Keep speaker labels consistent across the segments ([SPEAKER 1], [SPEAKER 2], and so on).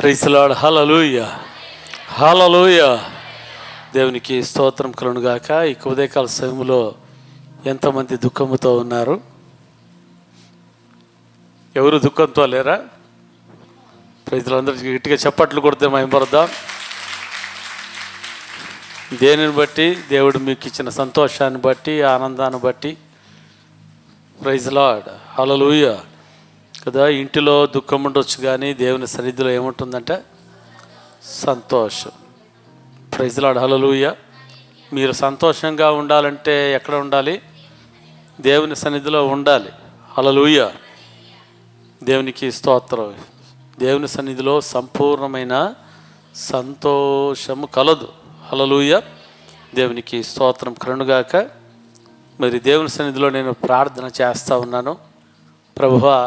[SPEAKER 1] Praise the lord. Hallelujah, hallelujah. దేవునికి స్తోత్రం కలుగునుగాక. ఈ ఉదయకాల సమయంలో ఎంతమంది దుఃఖముతో ఉన్నారు? ఎవరు దుఃఖంతో లేరా? ప్రజలందరికీ గట్టిగా చప్పట్లు కొడితే మహిమపడదాం. దేనిని బట్టి? దేవుడు మీకు ఇచ్చిన సంతోషాన్ని బట్టి, ఆనందాన్ని బట్టి. Praise the lord. హల్లెలూయా కదా. ఇంటిలో దుఃఖం ఉండొచ్చు, కానీ దేవుని సన్నిధిలో ఏముంటుందంటే సంతోషం. Praise the lord. హల్లెలూయా. మీరు సంతోషంగా ఉండాలంటే ఎక్కడ ఉండాలి? దేవుని సన్నిధిలో ఉండాలి. హల్లెలూయా. దేవునికి స్తోత్రం. దేవుని సన్నిధిలో సంపూర్ణమైన సంతోషము కలదు. హల్లెలూయా. దేవునికి స్తోత్రం కలుగునుగాక. మరి దేవుని సన్నిధిలో నేను ప్రార్థన చేస్తూ ఉన్నాను. ప్రభువా,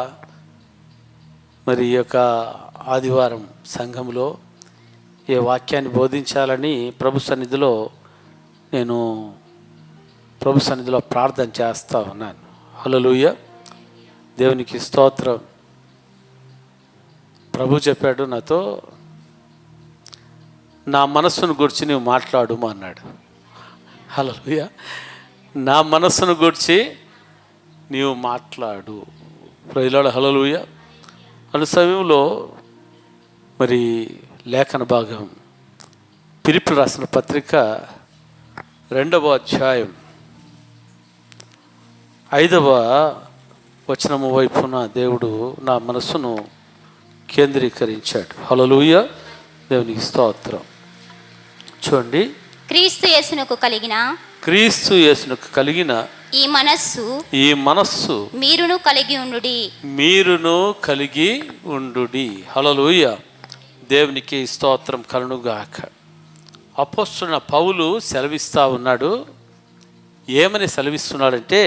[SPEAKER 1] మరి ఈ యొక్క ఆదివారం సంఘంలో ఏ వాక్యాన్ని బోధించాలని ప్రభు సన్నిధిలో ప్రార్థన చేస్తూ ఉన్నాను. హల్లెలూయా. దేవునికి స్తోత్రం. ప్రభు చెప్పాడు నాతో, నా మనస్సును గురించి నీవు మాట్లాడుము అన్నాడు. హల్లెలూయా. నా మనస్సును గురించి నీవు మాట్లాడు. Praise the lord. హల్లెలూయా. అను సమయంలో మరి లేఖన భాగం ఫిలిప్పీయులకు రాసిన పత్రిక 2వ అధ్యాయం 5వ వచనము వైపున దేవుడు నా మనస్సును కేంద్రీకరించాడు. హల్లెలూయా. దేవునికి స్తోత్రం. చూడండి, క్రీస్తు యేసునకు కలిగిన ఈ మనస్సు మీరును కలిగి ఉండుడి. హల్లెలూయా. దేవునికి స్తోత్రం కలుగునుగాక. అపోస్తలుడైన పౌలు సెలవిస్తూ ఉన్నాడు. ఏమని సెలవిస్తున్నాడంటే,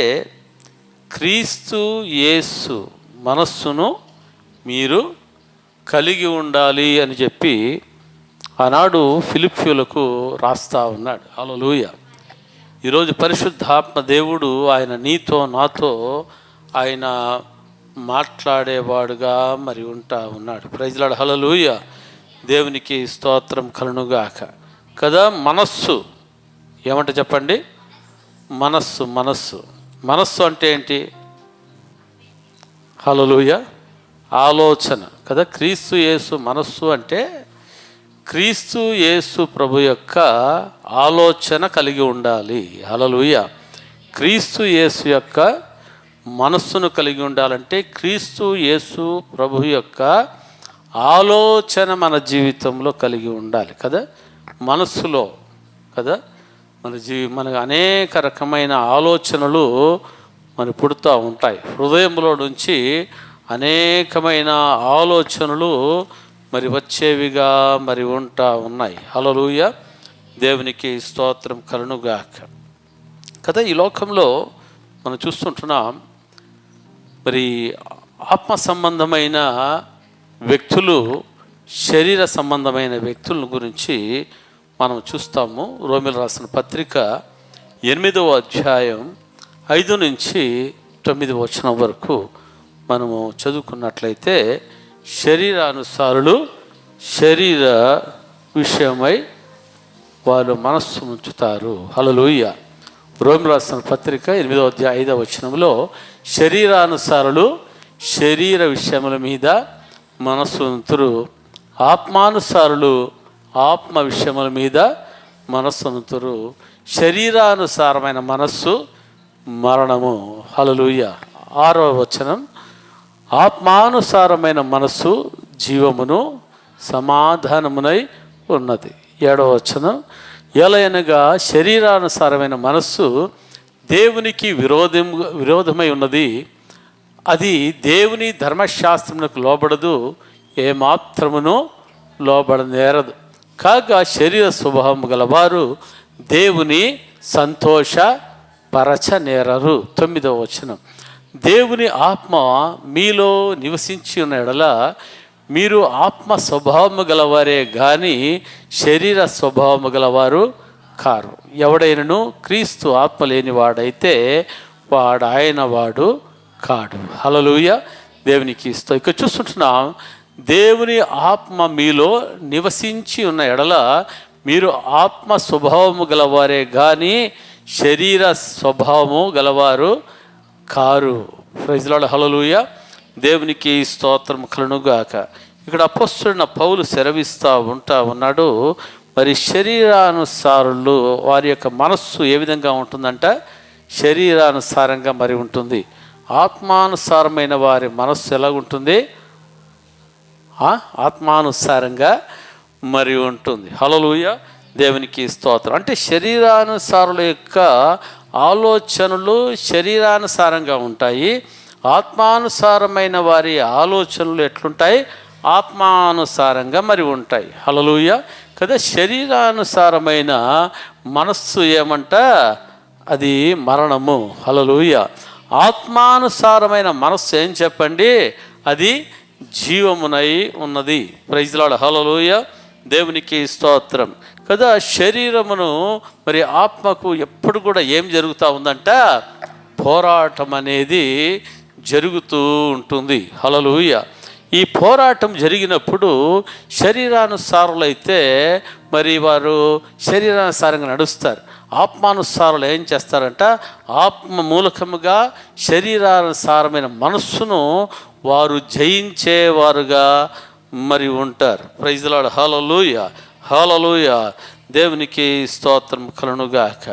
[SPEAKER 1] క్రీస్తు యేసు మనస్సును మీరు కలిగి ఉండాలి అని చెప్పి ఆనాడు ఫిలిప్పీయులకు రాస్తా ఉన్నాడు. హల్లెలూయా. ఈరోజు పరిశుద్ధాత్మ దేవుడు ఆయన నీతో నాతో ఆయన మాట్లాడేవాడుగా మరి ఉంటా ఉన్నాడు. Praise the lord. హల్లెలూయా. దేవునికి స్తోత్రం కలుగునుగాక. కదా. మనస్సు ఏమంటే చెప్పండి? మనస్సు అంటే ఏంటి? హల్లెలూయా. ఆలోచన కదా. క్రీస్తు యేసు మనస్సు అంటే క్రీస్తు యేసు ప్రభు యొక్క ఆలోచన కలిగి ఉండాలి. హల్లెలూయా. క్రీస్తు యేసు యొక్క మనస్సును కలిగి ఉండాలంటే క్రీస్తు యేసు ప్రభు యొక్క ఆలోచన మన జీవితంలో కలిగి ఉండాలి కదా. మనస్సులో కదా మనకు అనేక రకమైన ఆలోచనలు మరి పుడుతూ ఉంటాయి. హృదయంలో నుంచి అనేకమైన ఆలోచనలు మరి వచ్చేవిగా మరి ఉంటా ఉన్నాయి. హల్లెలూయా. దేవునికి స్తోత్రం కలుగునుగాక. కదా. ఈ లోకంలో మనం చూస్తుంటున్నాం, మరి ఆత్మ సంబంధమైన వ్యక్తులు, శరీర సంబంధమైన వ్యక్తుల గురించి మనం చూస్తాము. రోమీయులకు రాసిన పత్రిక 8వ అధ్యాయం 5 నుంచి 9 వచనం వరకు మనము చదువుకున్నట్లయితే, శరీరానుసారులు శరీర విషయమై వాళ్ళు మనస్సు ఉంచుతారు. హల్లెలూయా. రోమీయులకు రాసిన పత్రిక 8వ అధ్యాయం 5వ వచనంలో, శరీరానుసారులు శరీర విషయముల మీద మనస్సు ఉంచుతారు, ఆత్మానుసారులు ఆత్మ విషయముల మీద మనస్సు ఉంచుతారు. శరీరానుసారమైన మనస్సు మరణము. హల్లెలూయా. 6వ వచనం, ఆత్మానుసారమైన మనస్సు జీవమును సమాధానమునై ఉన్నది. 7వ వచనం, ఎలయనగా శరీరానుసారమైన మనస్సు దేవునికి విరోధమై ఉన్నది, అది దేవుని ధర్మశాస్త్రమునకు లోబడదు, ఏమాత్రమును లోబడనేరదు. కాగా శరీర స్వభావం గలవారు దేవుని సంతోషపరచనేరరు. 9వ వచనం, దేవుని ఆత్మ మీలో నివసించి ఉన్న ఎడల మీరు ఆత్మ స్వభావము గలవారే గాని శరీర స్వభావము గలవారు కారు. ఎవడైనను క్రీస్తు ఆత్మ లేనివాడైతే వాడు ఆయన వాడు కాడు. హల్లెలూయా. దేవునికి ఇస్తాం. ఇక్కడ చూస్తుంటున్నాం, దేవుని ఆత్మ మీలో నివసించి ఉన్న ఎడల మీరు ఆత్మ స్వభావము గలవారే కానీ శరీర స్వభావము గలవారు కారు. Praise lord, hallelujah. దేవునికి స్తోత్రం కలుగుగాక. ఇక్కడ అపొస్తలుడైన పౌలు సెలవిస్తూ ఉన్నాడు, మరి శరీరానుసారులు వారి యొక్క మనస్సు ఏ విధంగా ఉంటుందంట? శరీరానుసారంగా మరి ఉంటుంది. ఆత్మానుసారమైన వారి మనస్సు ఎలా ఉంటుంది? ఆత్మానుసారంగా మరి ఉంటుంది. హల్లెలూయా, దేవునికి స్తోత్రం. అంటే శరీరానుసారుల యొక్క ఆలోచనలు శరీరానుసారంగా ఉంటాయి. ఆత్మానుసారమైన వారి ఆలోచనలు ఎట్లుంటాయి? ఆత్మానుసారంగా మరి ఉంటాయి. హల్లెలూయా కదా. శరీరానుసారమైన మనస్సు ఏమంట? అది మరణము. హల్లెలూయా. ఆత్మానుసారమైన మనస్సు ఏం చెప్పండి? అది జీవమునై ఉన్నది. ప్రైజ్ లార్డ్, హల్లెలూయా, దేవునికి స్తోత్రం కదా. శరీరమును మరి ఆత్మకు ఎప్పుడు కూడా ఏం జరుగుతూ ఉందంట? పోరాటం అనేది జరుగుతూ ఉంటుంది. హల్లెలూయా. ఈ పోరాటం జరిగినప్పుడు శరీరానుసారులైతే మరి వారు శరీరానుసారంగా నడుస్తారు. ఆత్మానుసారులు ఏం చేస్తారంట? ఆత్మ మూలకముగా శరీరానుసారమైన మనస్సును వారు జయించేవారుగా మరి ఉంటారు. ప్రైజ్ లార్డ్, హల్లెలూయా, హల్లెలూయా, దేవునికి స్తోత్రం కలుగుగాక.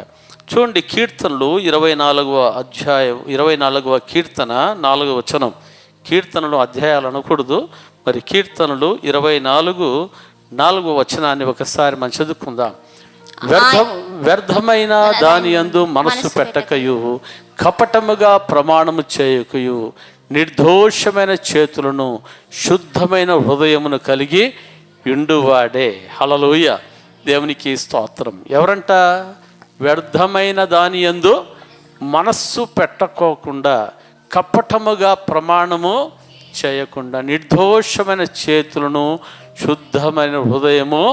[SPEAKER 1] చూడండి, కీర్తనలు 24వ అధ్యాయం 24వ కీర్తన 4వ వచనం. కీర్తనలు అధ్యాయాలు అనకూడదు, మరి కీర్తనలు 24:4 వచనాన్ని ఒకసారి మనం చదువుకుందాం. వ్యర్థమైన దాని యందు మనస్సు పెట్టకయు, కపటముగా ప్రమాణము చేయకయు, నిర్దోషమైన చేతులను శుద్ధమైన హృదయమును కలిగి ఇండువాడే. హల్లెలూయా, దేవునికి స్తోత్రం. ఎవరంట? వ్యర్థమైన దాని యందు మనస్సు పెట్టుకోకుండా, కపటముగా ప్రమాణము చేయకుండా, నిర్దోషమైన చేతులను శుద్ధమైన హృదయము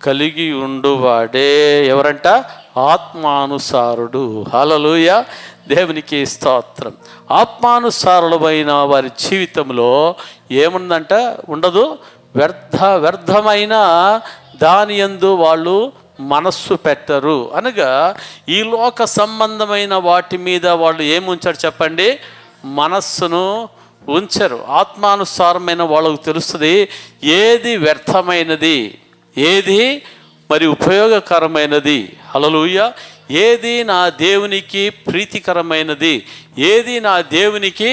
[SPEAKER 1] కలిగి ఉండువాడే. ఎవరంట? ఆత్మానుసారుడు. హల్లెలూయా, దేవునికి స్తోత్రం. ఆత్మానుసారులమైన వారి జీవితంలో ఏముందంట? ఉండదు. వ్యర్థమైన దాని యందు వాళ్ళు మనస్సు పెట్టరు. అనగా ఈ లోక సంబంధమైన వాటి మీద వాళ్ళు ఏముంచారు చెప్పండి? మనస్సును ఉంచరు. ఆత్మానుసారమైన వాళ్ళకు తెలుస్తుంది ఏది వ్యర్థమైనది, ఏది మరి ఉపయోగకరమైనది. హల్లెలూయా. ఏది నా దేవునికి ప్రీతికరమైనది, ఏది నా దేవునికి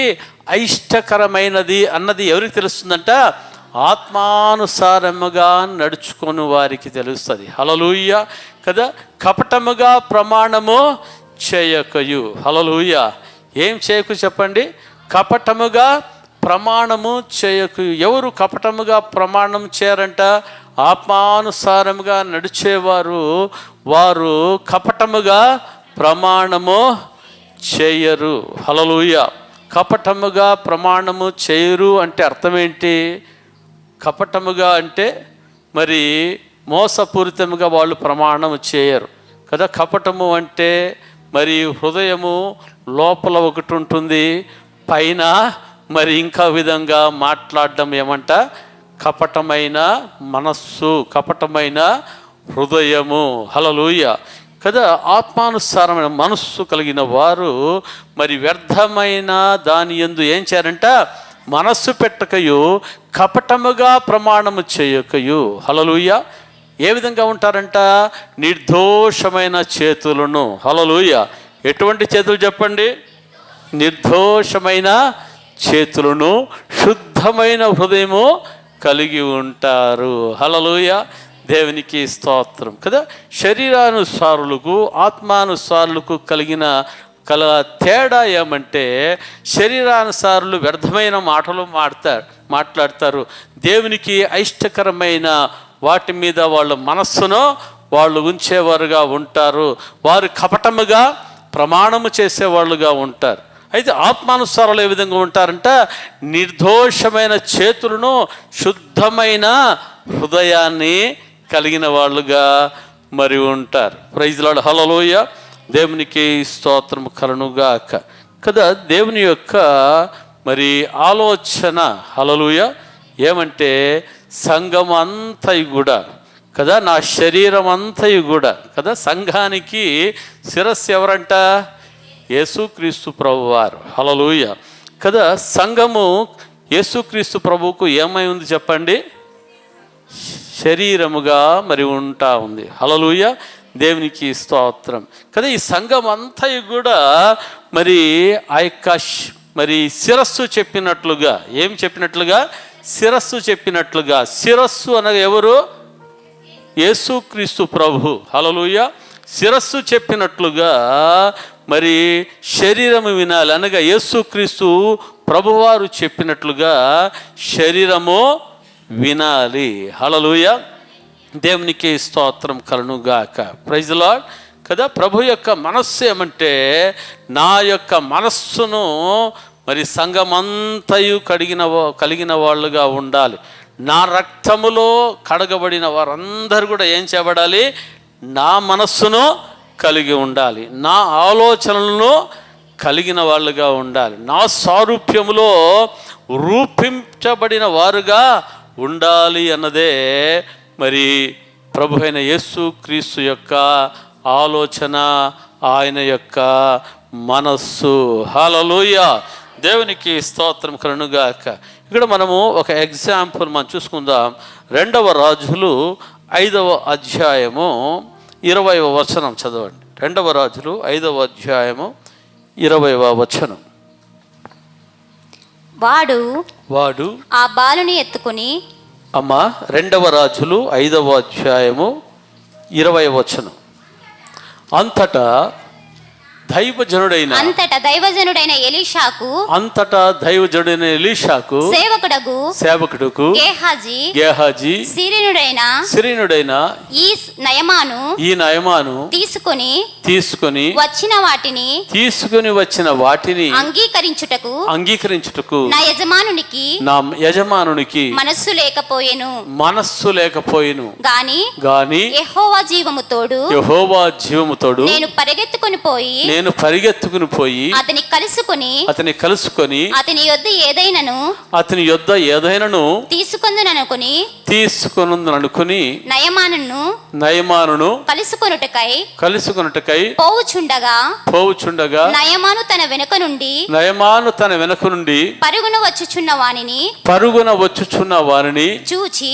[SPEAKER 1] అయిష్టకరమైనది అన్నది ఎవరికి తెలుస్తుందంట? ఆత్మానుసారముగా నడుచుకొని వారికి తెలుస్తుంది. హల్లెలూయా కదా. కపటముగా ప్రమాణము చేయకయు. హల్లెలూయా. ఏం చేయకు చెప్పండి? కపటముగా ప్రమాణము చేయకు. ఎవరు కపటముగా ప్రమాణం చేయరంట? ఆత్మానుసారముగా నడిచేవారు. వారు కపటముగా ప్రమాణము చేయరు. హల్లెలూయా. కపటముగా ప్రమాణము చేయరు అంటే అర్థం ఏంటి? కపటముగా అంటే మరి మోసపూరితముగా వాళ్ళు ప్రమాణం చేయరు కదా. కపటము అంటే మరి హృదయము లోపల ఒకటి ఉంటుంది, పైన మరి ఇంకా విధంగా మాట్లాడడం ఏమంట? కపటమైన మనస్సు, కపటమైన హృదయము. హల్లెలూయా కదా. ఆత్మానుసారమైన మనస్సు కలిగిన వారు మరి వ్యర్థమైన దాని యందు ఏం చేయారంట? మనస్సు పెట్టకయు, కపటముగా ప్రమాణము చేయకయు. హల్లెలూయా. ఏ విధంగా ఉంటారంట? నిర్దోషమైన చేతులను. హల్లెలూయా. ఎటువంటి చేతులు చెప్పండి? నిర్దోషమైన చేతులను, శుద్ధమైన హృదయము కలిగి ఉంటారు. హల్లెలూయా, దేవునికి స్తోత్రం కదా. శరీరానుసారులకు ఆత్మానుసారులకు కల తేడా ఏమంటే, శరీరానుసారులు వ్యర్థమైన మాటలు మాట్లాడతారు. దేవునికి అయిష్టకరమైన వాటి మీద వాళ్ళ మనస్సును వాళ్ళు ఉంచేవారుగా ఉంటారు. వారు కపటముగా ప్రమాణము చేసేవాళ్ళుగా ఉంటారు. అయితే ఆత్మానుసారాలు ఏ విధంగా ఉంటారంట? నిర్దోషమైన చేతులను, శుద్ధమైన హృదయాన్ని కలిగిన వాళ్ళుగా మరి ఉంటారు. ప్రైజ్ లార్డ్, హల్లెలూయా, దేవునికి స్తోత్రము కలుగుగాక కదా. దేవుని యొక్క మరి ఆలోచన, హల్లెలూయా, ఏమంటే సంఘం అంతయు కూడా కదా, నా శరీరం అంతయు కూడా కదా. సంఘానికి శిరస్సు ఎవరంట? యేసుక్రీస్తు ప్రభువారు. హల్లెలూయా కదా. సంఘము యేసుక్రీస్తు ప్రభువుకు ఏమై ఉంది చెప్పండి? శరీరముగా మరి ఉంటా ఉంది. హల్లెలూయా, దేవునికి స్తోత్రం కదా. ఈ సంఘం అంతయు కూడా మరి ఆ యొక్క మరి శిరస్సు చెప్పినట్లుగా, ఏం చెప్పినట్లుగా? శిరస్సు చెప్పినట్లుగా. శిరస్సు అనగా ఎవరు? యేసుక్రీస్తు ప్రభు. హల్లెలూయా, శిరస్సు చెప్పినట్లుగా మరి శరీరము వినాలి అనగా యేసుక్రీస్తు ప్రభువారు చెప్పినట్లుగా శరీరము వినాలి. హల్లెలూయా, దేవునికి స్తోత్రం కలుగుగాక. ప్రైజ్ ది లార్డ్ కదా. ప్రభు యొక్క మనస్సు ఏమంటే, నా యొక్క మనస్సును మరి సంఘమంతయు కలిగిన వాళ్ళుగా ఉండాలి. నా రక్తములో కడగబడిన వారందరూ కూడా ఏం చేయబడాలి? నా మనస్సును కలిగి ఉండాలి, నా ఆలోచనలను కలిగిన వాళ్ళుగా ఉండాలి, నా సారూప్యములో రూపించబడిన వారుగా ఉండాలి అన్నదే మరి ప్రభు అయిన యేసుక్రీస్తు యొక్క ఆలోచన, ఆయన యొక్క మనస్సు. హల్లెలూయా, దేవునికి స్తోత్రం కలుగుగాక. ఇక్కడ మనము ఒక ఎగ్జాంపుల్ మనం చూసుకుందాం. 2వ రాజులు 5వ అధ్యాయము 20వ వచనం చదవండి. 2వ రాజులు 5వ అధ్యాయము 20వ వచనం. వాడు
[SPEAKER 2] ఆ బాలుని ఎత్తుకుని,
[SPEAKER 1] అమ్మా 2వ రాజులు 5వ అధ్యాయము 20వ వచనం. అంతటా దైవజనుడైన ఎలీషాకు సేవకుడుకు గేహాజీ సిరియనుడైన ఈ నయమాను తీసుకొని వచ్చిన వాటిని అంగీకరించుటకు నా యజమానునికి మనస్సు లేకపోయెను గాని యెహోవా జీవము తోడు నేను పరిగెత్తుకుని పోయి అతని కలుసుకొని అతని యొద్ద ఏదైనను తీసుకొనుననుకొని నయమానును కలుసుకొనుటకై పోవుచుండగా నయమాను తన వెనుక నుండి పరుగున వచ్చుచున్న వానిని చూచి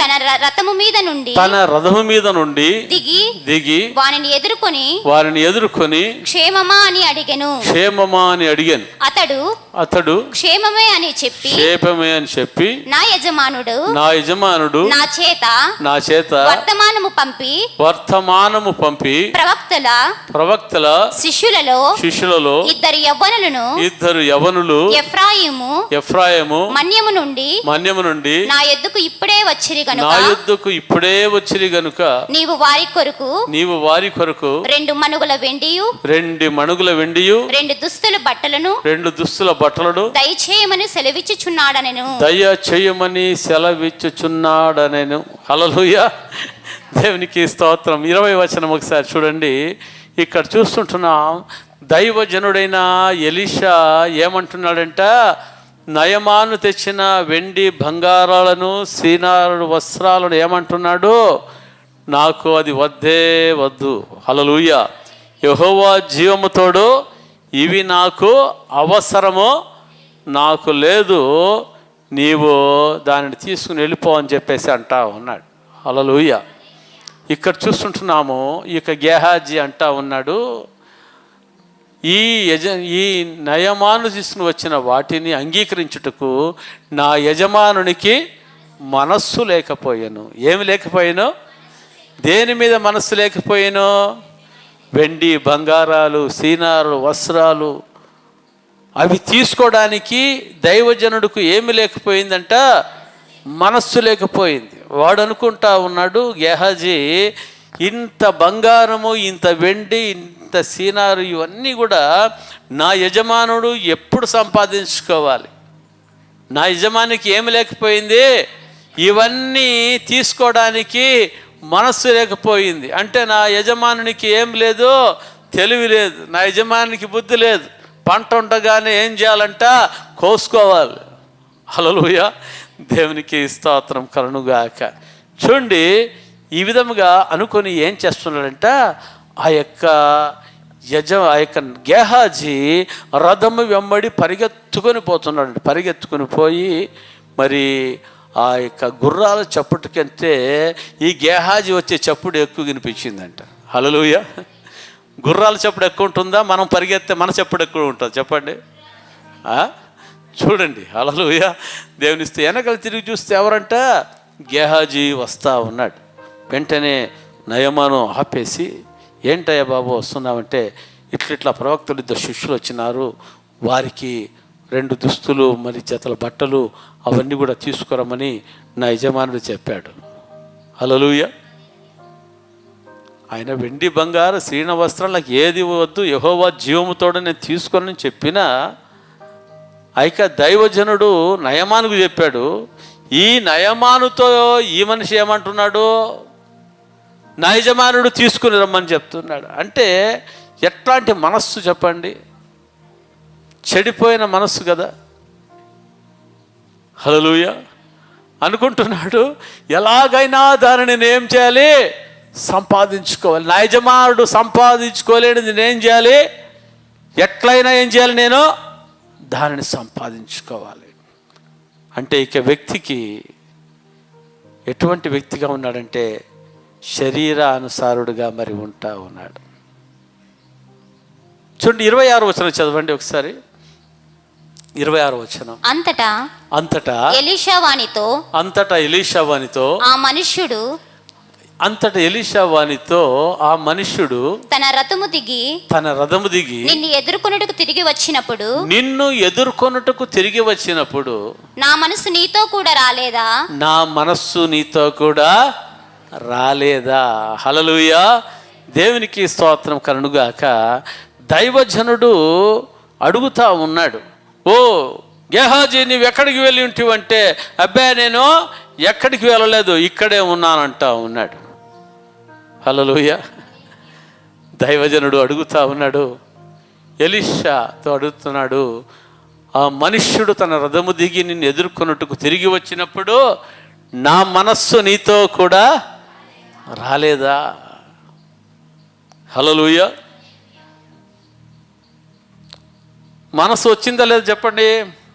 [SPEAKER 1] తన రథము మీద నుండి దిగి వానిని ఎదుర్కొని క్షేమమా అని అడిగాను. అతడు క్షేమమే అని చెప్పి నా యజమానుడు నా చేత వర్తమానము పంపి ప్రవక్తల శిష్యులలో ఇద్దరు యవ్వనులు ఎఫ్రాయిము మన్యము నుండి నా యొద్దకు ఇప్పుడే వచ్చిరి గనుక నీవు వారి కొరకు 2 మణుగుల వెండియు 2 దుస్తుల బట్టలను దయచేయమని సెలవిచ్చుచున్నాడనెను. హల్లెలూయా, దేవునికి స్తోత్రం. 20వ వచనం ఒకసారి చూడండి. ఇక్కడ చూస్తుంటున్నాం, దైవజనుడైన ఎలీషా ఏమంటున్నాడంట? నయమాను తెచ్చిన వెండి బంగారాలను సీనారు వస్త్రాలను ఏమంటున్నాడు? నాకు అది వద్దు. హల్లెలూయా, యెహోవా జీవము తోడు ఇవి నాకు అవసరము నాకు లేదు, నీవు దానిని తీసుకుని వెళ్ళిపో అని చెప్పేసి అంటా ఉన్నాడు. హల్లెలూయా, ఇక్కడ చూస్తుంటున్నాము. ఇక గేహాజీ అంటా ఉన్నాడు, ఈ నయమాను తీసుకుని వచ్చిన వాటిని అంగీకరించుటకు నా యజమానునికి మనస్సు లేకపోయాను. ఏమి లేకపోయాను? దేని మీద మనస్సు లేకపోయాను? వెండి బంగారాలు సీనారు వస్త్రాలు అవి తీసుకోవడానికి దైవజనుడికి ఏమి లేకపోయిందంట? మనస్సు లేకపోయింది. వాడు అనుకుంటా ఉన్నాడు, గేహాజీ ఇంత బంగారము, ఇంత వెండి, ఇంత సీనారు ఇవన్నీ కూడా నా యజమానుడు ఎప్పుడు సంపాదించుకోవాలి? నా యజమానికి ఏమి లేకపోయింది? ఇవన్నీ తీసుకోవడానికి మనస్సు లేకపోయింది. అంటే నా యజమానునికి ఏం లేదు? తెలివి లేదు. నా యజమానికి బుద్ధి లేదు. పంట ఉండగానే ఏం చేయాలంట? కోసుకోవాలి. హల్లెలూయా, దేవునికి స్తోత్రం కలుగుగాక. చూడండి, ఈ విధముగా అనుకొని ఏం చేస్తున్నాడంట, ఆ యొక్క గేహాజీ రథము వెంబడి పరిగెత్తుకొని పోతున్నాడు. పరిగెత్తుకొని పోయి మరి ఆ యొక్క గుర్రాల చప్పుడు కంటే ఈ గేహాజీ వచ్చే చప్పుడు ఎక్కువ వినిపించిందంట. హల్లెలూయా. గుర్రాల చప్పుడు ఎక్కువ ఉంటుందా, మనం పరిగెత్తే మన చప్పుడు ఎక్కువ ఉంటుంది? చెప్పండి. చూడండి, హల్లెలూయా. దేవునిస్తే వెనకలు తిరిగి చూస్తే ఎవరంట, గేహాజీ వస్తూ ఉన్నాడు. వెంటనే నయమాను ఆపేసి, ఏంటయ్యా బాబు వస్తున్నామంటే, ఇట్లా ప్రవక్తలు 2 శిష్యులు వచ్చినారు, వారికి 2 దుస్తులు మరి జతల బట్టలు అవన్నీ కూడా తీసుకురమ్మని నా యజమానుడు చెప్పాడు. హల్లెలూయా. ఆయన వెండి బంగారు శ్రీణ వస్త్రాలకు ఏది వద్దు, యెహోవా జీవముతోడు నేను తీసుకొని చెప్పినా అయిక దైవజనుడు నయమానుకు చెప్పాడు. ఈ నయమానుతో ఈ మనిషి ఏమంటున్నాడు, నా యజమానుడు తీసుకుని రమ్మని చెప్తున్నాడు. అంటే ఎట్లాంటి మనస్సు చెప్పండి, చెడిపోయిన మనస్సు కదా. హల్లెలూయా. అనుకుంటున్నాడు, ఎలాగైనా దానిని నేనేం చేయాలి, సంపాదించుకోవాలి. నా యజమానుడు సంపాదించుకోలేనిది నేనేం చేయాలి, ఎట్లయినా ఏం చేయాలి, నేను దానిని సంపాదించుకోవాలి. అంటే ఇక వ్యక్తికి ఎటువంటి వ్యక్తిగా ఉన్నాడంటే, శరీరానుసారుడుగా మరి ఉంటా ఉన్నాడు. చూడండి, 26వ వచనం చదవండి ఒకసారి. 26వ వచనం. అంతటా ఎలీషా వానితో ఆ మనుష్యుడు తన రథము దిగి నిన్ను ఎదుర్కొనుటకు తిరిగి వచ్చినప్పుడు నా మనస్సు నీతో కూడా రాలేదా. హల్లెలూయా. దేవునికి స్తోత్రం కలుగుగాక. దైవజనుడు అడుగుతా ఉన్నాడు, ఓ గేహాజీ, నీవు ఎక్కడికి వెళ్ళి ఉంటివంటే, అబ్బాయి నేను ఎక్కడికి వెళ్ళలేదు, ఇక్కడే ఉన్నానంటా ఉన్నాడు. హల్లెలూయా. దైవజనుడు అడుగుతా ఉన్నాడు, ఎలీషాతో అడుగుతున్నాడు, ఆ మనుష్యుడు తన రథము దిగి నిన్ను ఎదుర్కొన్నట్టుకు తిరిగి వచ్చినప్పుడు నా మనస్సు నీతో కూడా రాలేదా. హల్లెలూయా. మనసు వచ్చిందా లేదా చెప్పండి.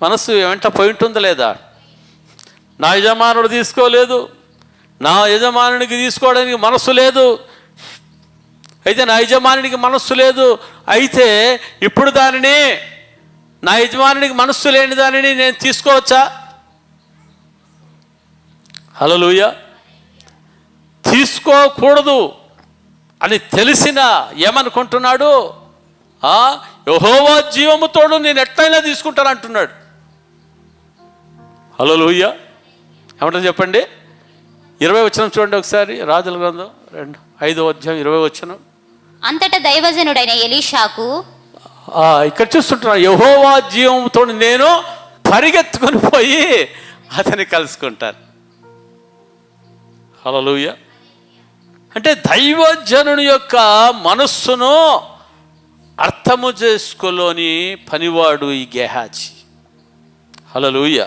[SPEAKER 1] మనసు వెంట పోయి ఉంటుందా లేదా. నా యజమానుడు తీసుకోలేదు, నా యజమానునికి తీసుకోవడానికి మనస్సు లేదు. అయితే నా యజమానునికి మనస్సు లేదు, అయితే ఇప్పుడు దానిని, నా యజమానునికి మనస్సు లేని దానిని నేను తీసుకోవచ్చా. హల్లెలూయా. తీసుకోకూడదు అని తెలిసినా ఏమనుకుంటున్నాడు, యెహోవా జీవముతోడు నేను ఎట్లయినా తీసుకుంటాను అంటున్నాడు. హల్లెలూయా. ఏమంటారు చెప్పండి. 20వ వచనం చూడండి ఒకసారి, రాజుల గ్రంథం 5వ అధ్యాయం 20వ వచనం.
[SPEAKER 2] అంతటా దైవజనుడైన ఎలీషాకు,
[SPEAKER 1] ఇక్కడ చూస్తుంటున్నా, యెహోవా జీవముతో నేను పరిగెత్తుకొని పోయి అతన్ని కలుసుకుంటాను. హల్లెలూయా. అంటే దైవజనుని యొక్క మనస్సును అర్థము చేసుకోలోని పనివాడు ఈ గేహాజీ. హల్లెలూయా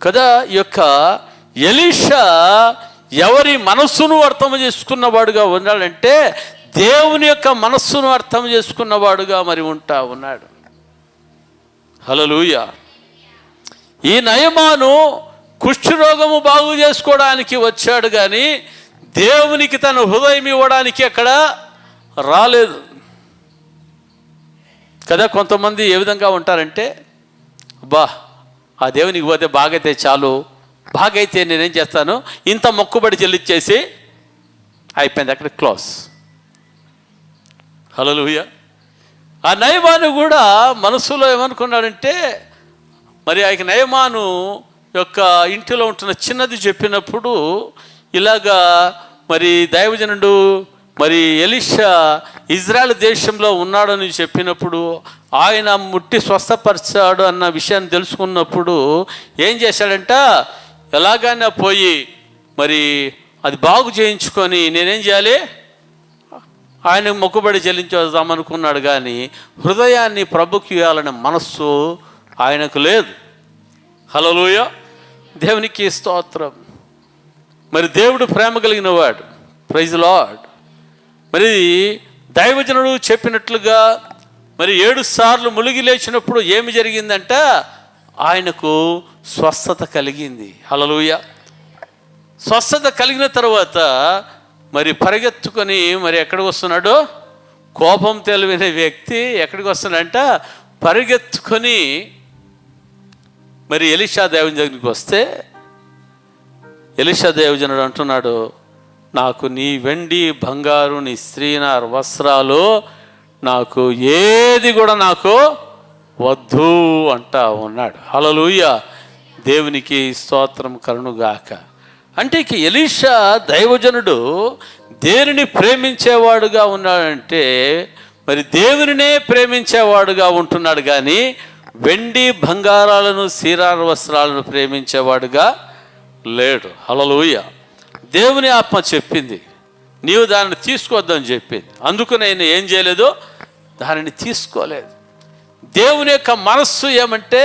[SPEAKER 1] కదా. ఈ యొక్క ఎలీషా ఎవరి మనస్సును అర్థం చేసుకున్నవాడుగా ఉన్నాడంటే, దేవుని యొక్క మనస్సును అర్థం చేసుకున్నవాడుగా మరి ఉంటా ఉన్నాడు. హల్లెలూయా. ఈ నయమాను కుష్ఠరోగము బాగు చేసుకోవడానికి వచ్చాడు కానీ దేవునికి తన హృదయం ఇవ్వడానికి అక్కడ రాలేదు కదా. కొంతమంది ఏ విధంగా ఉంటారంటే, ఆ దేవునికి పోతే బాగైతే చాలు, బాగైతే నేనేం చేస్తాను, ఇంత మొక్కుబడి చెల్లించేసి అయిపోయింది, అక్కడ క్లోజ్. హల్లెలూయా. ఆ నయమాను కూడా మనసులో ఏమనుకున్నాడంటే, మరి ఆ నయమాను యొక్క ఇంటిలో ఉంటున్న చిన్నది చెప్పినప్పుడు ఇలాగా మరి దైవజనుడు మరి ఎలీషా ఇజ్రాయెల్ దేశంలో ఉన్నాడని చెప్పినప్పుడు, ఆయన ముట్టి స్వస్థపరిచాడు అన్న విషయాన్ని తెలుసుకున్నప్పుడు ఏం చేశాడంట, ఎలాగైనా పోయి మరి అది బాగు చేయించుకొని నేనేం చేయాలి, ఆయన మొక్కుబడి చెల్లించేద్దామనుకున్నాడు. కానీ హృదయాన్ని ప్రభుకి ఇవ్వాలనే మనస్సు ఆయనకు లేదు. హల్లెలూయా. దేవునికి స్తోత్రం. మరి దేవుడు ప్రేమ కలిగిన వాడు. Praise Lord. మరి దైవజనుడు చెప్పినట్లుగా మరి 7 సార్లు మునిగి లేచినప్పుడు ఏమి జరిగిందంట? ఆయనకు స్వస్థత కలిగింది. హల్లెలూయా. స్వస్థత కలిగిన తర్వాత మరి పరిగెత్తుకొని మరి ఎక్కడికి వస్తున్నాడు? కోపం తెలివిన వ్యక్తి ఎక్కడికి వస్తున్నాడంట? పరిగెత్తుకొని మరి ఎలీషా దేవుని దగ్గరికి వస్తే ఎలీషా దేవజనుడు అంటున్నాడు, నాకు నీ వెండి బంగారు నీ స్త్రీనార వస్త్రాలు నాకు ఏది కూడా నాకు వద్దు అంటా ఉన్నాడు. హల్లెలూయా. దేవునికి స్తోత్రం కలుగుగాక. అంటే ఇక ఎలీషా దైవజనుడు దేనిని ప్రేమించేవాడుగా ఉన్నాడంటే మరి దేవునినే ప్రేమించేవాడుగా ఉంటున్నాడు, కానీ వెండి బంగారాలను శ్రీనార వస్త్రాలను ప్రేమించేవాడుగా లేడు. హల్లెలూయా. దేవుని ఆత్మ చెప్పింది నీవు దానిని తీసుకోవద్దని చెప్పింది. అందుకు నేను ఏం చేయలేదు, దానిని తీసుకోలేదు. దేవుని యొక్క మనస్సు ఏమంటే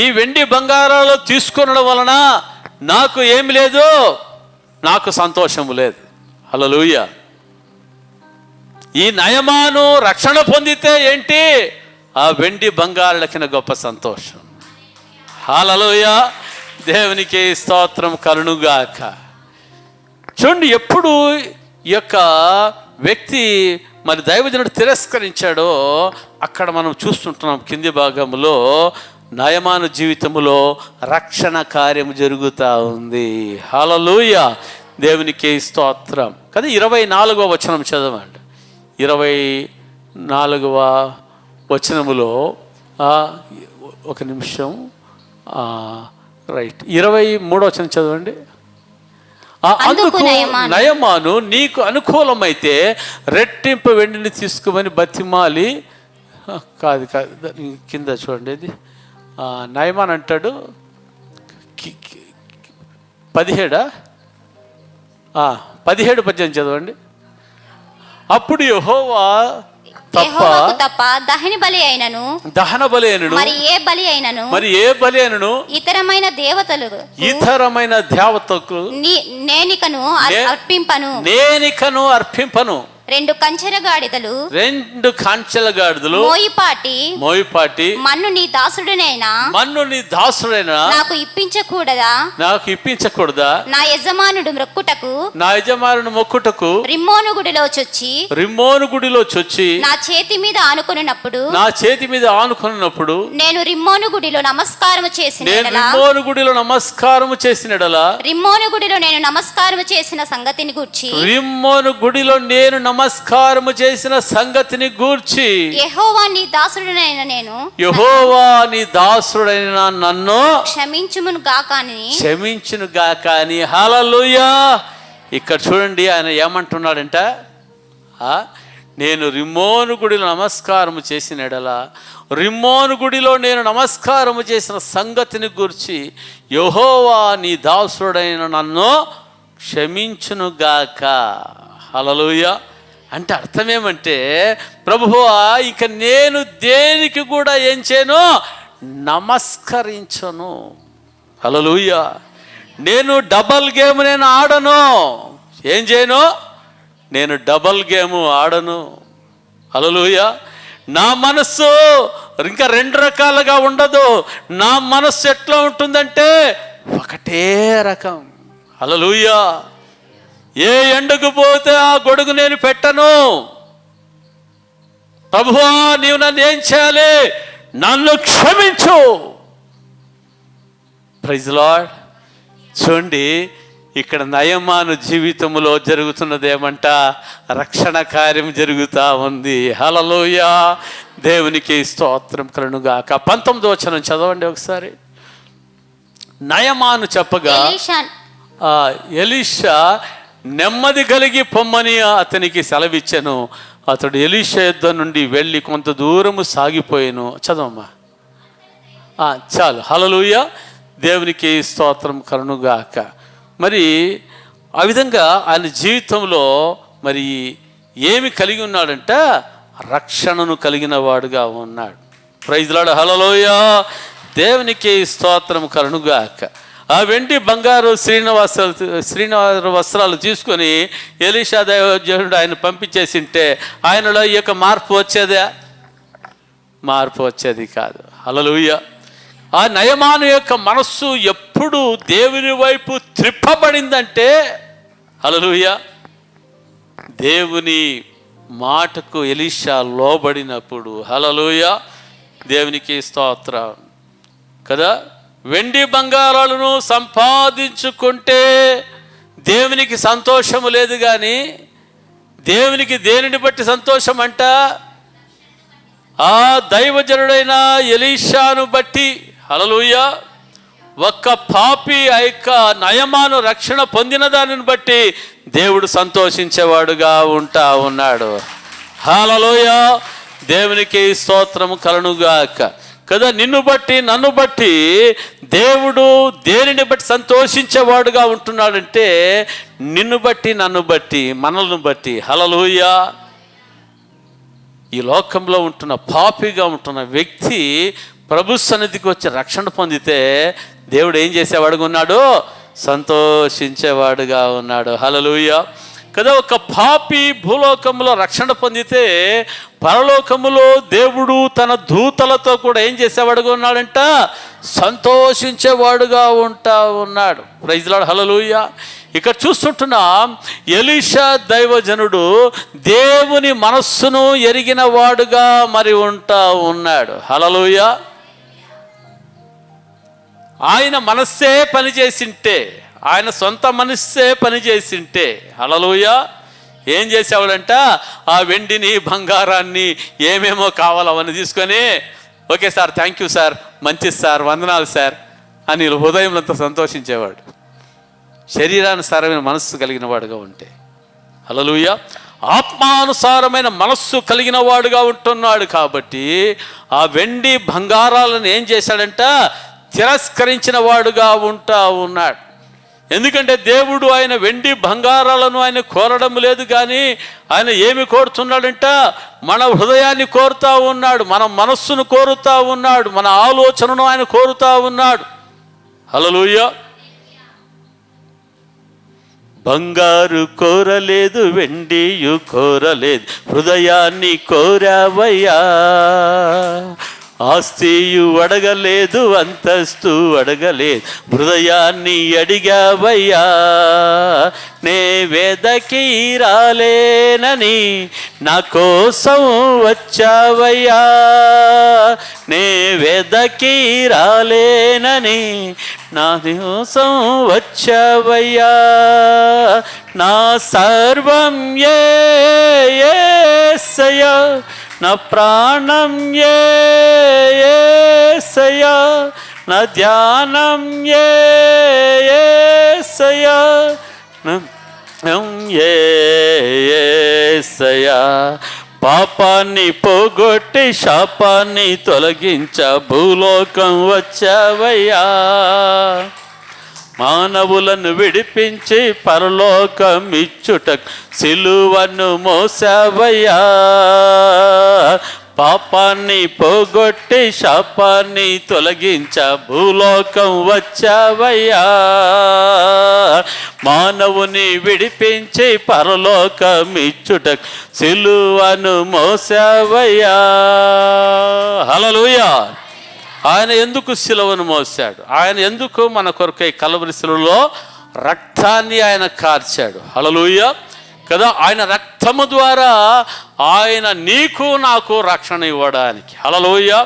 [SPEAKER 1] ఈ వెండి బంగారాలు తీసుకొనడం వలన నాకు ఏమి లేదు, నాకు సంతోషము లేదు. హల్లెలూయా. ఈ నయమాను రక్షణ పొందితే ఏంటి, ఆ వెండి బంగారాలకిన గొప్ప సంతోషం. హల్లెలూయా. దేవునికి స్తోత్రం కలుగుగాక. చూడండి, ఎప్పుడు ఈ యొక్క వ్యక్తి మరి దైవజనుడు తిరస్కరించాడో అక్కడ మనం చూస్తుంటున్నాం కింది భాగంలో నయమాను జీవితంలో రక్షణ కార్యం జరుగుతూ ఉంది. హల్లెలూయా. దేవునికి స్తోత్రం. కదా 24వ వచనం చదవండి. 24వ వచనములో ఒక నిమిషం, రైట్, 23వ వచనం చదవండి. అందుకు నయమాను నీకు అనుకూలమైతే రెట్టింపు వెండిని తీసుకోమని బతిమాలి. కాదు కింద చూడండి, ఇది నయమాన్ అంటాడు 17 చదవండి. అప్పుడు యెహోవా తప్ప
[SPEAKER 2] దహన బలి అయినను
[SPEAKER 1] మరి ఏ బలి అయినను
[SPEAKER 2] ఇతరమైన
[SPEAKER 1] దేవతలకు నేనికను అర్పింపను.
[SPEAKER 2] 2 కంచెల గాడిదలు
[SPEAKER 1] మోయిపాటి
[SPEAKER 2] మన్ను నీ దాసుడైనా నాకు ఇప్పించకూడదా? నా యజమానుడు మొక్కుటకు రిమ్మోను గుడిలో చొచ్చి నా చేతి మీద ఆనుకొనినప్పుడు నేను రిమ్మోను గుడిలో నమస్కారము చేసినడలా రిమ్మోను గుడిలో నేను నమస్కారము చేసిన సంగతిని గూర్చి యెహోవా నీ దాసుడైన నన్ను క్షమించును గాక అని. హల్లెలూయా. ఇక్కడ చూడండి, ఆయన ఏమంటున్నాడంట, నేను రిమ్మోను గుడిలో నమస్కారము చేసిన ఎడల రిమ్మోను గుడిలో నేను నమస్కారము చేసిన సంగతిని గూర్చి యెహోవా నీ దాసుడైన నన్ను క్షమించును గాక. హల్లెలూయా. అంటే అర్థమేమంటే, ప్రభువా ఇక నేను దేనికి కూడా ఏం చేయను, నమస్కరించను. హల్లెలూయా. నేను డబల్ గేమ్ నేను ఆడను. ఏం చేయను, నేను డబల్ గేమ్ ఆడను. హల్లెలూయా. నా మనస్సు ఇంకా 2 రకాలుగా ఉండదు. నా మనస్సు ఎట్లా ఉంటుందంటే ఒకటే రకం. హల్లెలూయా. ఏ ఎండకు పోతే ఆ గొడుగు నేను పెట్టను. ప్రభువా నీవు నన్ను ఏం చేయాలి, నన్ను క్షమించు. Praise Lord. చూడండి, ఇక్కడ నయమాను జీవితంలో జరుగుతున్నది ఏమంట, రక్షణ కార్యం జరుగుతూ ఉంది. హల్లెలూయా. దేవునికి స్తోత్రం కలుగుగాక. 19వ వచనం చదవండి ఒకసారి. నయమాను చెప్పగా ఎలీషా నెమ్మది కలిగి పొమ్మని అతనికి సెలవిచ్చెను. అతడు ఎలీషా యుద్ధ నుండి వెళ్ళి కొంత దూరము సాగిపోయాను. చదవమ్మా. చాలు. హల్లెలూయా. దేవునికి స్తోత్రం కలుగుగాక. మరి ఆ విధంగా ఆయన జీవితంలో మరి ఏమి కలిగి ఉన్నాడంట, రక్షణను కలిగిన వాడుగా ఉన్నాడు. Praise lord. హల్లెలూయా. దేవునికి స్తోత్రం కలుగుగాక. ఆ వెండి బంగారు శ్రీనివాస వస్త్రాలు తీసుకొని ఎలీషా దైవజనుడు ఆయన పంపించేసింటే ఆయనలో ఈ యొక్క మార్పు వచ్చేదా? మార్పు వచ్చేది కాదు. హల్లెలూయా. ఆ నయమాను యొక్క మనస్సు ఎప్పుడు దేవుని వైపు త్రిప్పబడిందంటే, హల్లెలూయా, దేవుని మాటకు ఎలీషా లోబడినప్పుడు. హల్లెలూయా, దేవునికి స్తోత్రం కదా. వెండి బంగారాలను సంపాదించుకుంటే దేవునికి సంతోషము లేదు, కానీ దేవునికి దేనిని బట్టి సంతోషం అంట? ఆ దైవజనుడైన ఎలీషాను బట్టి. హల్లెలూయా. ఒక్క పాపి ఆ యొక్క నయమాను రక్షణ పొందిన దానిని బట్టి దేవుడు సంతోషించేవాడుగా ఉంటా ఉన్నాడు. హల్లెలూయా, దేవునికి స్తోత్రము కలుగుగాక కదా. నిన్ను బట్టి నన్ను బట్టి దేవుడు దేనిని బట్టి సంతోషించేవాడుగా ఉంటున్నాడంటే, నిన్ను బట్టి నన్ను బట్టి మనల్ని బట్టి. హల్లెలూయా. ఈ లోకంలో ఉంటున్న పాపిగా ఉంటున్న వ్యక్తి ప్రభు సన్నిధికి వచ్చి రక్షణ పొందితే దేవుడు ఏం చేసేవాడుగా ఉన్నాడు? సంతోషించేవాడుగా ఉన్నాడు. హల్లెలూయా కదా. ఒక పాపి భూలోకంలో రక్షణ పొందితే పరలోకములో దేవుడు తన దూతలతో కూడా ఏం చేసేవాడుగా ఉన్నాడంట? సంతోషించేవాడుగా ఉంటా ఉన్నాడు. Praise lord. హల్లెలూయా. ఇక్కడ చూస్తుంటున్నాం, ఎలీషా దైవజనుడు దేవుని మనస్సును ఎరిగిన వాడుగా మరి ఉంటా ఉన్నాడు. హల్లెలూయా. ఆయన మనస్సే పనిచేసింటే, ఆయన సొంత మనస్సే పనిచేసింటే, హల్లెలూయా, ఏం చేసేవాడంట? ఆ వెండిని బంగారాన్ని ఏమేమో కావాలో అవన్నీ తీసుకొని, okay sir, thank you sir, మంచిది సార్, వందనాలు సార్ అని హృదయంలో సంతోషించేవాడు. శరీరానుసారమైన మనస్సు కలిగిన వాడుగా ఉంటే. హల్లెలూయా. ఆత్మానుసారమైన మనస్సు కలిగిన వాడుగా ఉంటున్నాడు కాబట్టి ఆ వెండి బంగారాలను ఏం చేశాడంట? తిరస్కరించిన వాడుగా ఉంటా ఉన్నాడు. ఎందుకంటే దేవుడు ఆయన వెండి బంగారాలను ఆయన కోరడం లేదు, కానీ ఆయన ఏమి కోరుతున్నాడంట? మన హృదయాన్ని కోరుతా ఉన్నాడు, మన మనస్సును కోరుతా ఉన్నాడు, మన ఆలోచనను ఆయన కోరుతా ఉన్నాడు. హల్లెలూయా. బంగారు కోరలేదు, వెండియు కోరలేదు, హృదయాన్ని కోరావయ్యా. ఆస్తియు అడగలేదు, అంతస్తు అడగలేదు, హృదయాన్ని అడిగావయ్యా. నే వెదకి రాలేనని నా కోసం వచ్చావయ్యా. నే వెదకి రాలేనని నా కోసం వచ్చావయ్యా. నా సర్వం యేసయ్యా, నా ప్రాణం యేసయ్యా, నా ధ్యానం యేసయ్యా, యేసయ్యా. పాపాన్ని పోగొట్టి శాపాన్ని తొలగించ భూలోకం వచ్చావయ్యా. మానవులను విడిపించి పరలోకం ఇచ్చుటకు సిలువను మోసావయ్యా. పాపాన్ని పోగొట్టి శాపాన్ని తొలగించ భూలోకం వచ్చావయ్యా. మానవుని విడిపించి పరలోకం ఇచ్చుటకు సిలువను మోసావయ్యా. హల్లెలూయా. ఆయన ఎందుకు సిలువను మోసాడు? ఆయన ఎందుకు మన కొరకై కల్వరి సిలువలో రక్తాన్ని ఆయన కార్చాడు? హల్లెలూయా కదా. ఆయన రక్తము ద్వారా ఆయన నీకు నాకు రక్షణ ఇవ్వడానికి. హల్లెలూయా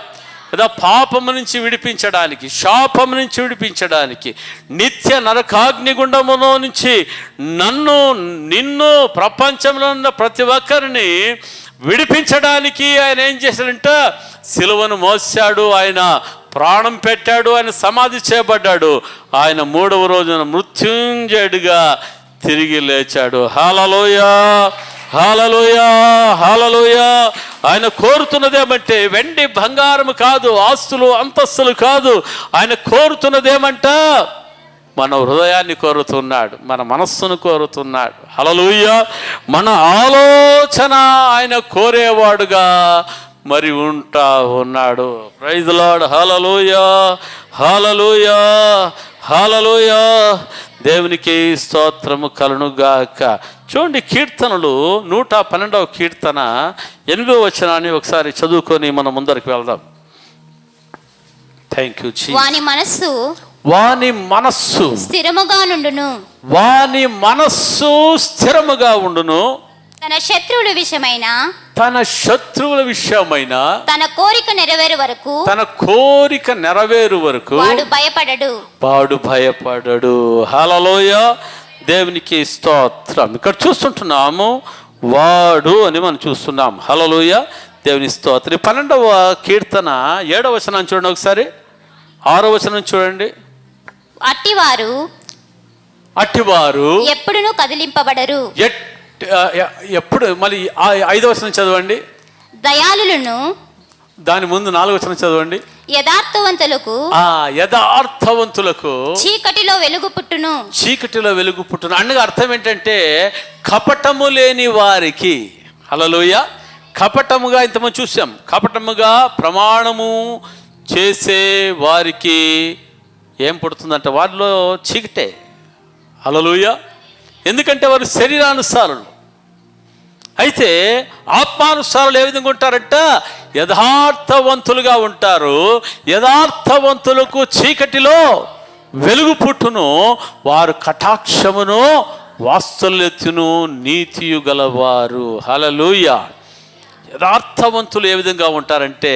[SPEAKER 2] కదా. పాపము నుంచి విడిపించడానికి, శాపము నుంచి విడిపించడానికి, నిత్య నరకాగ్నిగుండములో నుంచి నిన్ను ప్రపంచంలో ఉన్న ప్రతి ఒక్కరిని విడిపించడానికి ఆయన ఏం చేశాడంట? సిలువను మోసాడు, ఆయన ప్రాణం పెట్టాడు, ఆయన సమాధి చేయబడ్డాడు, ఆయన 3వ రోజున మృత్యుంజయుడిగా తిరిగి లేచాడు. హల్లెలూయా, హల్లెలూయా, హల్లెలూయా. ఆయన కోరుతున్నదేమంటే వెండి బంగారం కాదు, ఆస్తులు అంతస్తులు కాదు. ఆయన కోరుతున్నదేమంట? మన హృదయాన్ని కోరుతున్నాడు, మన మనస్సును కోరుతున్నాడు. హల్లెలూయా. మన ఆలోచన ఆయన కోరేవాడుగా మరి ఉంటా ఉన్నాడు. Praise lord. హల్లెలూయా, హల్లెలూయా,
[SPEAKER 1] హల్లెలూయా, దేవునికి స్తోత్రము కలుగుగాక. చూడండి, కీర్తనలు 112వ కీర్తన 8వ వచనాన్ని ఒకసారి చదువుకొని మనం ముందరికి వెళ్దాం. Thank you. వాని మనస్సు
[SPEAKER 3] స్థిరముగా నుండును,
[SPEAKER 1] వాని మనస్సు స్థిరముగా ఉండును,
[SPEAKER 3] తన శత్రువుల విషయమైన తన కోరిక నెరవేరు వరకు
[SPEAKER 1] వాడు భయపడడు. హల్లెలూయా, దేవునికి స్తోత్రం. ఇక్కడ చూస్తుంటున్నాము వాడు అని మనం చూస్తున్నాం. హల్లెలూయా, దేవుని స్తోత్రం. 12వ కీర్తన 7వ వచనం చూడండి ఒకసారి, 6వ వచనం చూడండి. అట్టివారు
[SPEAKER 3] ఎప్పుడును కదిలింపబడరు.
[SPEAKER 1] ఎప్పుడు, మళ్ళీ 5వ వచనం చదవండి.
[SPEAKER 3] దయాళులను,
[SPEAKER 1] దాని ముందు 4వ వచనం చదవండి. యథార్థవంతులకు
[SPEAKER 3] చీకటిలో వెలుగు పుట్టును.
[SPEAKER 1] అనగా అర్థం ఏంటంటే కపటము లేని వారికి. హల్లెలూయా, కపటముగా ఇంతమంది చూసాం, కపటముగా ప్రమాణము చేసే వారికి ఏం పుడుతుందంటే వారిలో చీకటే. హల్లెలూయా, ఎందుకంటే వారు శరీరానుసారులు. అయితే ఆత్మానుసారులు ఏ విధంగా ఉంటారంట? యథార్థవంతులుగా ఉంటారు. యథార్థవంతులకు చీకటిలో వెలుగు పుట్టును, వారు కటాక్షమును వాత్సల్యతను నీతియు గలవారు. హల్లెలూయా, యథార్థవంతులు ఏ విధంగా ఉంటారంటే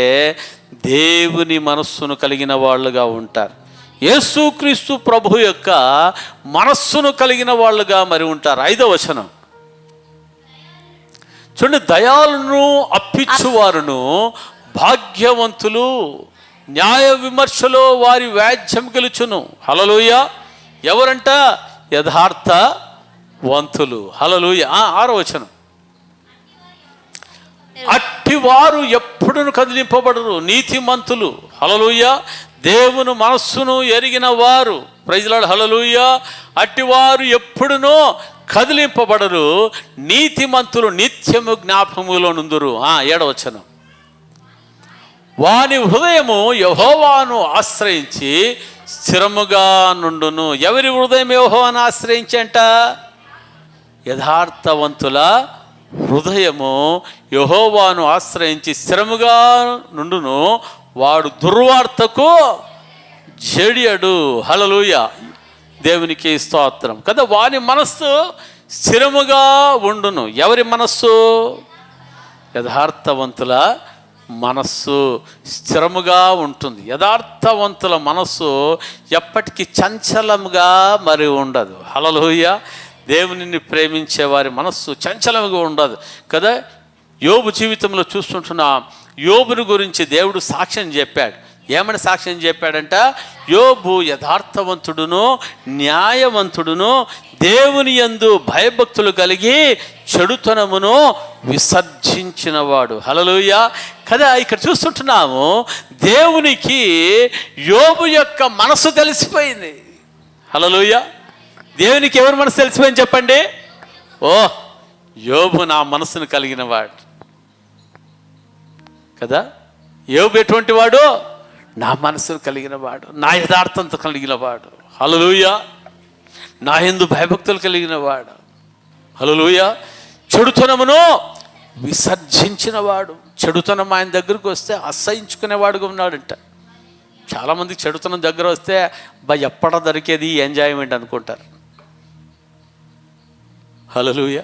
[SPEAKER 1] దేవుని మనస్సును కలిగిన వాళ్ళుగా ఉంటారు. యేసుక్రీస్తు ప్రభు యొక్క మనస్సును కలిగిన వాళ్ళుగా మరి ఉంటారు. 5వ వచనం చూడండి. దయాలను అప్పించువారును భాగ్యవంతులు, న్యాయ విమర్శలో వారి వ్యాజ్యం గెలుచును. హల్లెలూయా, ఎవరంట? యథార్థవంతులు. హల్లెలూయా. 6వ వచనం, అట్టివారు ఎప్పుడును కదిలింపబడరు, నీతిమంతులు. హల్లెలూయా, దేవుని మనస్సును ఎరిగిన వారు. Praise lord. హల్లెలూయా, అట్టివారు ఎప్పుడునో కదిలింపబడరు, నీతిమంతులు నిత్యము జ్ఞాపకములో నుందురు. 7వ వచనం, వాని హృదయము యెహోవాను ఆశ్రయించి స్థిరముగా నుండును. ఎవరి హృదయం యెహోవాను ఆశ్రయించంట? యథార్థవంతుల హృదయము యెహోవాను ఆశ్రయించి స్థిరముగా నుండును, వాడు దుర్వార్తకు జడియడు. హల్లెలూయా, దేవునికి స్తోత్రం కదా. వాని మనస్సు స్థిరముగా ఉండును. ఎవరి మనస్సు? యథార్థవంతుల మనస్సు స్థిరముగా ఉంటుంది. యథార్థవంతుల మనస్సు ఎప్పటికీ చంచలముగా మరి ఉండదు. హల్లెలూయా, దేవునిని ప్రేమించే వారి మనస్సు చంచలముగా ఉండదు కదా. యోబు జీవితంలో చూస్తుంటున్నాం, యోబుని గురించి దేవుడు సాక్ష్యం చెప్పాడు. ఏమని సాక్ష్యం చెప్పాడంట? యోబు యథార్థవంతుడును న్యాయవంతుడును, దేవుని యందు భయభక్తులు కలిగి చెడుతనమును విసర్జించినవాడు. హల్లెలూయా కదా. ఇక్కడ చూస్తుంటున్నాము, దేవునికి యోబు యొక్క మనసు తెలిసిపోయింది. హల్లెలూయా, దేవునికి ఎవరి మనసు తెలిసిపోయింది చెప్పండి? ఓ, యోబు నా మనసును కలిగిన వాడు కదా. యోబు ఎటువంటి వాడు? నా మనసును కలిగిన వాడు, నా యథార్థంతో కలిగిన వాడు. హల్లెలూయా, నా యందు భయభక్తులు కలిగిన వాడు. హల్లెలూయా, చెడుతనమును విసర్జించిన వాడు. చెడుతనం ఆయన దగ్గరకు వస్తే అసహించుకునేవాడుగా ఉన్నాడంట. చాలామందికి చెడుతనం దగ్గర వస్తే ఎప్పట దొరికేది ఎంజాయ్మెంట్ అనుకుంటారు. హల్లెలూయా,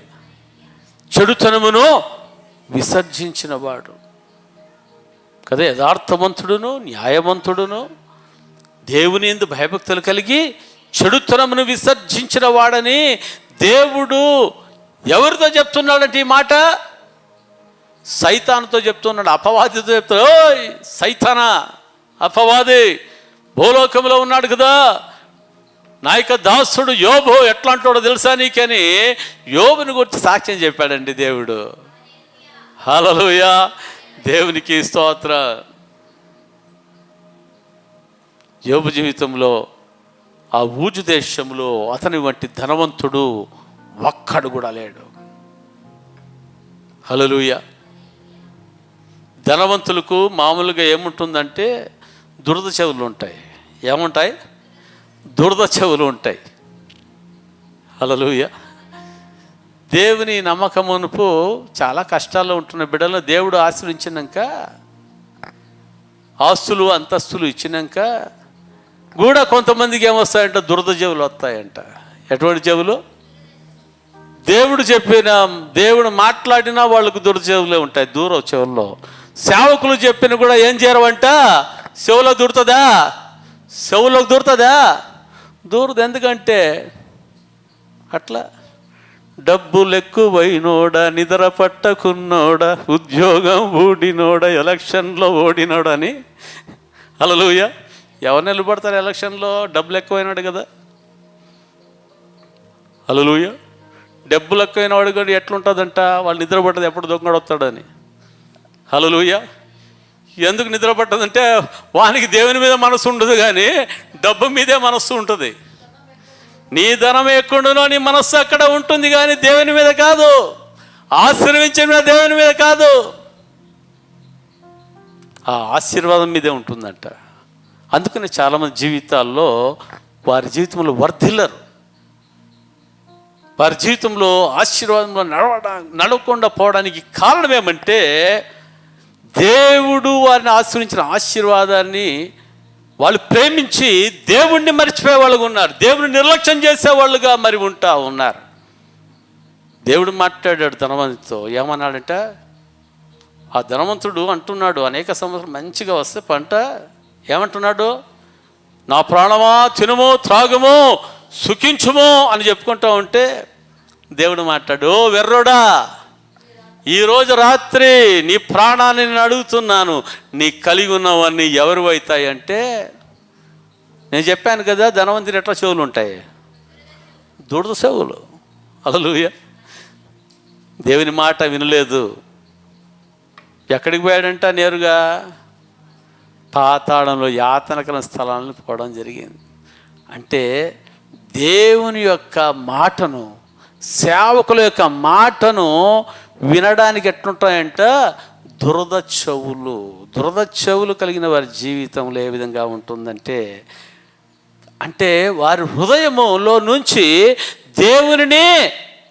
[SPEAKER 1] చెడుతనమును విసర్జించిన వాడు కదా. యథార్థవంతుడును న్యాయవంతుడును దేవుని యందు భయభక్తులు కలిగి చెడుతనమును విసర్జించిన వాడని దేవుడు ఎవరితో చెప్తున్నాడంటే ఈ మాట? సైతానుతో చెప్తున్నాడు, అపవాదితో చెప్తాడు. ఓయ్ సైతానా, అపవాది భూలోకంలో ఉన్నాడు కదా, నా యొక్క దాసుడు యోబు ఎట్లాంటాడో తెలుసా నీకని యోబుని గురించి సాక్ష్యం చెప్పాడండి దేవుడు. హల్లెలూయా, దేవునికి స్తోత్రం. యోబు జీవితంలో ఆ ఊజు దేశంలో అతని వంటి ధనవంతుడు ఒక్కడు కూడా లేడు. హల్లెలూయా. ధనవంతులకు మామూలుగా ఏముంటుందంటే దురద చెవులు ఉంటాయి. ఏముంటాయి?
[SPEAKER 2] దురద చెవులు ఉంటాయి. హల్లెలూయా. దేవుని నమ్మకమునుపు చాలా కష్టాల్లో ఉంటున్న బిడ్డలను దేవుడు ఆశీర్వించినాక, ఆస్తులు అంతస్తులు ఇచ్చినాక కూడా కొంతమందికి ఏమొస్తాయంట? దురద చెవులు వస్తాయంట. ఎటువంటి చెవులు? దేవుడు మాట్లాడినా వాళ్ళకు దురద చెవులే ఉంటాయి, దూరం చెవుల్లో. సేవకులు చెప్పిన కూడా ఏం చేయరవంట? చెవులో దూరుతుందా? చెవులోకి దూరుతుందా? దూరదు. ఎందుకంటే అట్లా డబ్బులు ఎక్కువైనోడా, నిద్ర పట్టకున్నోడా, ఉద్యోగం ఊడినోడా, ఎలక్షన్లో ఓడినోడని. హల్లెలూయా. ఎవరు నిలబడతారు ఎలక్షన్లో? డబ్బులు ఎక్కువైనాడు కదా. హల్లెలూయా. డబ్బులు ఎక్కువైన వాడు కూడా ఎట్లుంటుందంట? వాళ్ళు నిద్ర పట్టదు, ఎప్పుడు దొంగడు వస్తాడని. హల్లెలూయా. ఎందుకు నిద్ర పట్టదంటే వానికి దేవుని మీద మనసు ఉండదు, కానీ డబ్బు మీదే మనస్సు ఉంటుంది. నీ ధనం ఎక్కడునో నీ మనస్సు అక్కడ ఉంటుంది, కానీ దేవుని మీద కాదు. ఆశీర్వించిన దేవుని మీద కాదు, ఆ ఆశీర్వాదం మీదే ఉంటుందంట. అందుకని చాలామంది జీవితాల్లో వారి జీవితంలో వర్ధిల్లరు. వారి జీవితంలో ఆశీర్వాదంలో నడవకుండా పోవడానికి కారణం ఏమంటే, దేవుడు వారిని ఆశీర్వించిన ఆశీర్వాదాన్ని వాళ్ళు ప్రేమించి దేవుణ్ణి మర్చిపోయే వాళ్ళుగా ఉన్నారు. దేవుని నిర్లక్ష్యం చేసేవాళ్ళుగా మరి ఉంటా ఉన్నారు. దేవుడు మాట్లాడాడు ధనవంతుడితో. ఏమన్నాడంట? ఆ ధనవంతుడు అంటున్నాడు, అనేక సంవత్సరం మంచిగా వస్తే పంట, ఏమంటున్నాడు? నా ప్రాణమా తినుము త్రాగుము సుఖించుము అని చెప్పుకుంటా ఉంటే దేవుడు మాట్లాడు, ఓ వెర్రోడా, ఈరోజు రాత్రి నీ ప్రాణాన్ని నేను అడుగుతున్నాను, నీ కలిగి ఉన్నవన్నీ ఎవరు అవుతాయి అంటే, నేను చెప్పాను కదా ధనవంతుడు ఎట్లా చెవులు ఉంటాయి? దురద చెవులు. హల్లెలూయా. దేవుని మాట వినలేదు. ఎక్కడికి పోయాడంట? నేరుగా పాతాళంలో యాతనకల స్థలాలను పోవడం జరిగింది. అంటే దేవుని యొక్క మాటను, సేవకుల యొక్క మాటను వినడానికి ఎట్లుంటాయంట? దురద చెవులు కలిగిన వారి జీవితంలో ఏ విధంగా ఉంటుందంటే, అంటే వారి హృదయములో నుంచి దేవునిని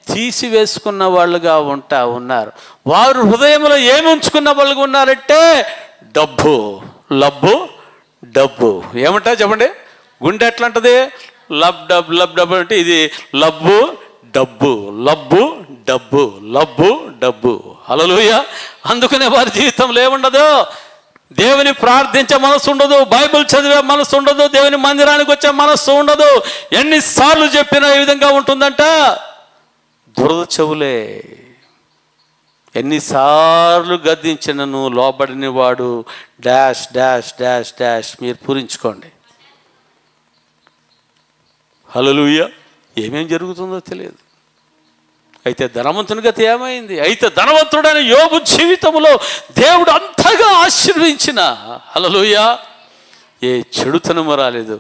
[SPEAKER 2] తీసివేసుకున్న వాళ్ళుగా ఉన్నారు. వారు హృదయంలో ఏమి ఉంచుకున్న వాళ్ళుగా ఉన్నారంటే, డబ్బు, లబ్బు, డబ్బు. ఏమంటా చెప్పండి? గుండె ఎట్లా అంటది? లబ్ డబ్బు అంటే ఇది లబ్బు డబ్బు, లబ్బు డబ్బు, లబ్బు డబ్బు. హల్లెలూయా. అందుకనే వారి జీవితంలో ఏముండదు? దేవుని ప్రార్థించే మనసు ఉండదు, బైబిల్ చదివే మనసు ఉండదు, దేవుని మందిరానికి వచ్చే మనస్సు ఉండదు. ఎన్నిసార్లు చెప్పినా ఏ విధంగా ఉంటుందంట? దురద చెవులే. ఎన్నిసార్లు గద్దించినను లోబడిన వాడు డాష్ డాష్ డాష్ డాష్. మీరు పూరించుకోండి. హల్లెలూయా. ఏమేం జరుగుతుందో తెలియదు. అయితే ధనవంతుని గతి ఏమైంది? అయితే ధనవంతుడైన యోబు జీవితంలో దేవుడు అంతగా ఆశీర్వించిన, హల్లెలూయా, ఏ చెడుతనము రాలేదు,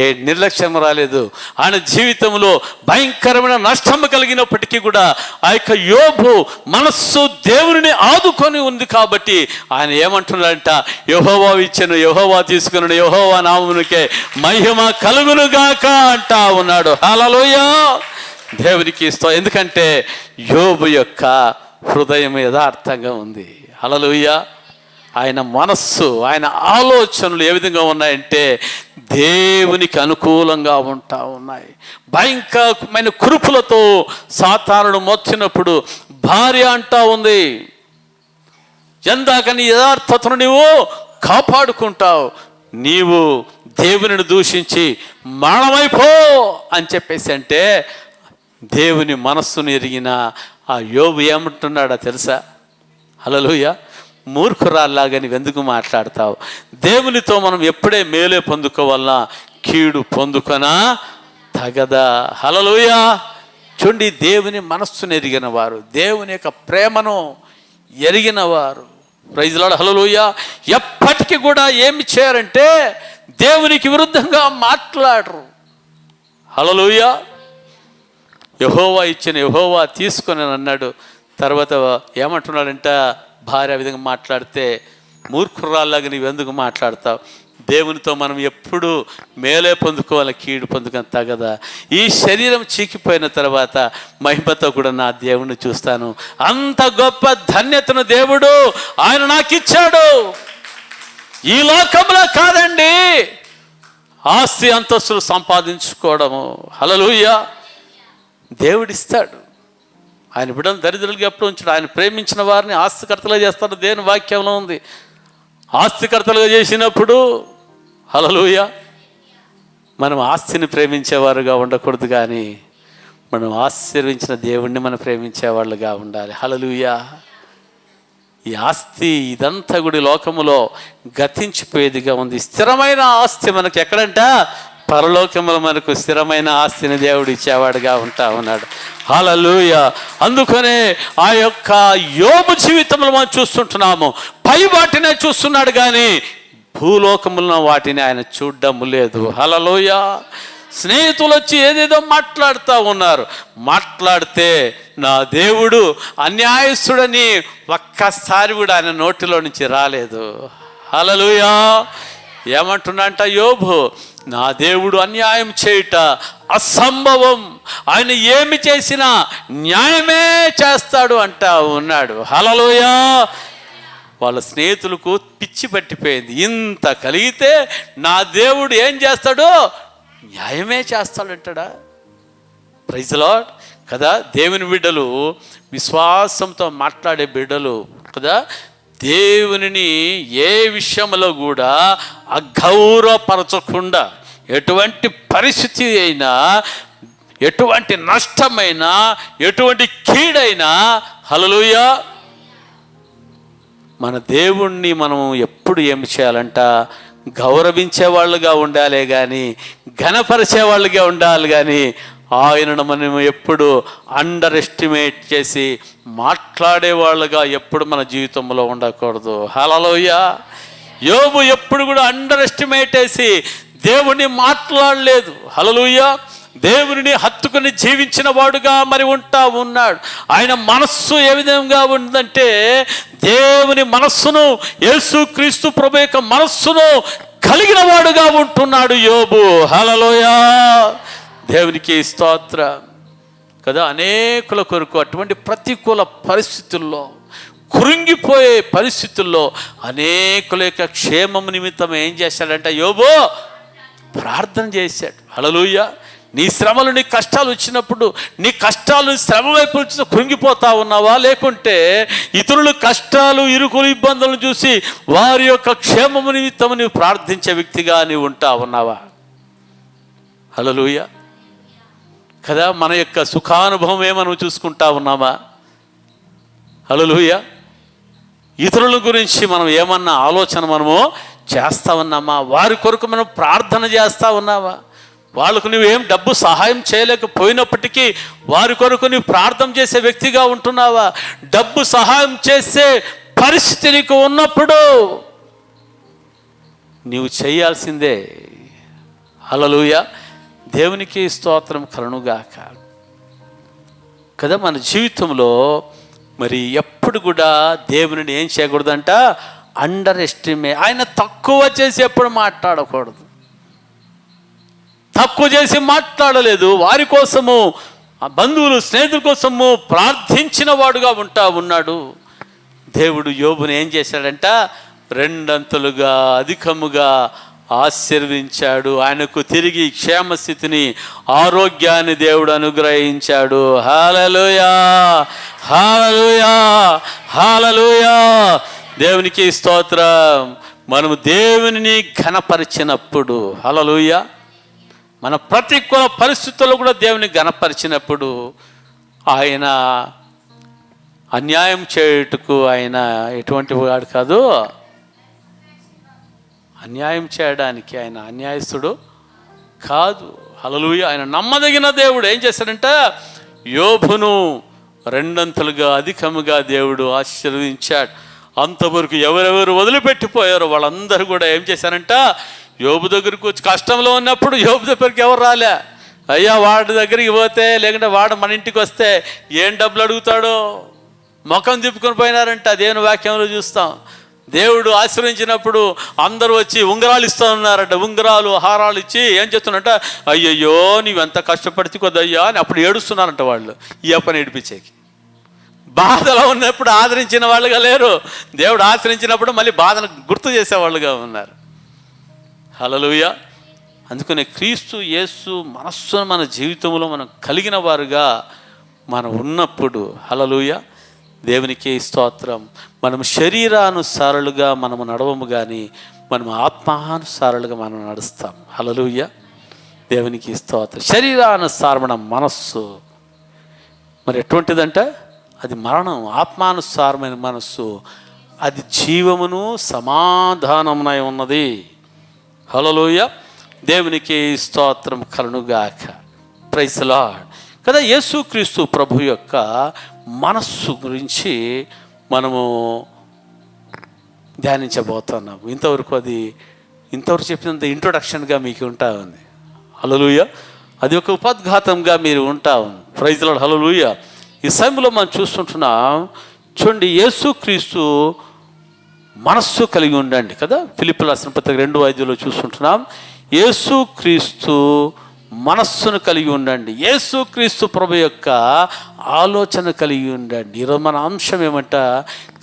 [SPEAKER 2] ఏ నిర్లక్ష్యము రాలేదు. ఆయన జీవితంలో భయంకరమైన నష్టము కలిగినప్పటికీ కూడా ఆ యొక్క యోబు మనస్సు దేవుని ఆదుకొని ఉంది. కాబట్టి ఆయన ఏమంటున్నాడంట? యెహోవా ఇచ్చెను, యెహోవా తీసుకున్నాడు, యెహోవా నామమునకే మహిమ కలుగునుగాక అంటా ఉన్నాడు. హల్లెలూయా. దేవునికి ఇస్తాం. ఎందుకంటే యోబు యొక్క హృదయం యథార్థంగా ఉంది. హల్లెలూయా. ఆయన మనస్సు, ఆయన ఆలోచనలు ఏ విధంగా ఉన్నాయంటే దేవునికి అనుకూలంగా ఉంటా ఉన్నాయి. భయంకరమైన కురుపులతో సాతానుడు మోచినప్పుడు భార్య అంటా ఉంది, ఎందాక నీ యథార్థతను నీవు కాపాడుకుంటావు, నీవు దేవుని దూషించి మరణమైపో అని చెప్పేసి అంటే, దేవుని మనస్సును ఎరిగిన ఆ యోబు ఏమంటున్నాడో తెలుసా? హల్లెలూయా. మూర్ఖురాల్లాగా నువ్వెందుకు మాట్లాడతావు? దేవునితో మనం ఎప్పుడే మేలే పొందుకోవాలన్నా కీడు పొందుకొనా తగదా. హల్లెలూయా. చూడండి, దేవుని మనస్సును ఎరిగిన వారు, దేవుని యొక్క ప్రేమను ఎరిగిన వారు, ప్రైజ్ లార్డ్, హల్లెలూయా, ఎప్పటికీ కూడా ఏమి చేయరంటే దేవునికి విరుద్ధంగా మాట్లాడరు. హల్లెలూయా. యెహోవా ఇచ్చిన యెహోవా తీసుకొని అన్నాడు. తర్వాత ఏమంటున్నాడంట? భార్య విధంగా మాట్లాడితే మూర్ఖురాల్లాగా నువ్వెందుకు మాట్లాడతావు?
[SPEAKER 1] దేవునితో మనం ఎప్పుడు మేలే పొందుకోవాలి, కీడు పొందుకొని తగదా. ఈ శరీరం చీకిపోయిన తర్వాత మహిమతో కూడా నా దేవుణ్ణి చూస్తాను. అంత గొప్ప ధన్యతను దేవుడు ఆయన నాకు ఇచ్చాడు. ఈ లోకంలో కాదండి, ఆస్తి అంతస్తులు సంపాదించుకోవడము. హల్లెలూయా. దేవుడిస్తాడు. ఆయన బిడ్డను దరిద్రులుగా ఎప్పుడు ఉంచాడు. ఆయన ప్రేమించిన వారిని ఆస్తికర్తలుగా చేస్తాడు. దేవుని వాక్యంలో ఉంది. ఆస్తికర్తలుగా చేసినప్పుడు హల్లెలూయా మనం ఆస్తిని ప్రేమించేవారుగా ఉండకూడదు, కానీ మనం ఆశీర్వించిన దేవుణ్ణి మనం ప్రేమించేవాళ్ళుగా ఉండాలి. హల్లెలూయా. ఈ ఆస్తి ఇదంతా కూడా లోకములో గతించిపోయేదిగా ఉంది. స్థిరమైన ఆస్తి మనకి ఎక్కడంట? పరలోకములో మనకు స్థిరమైన ఆస్తిని దేవుడు ఇచ్చేవాడుగా ఉంటా ఉన్నాడు. హల్లెలూయా. అందుకనే ఆ యొక్క యోబు జీవితంలో మనం చూస్తుంటున్నాము, పై వాటినే చూస్తున్నాడు కానీ భూలోకములో వాటిని ఆయన చూడడం లేదు. హల్లెలూయా. స్నేహితులు వచ్చి ఏదేదో మాట్లాడుతూ ఉన్నారు. మాట్లాడితే నా దేవుడు అన్యాయస్తుడని ఒక్కసారి కూడా ఆయన నోటిలో నుంచి రాలేదు. హల్లెలూయా. ఏమంటున్నాంట యోబు? నా దేవుడు అన్యాయం చేయుట అసంభవం, ఆయన ఏమి చేసినా న్యాయమే చేస్తాడు అంటా ఉన్నాడు. హల్లెలూయా. వాళ్ళ స్నేహితులకు పిచ్చి పట్టిపోయింది. ఇంత కలిగితే నా దేవుడు ఏం చేస్తాడు? న్యాయమే చేస్తాడంటాడా? ప్రైజ్ ది లార్డ్ కదా. దేవుని బిడ్డలు, విశ్వాసంతో మాట్లాడే బిడ్డలు కదా, దేవునిని ఏ విషయంలో కూడా అగౌరవపరచకుండా, ఎటువంటి పరిస్థితి అయినా, ఎటువంటి నష్టమైనా, ఎటువంటి కీడైనా హల్లెలూయా మన దేవుణ్ణి మనం ఎప్పుడు ఏమి చేయాలంట? గౌరవించే వాళ్ళుగా ఉండాలి కానీ, ఘనపరిచే వాళ్ళుగా ఉండాలి కానీ, ఆయనను మనం ఎప్పుడు అండర్ ఎస్టిమేట్ చేసి మాట్లాడే వాళ్ళుగా ఎప్పుడు మన జీవితంలో ఉండకూడదు. హల్లెలూయా. యోబు ఎప్పుడు కూడా అండర్ ఎస్టిమేట్ చేసి దేవుణ్ణి మాట్లాడలేదు. హల్లెలూయా. దేవుని హత్తుకుని జీవించిన వాడుగా మరి ఉంటా ఉన్నాడు. ఆయన మనస్సు ఏ విధంగా ఉందంటే, దేవుని మనస్సును, యేసుక్రీస్తు ప్రభు యొక్క మనస్సును కలిగిన వాడుగా ఉంటున్నాడు యోబు. హల్లెలూయా. దేవునికి స్తోత్రం కదా. అనేకుల కొరకు అటువంటి ప్రతికూల పరిస్థితుల్లో, కృంగిపోయే పరిస్థితుల్లో అనేకుల యొక్క క్షేమం నిమిత్తం ఏం చేశాడంటే యోబు ప్రార్థన చేశాడు. హల్లెలూయా. నీ శ్రమలు, నీ కష్టాలు వచ్చినప్పుడు, నీ కష్టాలు శ్రమ వైపు కృంగిపోతా ఉన్నావా? లేకుంటే ఇతరుల కష్టాలు, ఇరుకులు, ఇబ్బందులను చూసి వారి యొక్క క్షేమము నిమిత్తం నీవు ప్రార్థించే వ్యక్తిగా నీవు ఉంటా ఉన్నావా? హల్లెలూయా కదా. మన యొక్క సుఖానుభవమే మనం చూసుకుంటా ఉన్నామా? హల్లెలూయా. ఇతరుల గురించి మనం ఏమన్నా ఆలోచన మనము చేస్తా ఉన్నామా? వారి కొరకు మనం ప్రార్థన చేస్తా ఉన్నావా? వాళ్ళకు నువ్వేం డబ్బు సహాయం చేయలేకపోయినప్పటికీ వారి కొరకు నువ్వు ప్రార్థన చేసే వ్యక్తిగా ఉంటున్నావా? డబ్బు సహాయం చేసే పరిస్థితి నీకు ఉన్నప్పుడు నీవు చేయాల్సిందే. హల్లెలూయా. దేవునికి స్తోత్రం కలుగుగాక కదా. మన జీవితంలో మరి ఎప్పుడు కూడా దేవుని ఏం చేయకూడదంట? Under estimate. ఆయన తక్కువ చేసి ఎప్పుడు మాట్లాడకూడదు. తక్కువ చేసి మాట్లాడలేదు. వారి కోసము, బంధువులు, స్నేహితుల కోసము ప్రార్థించిన వాడుగా ఉంటా ఉన్నాడు. దేవుడు యోబుని ఏం చేశాడంట? రెండంతలుగా అధికముగా ఆశీర్వించాడు. ఆయనకు తిరిగి క్షేమస్థితిని, ఆరోగ్యాన్ని దేవుడు అనుగ్రహించాడు. హల్లెలూయా. హల్లెలూయా. హల్లెలూయా. దేవునికి స్తోత్రం. మనము దేవునిని ఘనపరిచినప్పుడు, హల్లెలూయా, మన ప్రతికూల పరిస్థితుల్లో కూడా దేవుని ఘనపరిచినప్పుడు ఆయన అన్యాయం చేయుటకు ఆయన ఎటువంటి వాడు కాదు. అన్యాయం చేయడానికి ఆయన అన్యాయస్తుడు కాదు. హల్లెలూయా. ఆయన నమ్మదగిన దేవుడు. ఏం చేశాడంటే యోబును రెండంతలుగా అధికముగా దేవుడు ఆశీర్వదించాడు. అంతవరకు ఎవరెవరు వదిలిపెట్టిపోయారో వాళ్ళందరూ కూడా ఏం చేశారంట? యోబు దగ్గరికి వచ్చి కష్టంలో ఉన్నప్పుడు యోబు దగ్గరికి ఎవరు రాలే. అయ్యా వాడి దగ్గరికి పోతే, లేకుంటే వాడు మన ఇంటికి వస్తే ఏం డబ్బులు అడుగుతాడో ముఖం తిప్పుకొని పోయినారంట. దేవుని వాక్యంలో చూస్తాం.
[SPEAKER 2] దేవుడు ఆశ్రయించినప్పుడు అందరూ వచ్చి ఉంగరాలు ఇస్తూ ఉన్నారట. ఉంగరాలు హారాలు ఇచ్చి ఏం చేస్తున్నట్ట, అయ్యయ్యో నీవెంత కష్టపడితే కొద్దయ్యా అని అప్పుడు ఏడుస్తున్నారంట వాళ్ళు, ఈ అప్పని ఏడిపించేకి. బాధలో ఉన్నప్పుడు ఆదరించిన వాళ్ళుగా లేరు, దేవుడు ఆశ్రయించినప్పుడు మళ్ళీ బాధను గుర్తు చేసేవాళ్ళుగా ఉన్నారు. హల్లెలూయా. అందుకనే క్రీస్తు యేసు మనస్సును మన జీవితంలో మనం కలిగిన వారుగా మనం ఉన్నప్పుడు, హల్లెలూయా, దేవునికి స్తోత్రం, మనం శరీరానుసారులుగా మనము నడవము కానీ మనం ఆత్మానుసారులుగా మనం నడుస్తాం. హల్లెలూయా, దేవునికి స్తోత్రం. శరీరానుసారమైన మనస్సు మరి ఎటువంటిదంటే అది మరణం. ఆత్మానుసారమైన మనస్సు అది జీవమును సమాధానమునై ఉన్నది. హల్లెలూయా, దేవునికి స్తోత్రం కలుగుగాక. Praise the lord. కదా యేసుక్రీస్తు ప్రభు యొక్క మనస్సు గురించి మనము ధ్యానించబోతున్నాము. ఇంతవరకు చెప్పినంత ఇంట్రొడక్షన్గా మీకు ఉంటా ఉంది. హల్లెలూయా, అది ఒక ఉపోద్ఘాతంగా మీరు ఉంటా ఉంది. Praise the lord. హల్లెలూయా. ఈ సమయంలో మనం చూస్తుంటున్నాం, చూడండి, యేసుక్రీస్తు మనస్సు కలిగి ఉండండి కదా. ఫిలిప్పీయులకు రాసిన పత్రిక 2:5 చూస్తుంటున్నాం, యేసుక్రీస్తు మనస్సును కలిగి ఉండండి, యేసుక్రీస్తు ప్రభు యొక్క ఆలోచన కలిగి ఉండండి. ఈరోజు మన అంశం ఏమంట,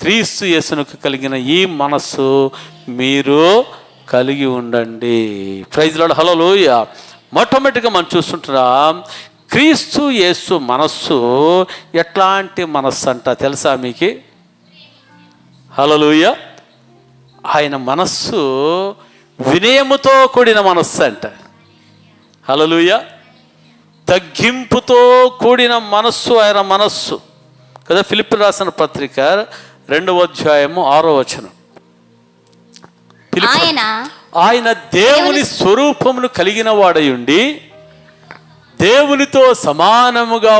[SPEAKER 2] క్రీస్తు యేసునకు కలిగిన ఈ మనస్సు మీరు కలిగి ఉండండి. Praise the lord. హల్లెలూయా. మొట్టమొదటిగా మనం చూస్తుంటున్నాం, క్రీస్తు యేసు మనస్సు ఎట్లాంటి మనస్సు అంట తెలుసా మీకు? హల్లెలూయా. ఆయన మనస్సు వినయముతో కూడిన మనస్సు అంట. హల్లెలూయా. తగ్గింపుతో కూడిన మనస్సు ఆయన మనస్సు కదా. ఫిలిప్పీయులకు రాసిన పత్రిక 2:6 ఆయన దేవుని స్వరూపమును కలిగిన వాడై ఉండి దేవునితో సమానముగా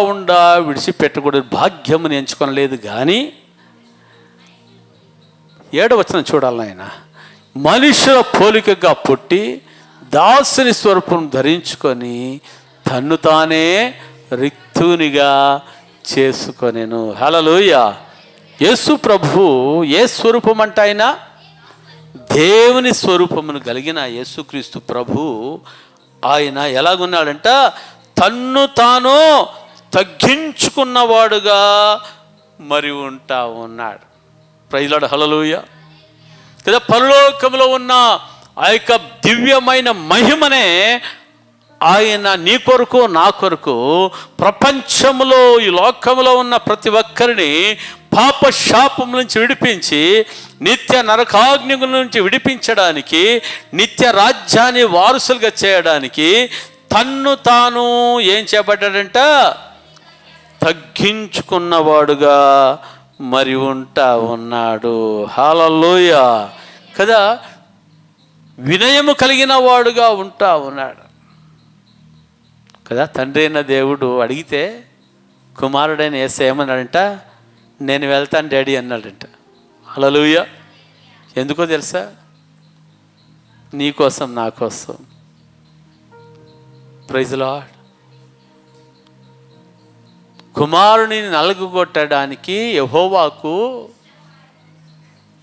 [SPEAKER 2] విడిచిపెట్టకూడదు భాగ్యముని ఎంచుకొనలేదు కానీ, 7 చూడాలి, ఆయన మనుషుల పోలికగా పుట్టి దాసుని స్వరూపం ధరించుకొని తన్ను తానే రిక్తునిగా చేసుకొనెను. హల్లెలూయా. యేసు ప్రభు ఏ స్వరూపం అంటే ఆయన దేవుని స్వరూపమును కలిగిన యేసుక్రీస్తు ప్రభు ఆయన ఎలాగున్నాడంట, తన్ను తాను తగ్గించుకున్నవాడుగా మరి ఉంటా ఉన్నాడు. Praise the lord. హల్లెలూయా. కదా పరలోకంలో ఉన్న ఆ యొక్క దివ్యమైన మహిమనే ఆయన నీ కొరకు నా కొరకు ప్రపంచంలో ఈ లోకంలో ఉన్న ప్రతి ఒక్కరిని పాప శాపం నుంచి విడిపించి నిత్య నరకాగ్ని నుంచి విడిపించడానికి, నిత్య రాజ్యాన్ని వారసులుగా చేయడానికి తన్ను తాను ఏం చేపట్టాడంట, తగ్గించుకున్నవాడుగా మరి ఉంటా ఉన్నాడు. హల్లెలూయా. కదా వినయము కలిగిన వాడుగా ఉంటా ఉన్నాడు కదా. తండ్రి అయిన దేవుడు అడిగితే కుమారుడైన యేసయ్య ఏమన్నాడంట, నేను వెళ్తాను డాడీ అన్నాడంట. హల్లెలూయా. ఎందుకో తెలుసా? నీ కోసం నా కోసం. Praise the Lord. కుమారుని నలుగుగొట్టడానికి యెహోవాకు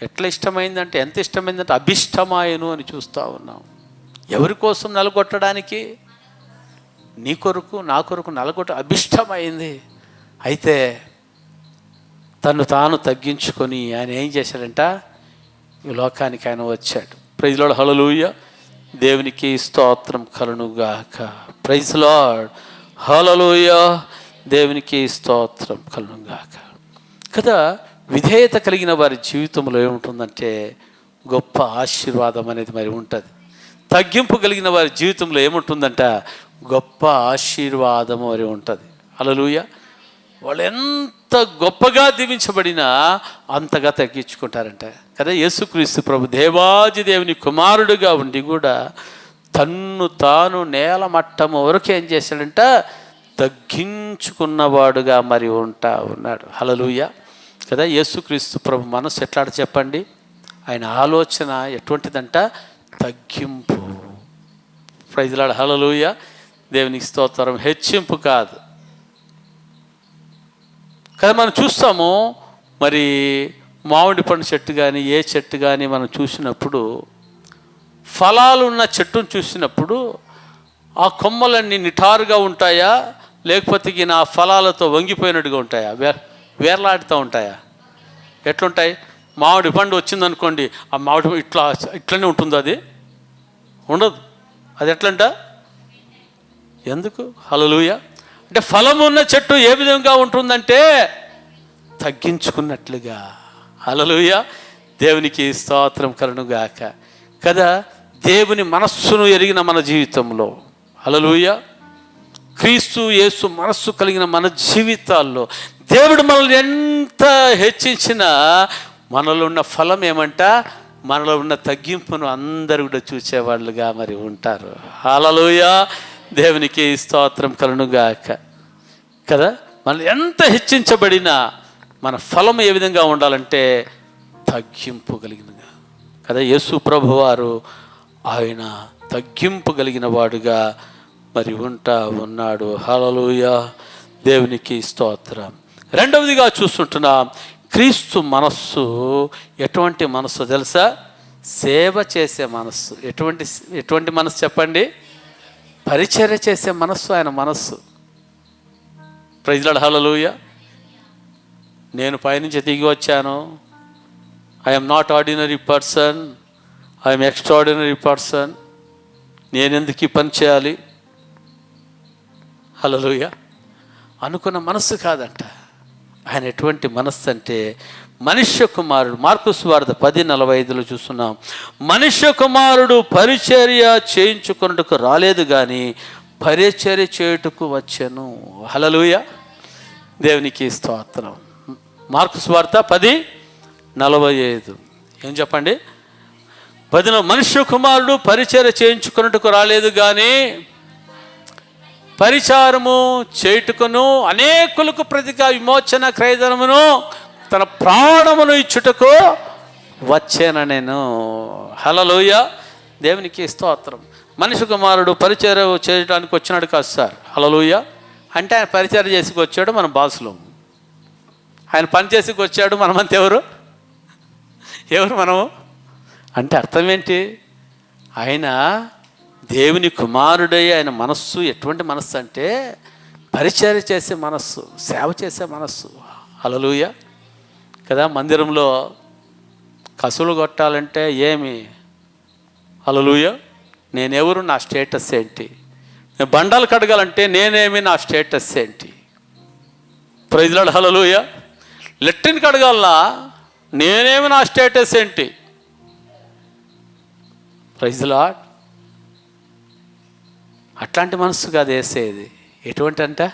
[SPEAKER 2] ఎట్లా ఇష్టమైందంటే, ఎంత ఇష్టమైందంటే అభిష్టమాయను అని చూస్తూ ఉన్నాం. ఎవరి కోసం నలుగొట్టడానికి? నీ కొరకు నా కొరకు నలుగొట్ట అభిష్టమైంది. అయితే తను తాను తగ్గించుకొని ఆయన ఏం చేశాడంట, ఈ లోకానికి ఆయన వచ్చాడు. Praise the lord. హల్లెలూయా. దేవునికి స్తోత్రం కలుగుగాక. Praise the lord. హల్లెలూయా. దేవునికి స్తోత్రం కలుగుగాక. కదా విధేయత కలిగిన వారి జీవితంలో ఏముంటుందంటే గొప్ప ఆశీర్వాదం అనేది మరి ఉంటుంది. తగ్గింపు కలిగిన వారి జీవితంలో ఏముంటుందంట, గొప్ప ఆశీర్వాదం మరి ఉంటుంది. హల్లెలూయా. వాళ్ళు ఎంత గొప్పగా దీవించబడినా అంతగా తగ్గించుకుంటారంట కదా. యేసుక్రీస్తు ప్రభు దేవాది దేవుని కుమారుడుగా ఉండి కూడా తన్ను తాను నేల మట్టం వరకు ఏం చేశాడంట, తగ్గించుకున్నవాడుగా మరి ఉంటా ఉన్నాడు. హల్లెలూయా. కదా యేసుక్రీస్తు ప్రభు మనసు ఎట్లాడ చెప్పండి, ఆయన ఆలోచన ఎటువంటిదంట, తగ్గింపు. Praise the lord. హల్లెలూయా. దేవునికి స్తోత్రం. హెచ్చింపు కాదు కదా. మనం చూస్తాము మరి మామిడి పండు చెట్టు కానీ ఏ చెట్టు కానీ మనం చూసినప్పుడు, ఫలాలు ఉన్న చెట్టును చూసినప్పుడు ఆ కొమ్మలన్నీ నిటారుగా ఉంటాయా, లేకపోతే నా ఫలాలతో వంగిపోయినట్టుగా ఉంటాయా, వేర్లాడుతూ ఉంటాయా? ఎట్లుంటాయి? మామిడి పండు వచ్చిందనుకోండి, ఆ మామిడి ఇట్లనే ఉంటుంది, అది ఉండదు. అది ఎట్లంట? ఎందుకు? హల్లెలూయా. అంటే ఫలం ఉన్న చెట్టు ఏ విధంగా ఉంటుందంటే తగ్గించుకున్నట్లుగా. హల్లెలూయా. దేవునికి స్తోత్రం కలుగుగాక. కదా, దేవుని మనస్సును ఎరిగిన మన జీవితంలో, హల్లెలూయా, క్రీస్తు యేసు మనస్సు కలిగిన మన జీవితాల్లో దేవుడు మనల్ని ఎంత హెచ్చించినా మనలో ఉన్న ఫలం ఏమంట, మనలో ఉన్న తగ్గింపును అందరూ కూడా చూసేవాళ్ళుగా మరి ఉంటారు. హల్లెలూయా. దేవునికి స్తోత్రం కలుగుగాక. కదా, మనం ఎంత హెచ్చించబడినా మన ఫలం ఏ విధంగా ఉండాలంటే తగ్గింపు కలిగినగా. కదా, యేసు ప్రభువారు ఆయన తగ్గింపు కలిగిన వాడుగా మరి ఉన్నాడు. హల్లెలూయా. దేవునికి స్తోత్రం. రెండవదిగా చూస్తుంటున్నాం, క్రీస్తు మనస్సు ఎటువంటి మనస్సు తెలుసా? సేవ చేసే మనస్సు. ఎటువంటి మనస్సు చెప్పండి? పరిచర్య చేసే మనస్సు ఆయన మనస్సు. Praise lord. హల్లెలూయా. నేను పైనుంచి దిగి వచ్చాను, I'm not ordinary person, I'm extraordinary person, నేనెందుకు ఈ పని చేయాలి, హల్లెలూయా అనుకున్న మనస్సు కాదంట. ఆయన ఎటువంటి మనస్సు అంటే మనుష్య కుమారుడు. మార్కు సువార్త 10:45 చూస్తున్నాం. మనుష్య కుమారుడు పరిచర్య చేయించుకున్నట్టుకు రాలేదు కానీ పరిచర్య చేయుటకు వచ్చాను. హల్లెలూయా. దేవునికి స్తోత్రం. మార్కు సువార్త 10:45 ఏం చెప్పండి? 10 మనుష్య కుమారుడు పరిచర్య చేయించుకున్నట్టుకు రాలేదు కానీ పరిచారము చేయుటకును అనేకులకు ప్రతిగా విమోచన క్రయధనమును తన ప్రాణమును ఇచ్చుటకు వచ్చాను నేను. హల్లెలూయా. దేవునికి స్తోత్రం. మనిషి కుమారుడు పరిచర్య చేయడానికి వచ్చినాడు కాదు సార్. హల్లెలూయా. అంటే ఆయన పరిచర్య చేసి వచ్చాడు, మనం బాసులు. ఆయన పని చేసి వచ్చాడు, మనమంతా ఎవరు మనము అంటే అర్థం ఏంటి? ఆయన దేవుని కుమారుడై ఆయన మనస్సు ఎటువంటి మనస్సు అంటే పరిచర్య చేసే మనస్సు, సేవ చేసే మనస్సు. హల్లెలూయా. కదా, మందిరంలో కసులు కొట్టాలంటే ఏమి, హల్లెలూయా, నేనెవరు, నా స్టేటస్ ఏంటి? నేను బండాలు కడగాలంటే నేనేమి, నా స్టేటస్ ఏంటి? Praise lord. హల్లెలూయా. లెట్రిన్ కడగాలన్నా నేనేమి, నా స్టేటస్ ఏంటి? Praise lord. అట్లాంటి మనస్సు కాదు వేసేది. ఎటువంటి అంటే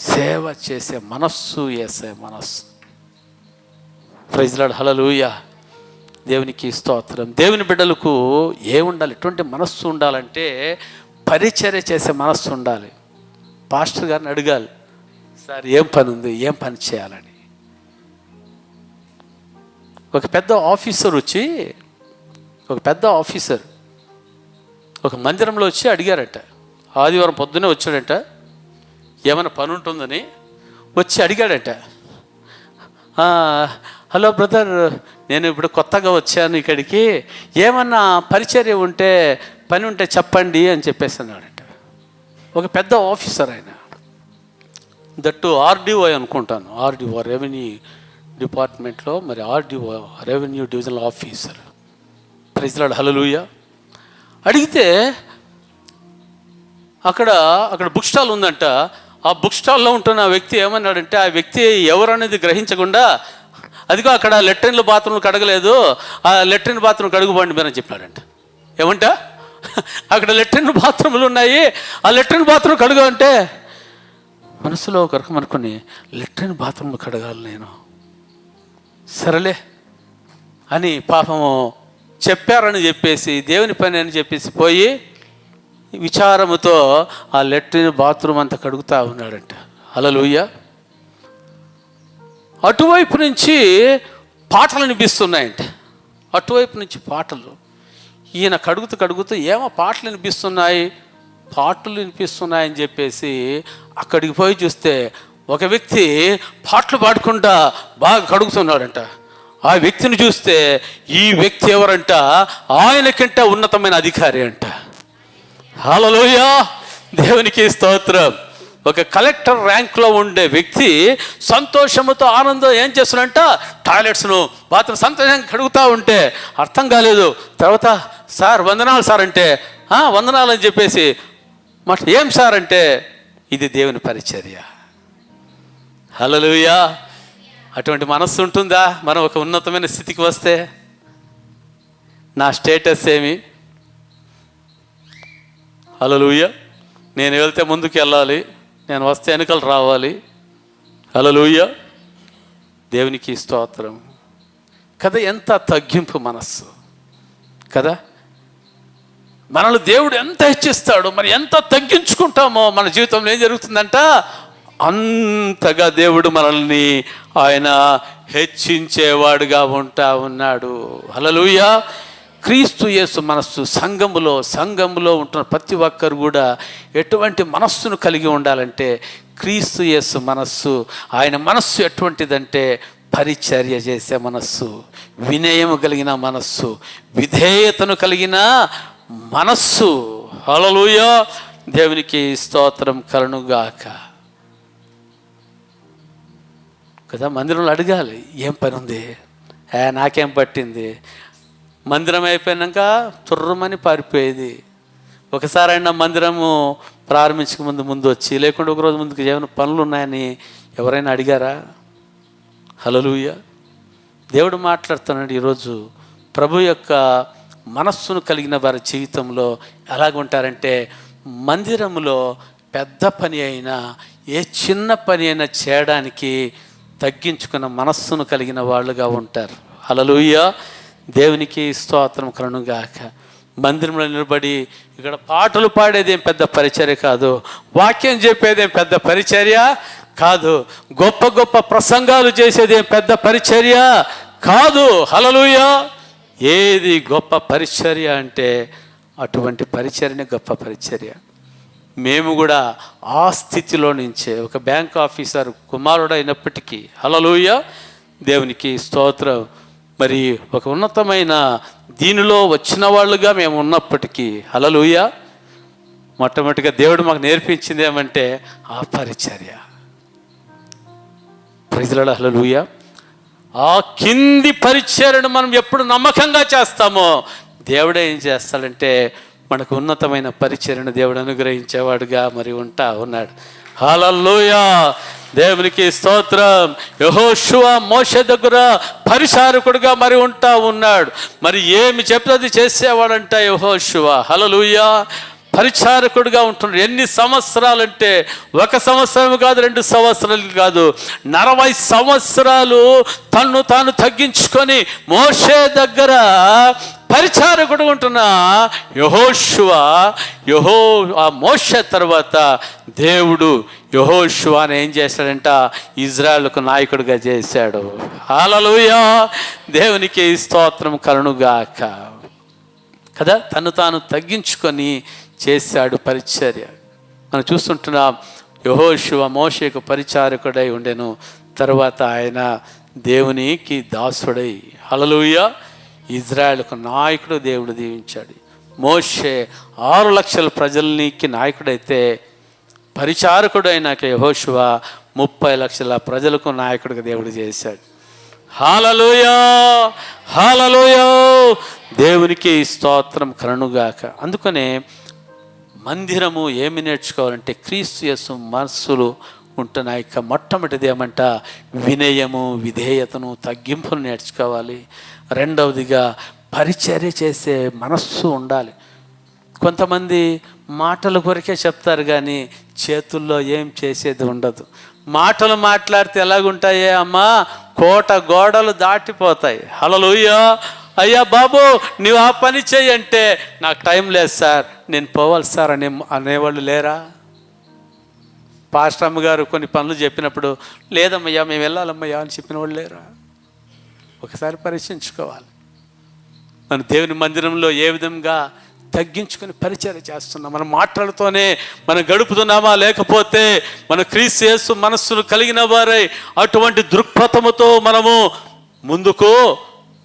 [SPEAKER 2] సేవ చేసే మనస్సు, వేసే మనస్సు. Praise lord. హల్లెలూయా. దేవునికి స్తోత్రం. దేవుని బిడ్డలకు ఏముండాలి? ఎటువంటి మనస్సు ఉండాలంటే పరిచర్య చేసే మనస్సు ఉండాలి. పాస్టర్ గారిని అడగాలి, సార్ ఏం పని ఉంది, ఏం పని చేయాలని. ఒక పెద్ద ఆఫీసర్ ఒక మందిరంలో వచ్చి అడిగారట. ఆదివారం పొద్దునే వచ్చాడట, ఏమైనా పని ఉంటుందని వచ్చి అడిగాడట. హలో బ్రదర్, నేను ఇప్పుడు కొత్తగా వచ్చాను ఇక్కడికి, ఏమన్నా పరిచర్య ఉంటే పని ఉంటే చెప్పండి అని చెప్పేసి అన్నాడట. ఒక పెద్ద ఆఫీసర్ ఆయన, దట్టు ఆర్డీఓ అనుకుంటాను, ఆర్డీఓ రెవెన్యూ డిపార్ట్మెంట్లో, మరి RDO revenue divisional officer. Praise lord. Hallelujah. అడిగితే అక్కడ బుక్ స్టాల్ ఉందంట. ఆ బుక్ స్టాల్లో ఉంటున్న వ్యక్తి ఏమన్నాడంటే, ఆ వ్యక్తి ఎవరనేది గ్రహించకుండా, అదిగో అక్కడ లెట్రిన్లు బాత్రూమ్లు కడగలేదు, ఆ లెట్రిన్ బాత్రూమ్ కడుగుబండి మీరని చెప్పాడంట. ఏమంట, అక్కడ లెట్రిన్ బాత్రూములు ఉన్నాయి, ఆ లెట్రిన్ బాత్రూమ్ కడుగు అంటే మనసులో ఒక రకం అనుకుని, లెట్రిన్ బాత్రూమ్లు కడగాలి నేను, సరేలే అని పాపము చెప్పారని చెప్పేసి, దేవుని పని అని చెప్పేసి పోయి విచారముతో ఆ లెట్రిన్ బాత్రూమ్ అంతా కడుగుతూ ఉన్నాడంట. హల్లెలూయా. అటువైపు నుంచి పాటలు వినిపిస్తున్నాయంట. అటువైపు నుంచి పాటలు. ఈయన కడుగుతూ ఏమో పాటలు వినిపిస్తున్నాయని చెప్పేసి అక్కడికి పోయి చూస్తే ఒక వ్యక్తి పాటలు పాడుకుంటా బాగా కడుగుతున్నాడంట. ఆ వ్యక్తిని చూస్తే ఈ వ్యక్తి ఎవరంట? ఆయనకంటే ఉన్నతమైన అధికారి అంట. హల్లెలూయా, దేవునికి స్తోత్రం. ఒక కలెక్టర్ ర్యాంక్లో ఉండే వ్యక్తి సంతోషంతో ఆనందం ఏం చేస్తున్నంట? టాయిలెట్స్ను బాత్రూమ్ సంతోషంగా కడుగుతూ ఉంటే అర్థం కాలేదు. తర్వాత సార్ వందనాలు సార్ అంటే వందనాలు అని చెప్పేసి ఏం సార్ అంటే ఇది దేవుని పరిచర్య. హల్లెలూయా. అటువంటి మనస్సు ఉంటుందా మనం ఒక ఉన్నతమైన స్థితికి వస్తే? నా స్టేటస్ ఏమి? హల్లెలూయా. నేను వెళ్తే ముందుకు వెళ్ళాలి, నేను వస్తే వెనుకలు రావాలి. హల్లెలూయా, దేవునికి స్తోత్రం కదా. ఎంత తగ్గింపు మనస్సు కదా. మనల్ని దేవుడు ఎంత హెచ్చిస్తాడో, మరి ఎంత తగ్గించుకుంటామో మన జీవితంలో ఏం జరుగుతుందంట? అంతగా దేవుడు మనల్ని ఆయన హెచ్చించేవాడుగా ఉంటా ఉన్నాడు. హల్లెలూయా. క్రీస్తు యేసు మనస్సు సంఘములో ఉంటున్న ప్రతి ఒక్కరు కూడా ఎటువంటి మనస్సును కలిగి ఉండాలంటే క్రీస్తు యేసు మనస్సు. ఆయన మనస్సు ఎటువంటిదంటే పరిచర్య చేసే మనస్సు, వినయము కలిగిన మనస్సు, విధేయతను కలిగిన మనస్సు. హల్లెలూయా, దేవునికి స్తోత్రం కలుగుగాక కదా. మందిరంలో అడగాలి, ఏం పని ఉంది? నాకేం పట్టింది? మందిరం అయిపోయాక తుర్రమని పారిపోయేది. ఒకసారి అయినా మందిరము ప్రారంభించక ముందు వచ్చి, లేకుండా ఒకరోజు ముందుకు ఏమైనా పనులు ఉన్నాయని ఎవరైనా అడిగారా? హల్లెలూయా. దేవుడు మాట్లాడుతున్నాడు ఈరోజు. ప్రభు యొక్క మనస్సును కలిగిన వారి జీవితంలో ఎలాగుంటారంటే, మందిరంలో పెద్ద పని అయినా ఏ చిన్న పని అయినా చేయడానికి తగ్గించుకున్న మనస్సును కలిగిన వాళ్ళుగా ఉంటారు. హల్లెలూయా, దేవునికి స్తోత్రం కలుగుగాక. మందిరంలో నిలబడి ఇక్కడ పాటలు పాడేదేం పెద్ద పరిచర్య కాదు, వాక్యం చెప్పేదేం పెద్ద పరిచర్య కాదు, గొప్ప గొప్ప ప్రసంగాలు చేసేదేం పెద్ద పరిచర్య కాదు. హల్లెలూయా. ఏది గొప్ప పరిచర్య అంటే అటువంటి పరిచర్యనే గొప్ప పరిచర్య. మేము కూడా ఆ స్థితిలో నుంచే ఒక బ్యాంక్ ఆఫీసర్ కుమారుడు అయినప్పటికీ, హల్లెలూయా, దేవునికి స్తోత్రం, మరి ఒక ఉన్నతమైన దీనిలో వచ్చిన వాళ్ళుగా మేము ఉన్నప్పటికీ, హల్లెలూయా, మొట్టమొదటిగా దేవుడు మాకు నేర్పించింది ఏమంటే ఆ పరిచర్య. Praise lord, hallelujah. ఆ కింది పరిచర్యను మనం ఎప్పుడు నమ్మకంగా చేస్తామో దేవుడే ఏం చేస్తాడంటే మనకు ఉన్నతమైన పరిచర్యను దేవుడు అనుగ్రహించేవాడుగా మరి ఉంటా ఉన్నాడు. హల్లెలూయా, దేవునికి స్తోత్రం. యెహోషువ మోషే దగ్గర పరిచారకుడుగా మరి ఉంటా ఉన్నాడు. మరి ఏమి చెప్తే చేసేవాడంట యెహోషువ. హల్లెలూయా, పరిచారకుడుగా ఉంటున్నాడు. ఎన్ని సంవత్సరాలంటే 1 సంవత్సరం కాదు, 2 సంవత్సరాలు కాదు, 40 సంవత్సరాలు తన్ను తాను తగ్గించుకొని మోషే దగ్గర పరిచారకుడు ఉంటున్న యెహోషువ, ఆ మోషే తర్వాత దేవుడు యెహోషువని ఏం చేశాడంట? ఇజ్రాయేలుకు నాయకుడిగా చేశాడు. హల్లెలూయా, దేవునికి స్తోత్రం కలుగుగాక కదా. తను తాను తగ్గించుకొని చేశాడు పరిచర్య. మనం చూస్తుంటున్నాం, యెహోషువ మోషేకు పరిచారకుడై ఉండెను, తర్వాత ఆయన దేవునికి దాసుడై, హల్లెలూయా, ఇజ్రాయేలుకు నాయకుడు దేవుడు దీవించాడు. మోషే 6 లక్షల ప్రజలకి నాయకుడైతే పరిచారకుడు అయినాక యెహోషువ 30 లక్షల ప్రజలకు నాయకుడిగా దేవుడు చేశాడు. హల్లెలూయా, హల్లెలూయా, దేవునికి స్తోత్రం కలుగుగాక. అందుకనే మందిరము ఏమి నేర్చుకోవాలంటే క్రీస్తు యేసు మనస్సులు ఉంటున్న యొక్క మొట్టమొదటిది ఏమంట? వినయము, విధేయతను, తగ్గింపును నేర్చుకోవాలి. రెండవదిగా పరిచర్య చేసే మనస్సు ఉండాలి. కొంతమంది మాటల కొరకే చెప్తారు కానీ చేతుల్లో ఏం చేసేది ఉండదు. మాటలు మాట్లాడితే ఎలాగుంటాయే అమ్మా? కోట గోడలు దాటిపోతాయి. హల్లెలూయా. అయ్యా బాబు నువ్వు ఆ పని చెయ్యంటే నాకు టైం లేదు సార్, నేను పోవాలి సార్ అనేవాళ్ళు లేరా? పాస్టర్ అమ్మగారు కొన్ని పనులు చెప్పినప్పుడు లేదమ్మయ్యా మేము వెళ్ళాలమ్మయ్యా అని చెప్పిన వాళ్ళు లేరా? ఒకసారి పరీక్షించుకోవాలి. మన దేవుని మందిరంలో ఏ విధంగా తగ్గించుకొని పరిచర్య చేస్తున్నాం? మన మాటలతోనే మనం గడుపుతున్నామా? లేకపోతే మన క్రీస్తు యేసు మనస్సును కలిగిన వారై అటువంటి దృక్పథముతో మనము ముందుకు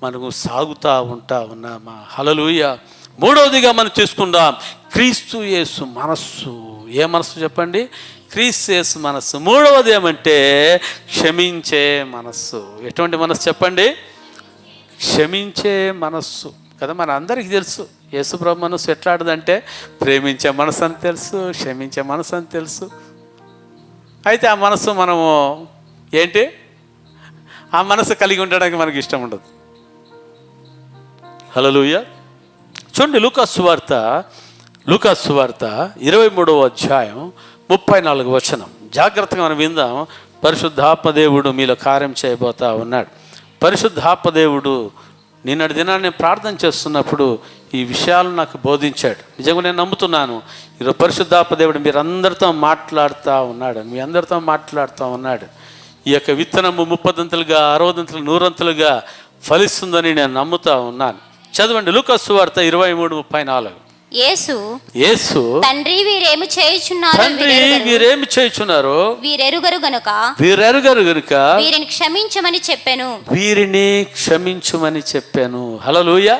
[SPEAKER 2] మనము సాగుతూ ఉన్నామా? హల్లెలూయా. మూడవదిగా మనం తీసుకుందాం, క్రీస్తు యేసు మనస్సు. ఏ మనస్సు చెప్పండి? క్రీస్తు యేసు మనస్సు. మూడవది ఏమంటే క్షమించే మనస్సు. ఎటువంటి మనస్సు చెప్పండి? క్షమించే మనస్సు కదా. మన అందరికీ తెలుసు యేసుప్రభు మనస్సు ఎట్లాంటిదంటే ప్రేమించే మనసు అని తెలుసు, క్షమించే మనసు అని తెలుసు. అయితే ఆ మనస్సు మనము ఏంటి, ఆ మనసు కలిగి ఉండడానికి మనకి ఇష్టం ఉండదు. హల్లెలూయా. చూడండి, లూకాసు వార్త 23వ అధ్యాయం 34వ వచనం. జాగ్రత్తగా మనం విందాం. పరిశుద్ధాత్మ దేవుడు మీలో కార్యం చేయబోతా ఉన్నాడు. పరిశుద్ధాత్మ దేవుడు నిన్నటి దినాన్ని నేను ప్రార్థన చేస్తున్నప్పుడు ఈ విషయాలు నాకు బోధించాడు. నిజంగా నేను నమ్ముతున్నాను ఈరోజు పరిశుద్ధాత్మ దేవుడు మీరందరితో మాట్లాడుతూ ఉన్నాడు, మీ అందరితో మాట్లాడుతూ ఉన్నాడు. ఈ యొక్క విత్తనము 30దంతలుగా 60దంతలు 100ంతలుగా ఫలిస్తుందని నేను నమ్ముతా ఉన్నాను. చదవండి, లూకాసు వార్త 23:34. యేసు
[SPEAKER 3] తండ్రి వీరేమి చేయుచున్నారో వీరెరుగరు గనుక వీరిని
[SPEAKER 2] క్షమించమని చెప్పాను. హల్లెలూయా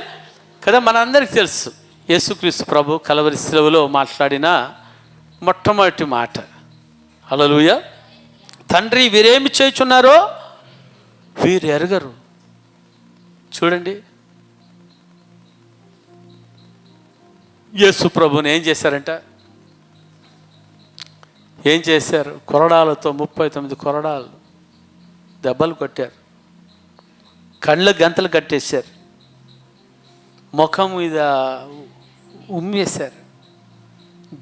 [SPEAKER 2] కదా. మనందరికీ తెలుసు యేసుక్రీస్తు ప్రభు కలవరి శిలువలో మాట్లాడిన మొట్టమొదటి మాట. హల్లెలూయా. తండ్రి వీరేమి చేయుచున్నారో వీరెరుగరు. చూడండి, యేసు ప్రభుని ఏం చేశారంట? ఏం చేశారు? కొరడాలతో 39 కొరడాలు దెబ్బలు కొట్టారు, కళ్ళ గంతలు కట్టేశారు, ముఖం మీద ఉమ్మేశారు,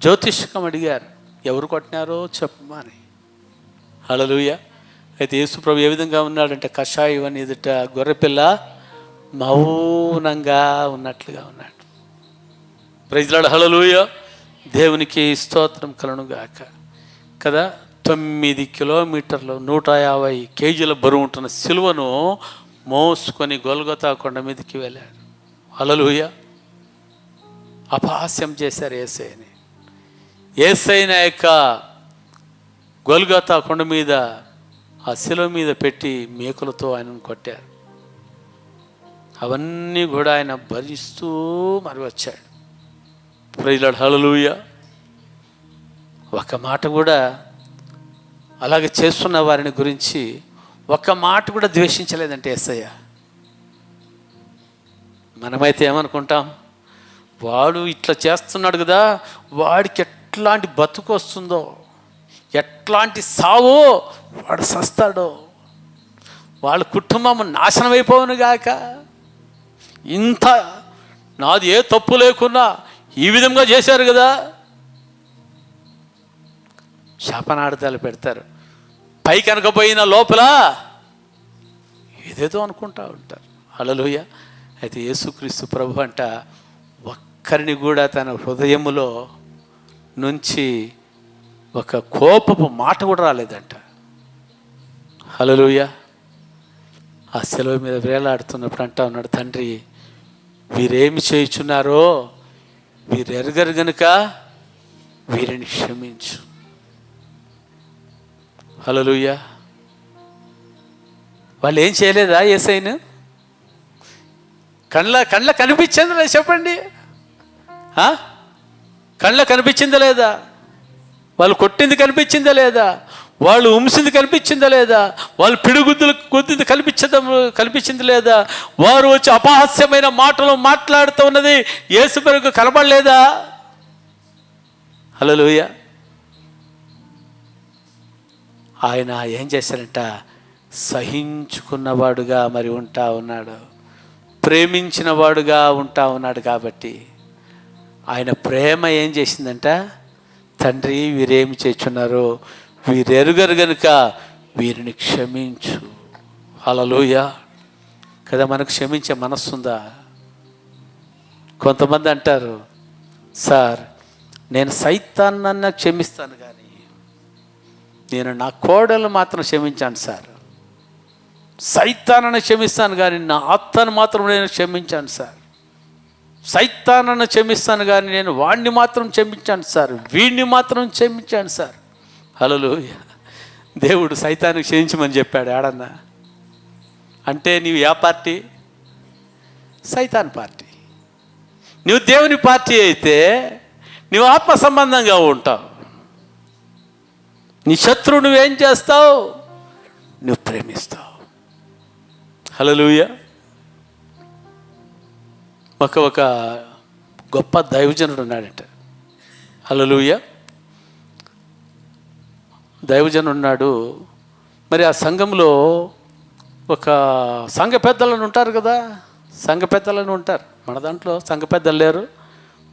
[SPEAKER 2] జ్యోతిష్కం అడిగారు ఎవరు కొట్టినారో చెప్పమని. హల్లెలూయా. అయితే యేసు ప్రభు ఏ విధంగా ఉన్నాడంటే కషాయం అని ఎదుట గొర్రెపిల్ల మౌనంగా ఉన్నట్లుగా ఉన్నాడు. Praise lord. హల్లెలూయా. దేవునికి స్తోత్రం కలుగునుగాక కదా. 9 కిలోమీటర్లు 150 కేజీల బరువు ఉంటున్న సిలువను మోసుకొని గొల్గొతా కొండ మీదకి వెళ్ళాడు. హల్లెలూయా. అపహాస్యం చేశారు యేసయ్యని. యేసయ్యన యొక్క గొల్గొతా కొండ మీద ఆ సిలువ మీద పెట్టి మేకులతో ఆయనను కొట్టారు. అవన్నీ కూడా ఆయన భరిస్తూ మరి వచ్చాడు. Praise lord. హల్లెలూయా. ఒక మాట కూడా అలాగే చేస్తున్న వారిని గురించి ఒక్క మాట కూడా ద్వేషించలేదంటే యేసయ్య. మనమైతే ఏమనుకుంటాం, వాడు ఇట్లా చేస్తున్నాడు కదా, వాడికి ఎట్లాంటి బతుకు వస్తుందో, ఎట్లాంటి సావో వాడు సస్తాడో, వాళ్ళ కుటుంబం నాశనం అయిపోవును గాక, ఇంత నాది ఏ తప్పు లేకున్నా ఈ విధంగా చేశారు కదా, శాపనార్థాలు పెడతారు. పైకి అనకపోయిన లోపల ఏదేదో అనుకుంటా ఉంటారు. హల్లెలూయా. అయితే యేసుక్రీస్తు ప్రభు అంట ఒక్కరిని కూడా తన హృదయములో నుంచి ఒక కోపపు మాట కూడా రాలేదంట. హల్లెలూయా. ఆ సెలవు మీద వేలాడుతున్నప్పుడు అంటా ఉన్నాడు, తండ్రి వీరేమి చేయుచున్నారో వీరు ఎరగరు గనుక వీరిని క్షమించు. హల్లెలూయా. వాళ్ళు ఏం చేయలేదా యేసయ్యను? కళ్ళ కనిపించిందా లేదా చెప్పండి? కళ్ళ కనిపించిందా లేదా? వాళ్ళు కొట్టింది కనిపించిందా లేదా? వాళ్ళు ఉంసింది కనిపించిందా లేదా? వాళ్ళు పిడుగుద్దులు కొద్దింది కనిపించింది లేదా? వారు వచ్చి అపహాస్యమైన మాటలు మాట్లాడుతూ ఉన్నది యేసు ప్రభువుకు కనబడలేదా? హల్లెలూయా. ఆయన ఏం చేశారంట? సహించుకున్నవాడుగా మరి ఉంటా ఉన్నాడు, ప్రేమించిన వాడుగా ఉంటా ఉన్నాడు. కాబట్టి ఆయన ప్రేమ ఏం చేసిందంట? తండ్రి వీరేమి చేస్తున్నారు వీరెరుగరు గనుక వీరిని క్షమించు. హల్లెలూయా కదా. మనకు క్షమించే మనస్సు ఉందా? కొంతమంది అంటారు, సార్ నేను సైతాన్నన్నా క్షమిస్తాను కానీ నేను నా కోడలు మాత్రం క్షమించాను సార్. సైతానని క్షమిస్తాను కానీ నా అత్తను మాత్రం నేను క్షమించాను సార్. సైతానని క్షమిస్తాను కానీ నేను వాడిని మాత్రం క్షమించాను సార్, వీడిని మాత్రం క్షమించాను సార్. హల్లెలూయా. దేవుడు సైతాన్ని క్షమించమని చెప్పాడు? ఆడన్నా
[SPEAKER 1] అంటే నీవు ఏ పార్టీ? సైతాన్ పార్టీ. నువ్వు దేవుని పార్టీ అయితే నువ్వు ఆత్మ సంబంధంగా ఉంటావు. నీ శత్రువు నువ్వేం చేస్తావు? నువ్వు ప్రేమిస్తావు. హల్లెలూయా. ఒక గొప్ప దైవజనుడు ఉన్నాడంట. హల్లెలూయా. దైవజనుడు ఉన్నాడు. మరి ఆ సంఘంలో ఒక సంఘ పెద్దలను ఉంటారు కదా, సంఘ పెద్దలను ఉంటారు. మన దాంట్లో సంఘ పెద్దలు లేరు.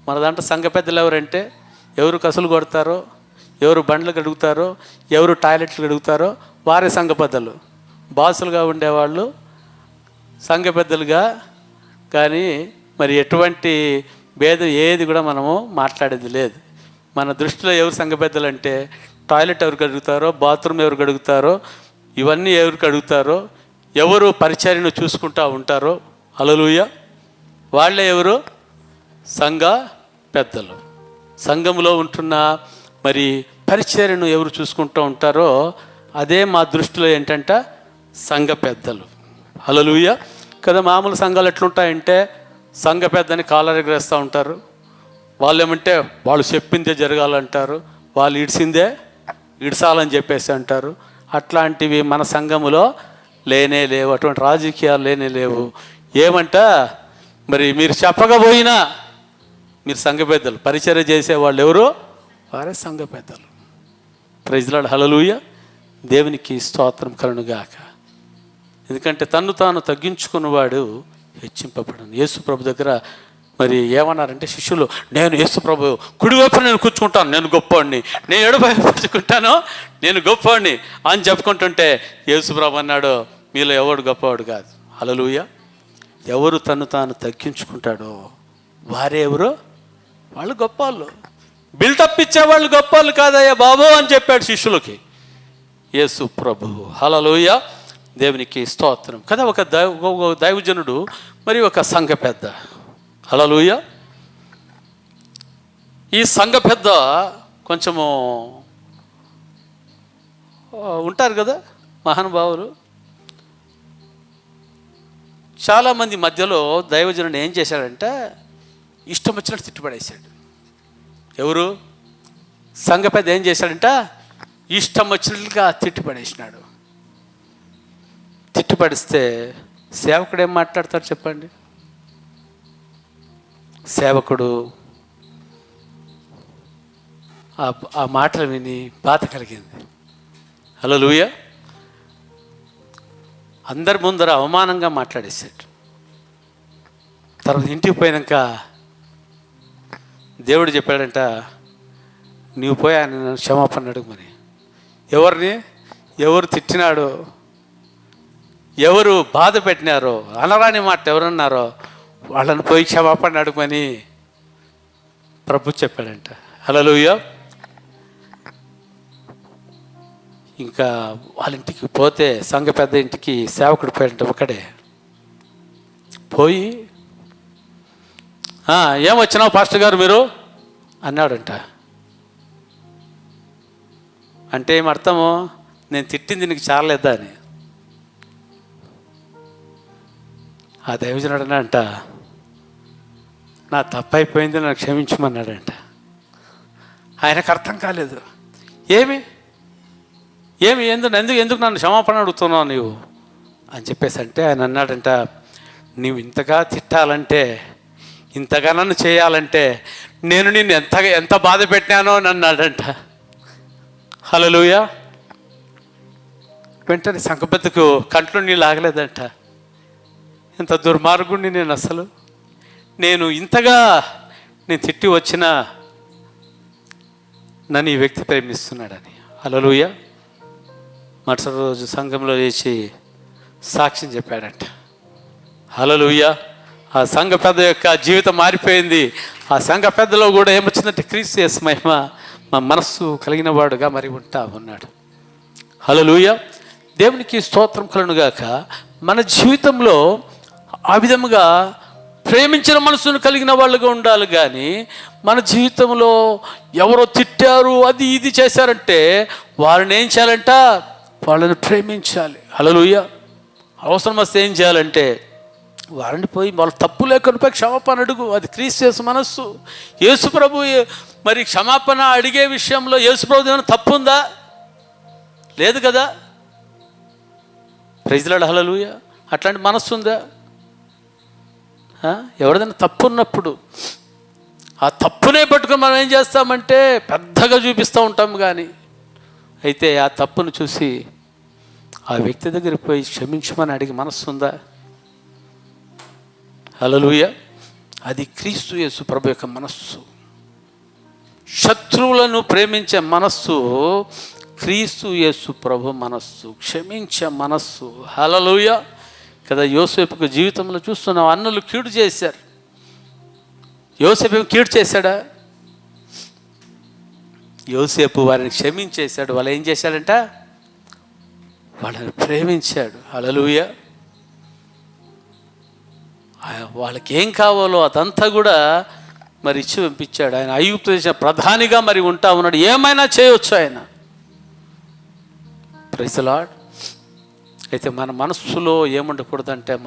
[SPEAKER 1] మన దాంట్లో సంఘ పెద్దలు ఎవరంటే ఎవరు కసులు కొడతారో, ఎవరు బండ్లు కడుగుతారో, ఎవరు టాయిలెట్లు కడుగుతారో వారే సంఘ పెద్దలు. బాసులుగా ఉండేవాళ్ళు సంఘ పెద్దలుగా. కానీ మరి ఎటువంటి భేదం ఏది కూడా మనము మాట్లాడేది లేదు. మన దృష్టిలో ఎవరు సంఘ పెద్దలు అంటే టాయిలెట్ ఎవరు కడుగుతారో, బాత్రూమ్ ఎవరు కడుగుతారో, ఇవన్నీ ఎవరు కడుగుతారో, ఎవరు పరిచర్యను చూసుకుంటూ ఉంటారో, హల్లెలూయా, వాళ్ళే ఎవరు? సంఘ పెద్దలు. సంఘంలో ఉంటున్న మరి పరిచర్యను ఎవరు చూసుకుంటూ ఉంటారో అదే మా దృష్టిలో ఏంటంటే సంఘ పెద్దలు. హల్లెలూయా కదా. మామూలు సంఘాలు ఎట్లుంటాయంటే సంఘ పెద్దని కాలర్ ఎగరేస్తూ ఉంటారు. వాళ్ళు ఏమంటే వాళ్ళు చెప్పిందే జరగాలంటారు, వాళ్ళు ఇడిసిందే ఇడిసాలని చెప్పేసి అంటారు. అట్లాంటివి మన సంఘములో లేనే లేవు. అటువంటి రాజకీయాలు లేనే లేవు. ఏమంట మరి మీరు చెప్పకపోయినా మీరు సంఘ పెద్దలు. పరిచర్య చేసేవాళ్ళు ఎవరు? వారే సంఘ పెద్దలు. Praise lord. హల్లెలూయా. దేవునికి స్తోత్రం కలుగునుగాక. ఎందుకంటే తన్ను తాను తగ్గించుకున్నవాడు హెచ్చింపబడను. యేసు ప్రభు దగ్గర మరి ఏమన్నారంటే శిష్యులు, నేను యేసు ప్రభు కుడివైపు నేను కూర్చుకుంటాను, నేను గొప్పవాడిని, నేను ఎడవైపు కూర్చుకుంటాను, నేను గొప్పవాడిని అని చెప్పుకుంటుంటే యేసు ప్రభు అన్నాడు, మీలో ఎవడు గొప్పవాడు కాదు. హల్లెలూయా. ఎవరు తను తాను తగ్గించుకుంటాడో వారే ఎవరు? వాళ్ళు గొప్పవాళ్ళు. బిల్డప్ ఇచ్చేవాళ్ళు గొప్పవాళ్ళు కాదయ్యా బాబు అని చెప్పాడు శిష్యులకి యేసు ప్రభు. హల్లెలూయా. దేవునికి స్తోత్రం కదా. ఒక దైవజనుడు మరి ఒక సంఘ పెద్ద. హల్లెలూయా. ఈ సంఘ పెద్ద కొంచెము ఉంటారు కదా మహానుభావులు. చాలామంది మధ్యలో దైవజనుడు ఏం చేశాడంటే ఇష్టం వచ్చినట్టు తిట్టుపడేశాడు. ఎవరు? సంఘ పెద్ద ఏం చేశాడంట? ఇష్టం వచ్చినట్లుగా తిట్టుపడేసినాడు. తిట్టుపడిస్తే సేవకుడు ఏం మాట్లాడతాడు చెప్పండి? సేవకుడు ఆ మాటలు విని బాధ కలిగింది. హల్లెలూయా. అందరి ముందర అవమానంగా మాట్లాడేశాడు. తర్వాత ఇంటికి పోయినాక దేవుడు చెప్పాడంట, నీవు పోయి ఆయన క్షమాపణ అడుగుమని. ఎవరిని? ఎవరు తిట్టినాడో, ఎవరు బాధ పెట్టినారో, అనరాని మాట ఎవరన్నారో వాళ్ళని పోయి క్షమాపణ అడుగుమని ప్రభు చెప్పాడంట. హల్లెలూయా. ఇంకా వాళ్ళ ఇంటికి పోతే సంఘ పెద్ద ఇంటికి సేవకుడు పోయాడంట ఒకడే. పోయి ఏమొచ్చినావు పాస్టర్ గారు మీరు అన్నాడంట. అంటే ఏం అర్థము? నేను తిట్టింది నీకు చాలలేదా అని. ఆ దైవజనుడు అన్నాడంట, నా తప్పైపోయింది, నన్ను క్షమించమన్నాడంట. ఆయనకు అర్థం కాలేదు. ఎందుకు నన్ను క్షమాపణ అడుగుతున్నావు నీవు అని చెప్పేసి అంటే ఆయన అన్నాడంట, నీవు ఇంతగా తిట్టాలంటే, ఇంతగా నన్ను చేయాలంటే నేను నిన్ను ఎంత బాధ పెట్టానో అని అన్నాడంట. హల్లెలూయా. వెంటనే సంఘపెద్దకు కంట్లో నీళ్ళు ఆగలేదంట. ఇంత దుర్మార్గుడిని నేను ఇంతగా తిట్టి వచ్చినా నన్ను ఈ వ్యక్తి ప్రేమిస్తున్నాడని. హల్లెలూయా. మరుసటి రోజు సంఘంలో లేచి సాక్ష్యం చెప్పాడంట. హల్లెలూయా. ఆ సంఘ పెద్ద యొక్క జీవితం మారిపోయింది. ఆ సంఘ పెద్దలో కూడా ఏమొచ్చిందంటే క్రీస్తు యేసు మహిమ మా మనస్సు కలిగిన వాడుగా మరి ఉంటా ఉన్నాడు. హల్లెలూయా. దేవునికి స్తోత్రం కలుగునుగాక. మన జీవితంలో ఆ విధముగా ప్రేమించిన మనసును కలిగిన వాళ్ళుగా ఉండాలి. కానీ మన జీవితంలో ఎవరో తిట్టారు, అది ఇది చేశారంటే వారిని ఏం చేయాలంట? వాళ్ళని ప్రేమించాలి. హల్లెలూయా.
[SPEAKER 2] అవసరం వస్తే ఏం చేయాలంటే వారిని పోయి వాళ్ళ తప్పు లేకుండా క్షమాపణ అడుగు. అది క్రీస్తు యేసు మనస్సు. యేసు ప్రభు మరి క్షమాపణ అడిగే విషయంలో యేసు ప్రభు ఏమైనా తప్పు ఉందా? లేదు కదా. ప్రైజ్ లార్డ్, హల్లెలూయా. అట్లాంటి మనస్సు ఉందా? ఎవరిదైనా తప్పు ఉన్నప్పుడు ఆ తప్పునే పట్టుకొని మనం ఏం చేస్తామంటే పెద్దగా చూపిస్తూ ఉంటాం. కానీ అయితే ఆ తప్పును చూసి ఆ వ్యక్తి దగ్గరికి పోయి క్షమించమని అడిగి మనస్సు ఉందా? హల్లెలూయా. అది క్రీస్తు యేసు ప్రభు యొక్క మనస్సు. శత్రువులను ప్రేమించే మనస్సు క్రీస్తు యేసు ప్రభు మనస్సు. క్షమించే మనస్సు. హల్లెలూయా కదా. యోసేపుకు జీవితంలో చూస్తున్నాం, అన్నలు కీడు చేశారు. యోసేపు కీడు చేశాడా? యోసేపు వారిని క్షమించేశాడు. వాళ్ళు ఏం చేశాడంట? వాళ్ళని ప్రేమించాడు. హల్లెలూయా. వాళ్ళకి ఏం కావాలో అదంతా కూడా మరి ఇచ్చి పంపించాడు. ఆయన ఐగుప్తు దేశ ప్రధానిగా మరి ఉంటా ఉన్నాడు. ఏమైనా చేయొచ్చు ఆయన. Praise the Lord. అయితే మన మనస్సులో ఏముండకూడదంటే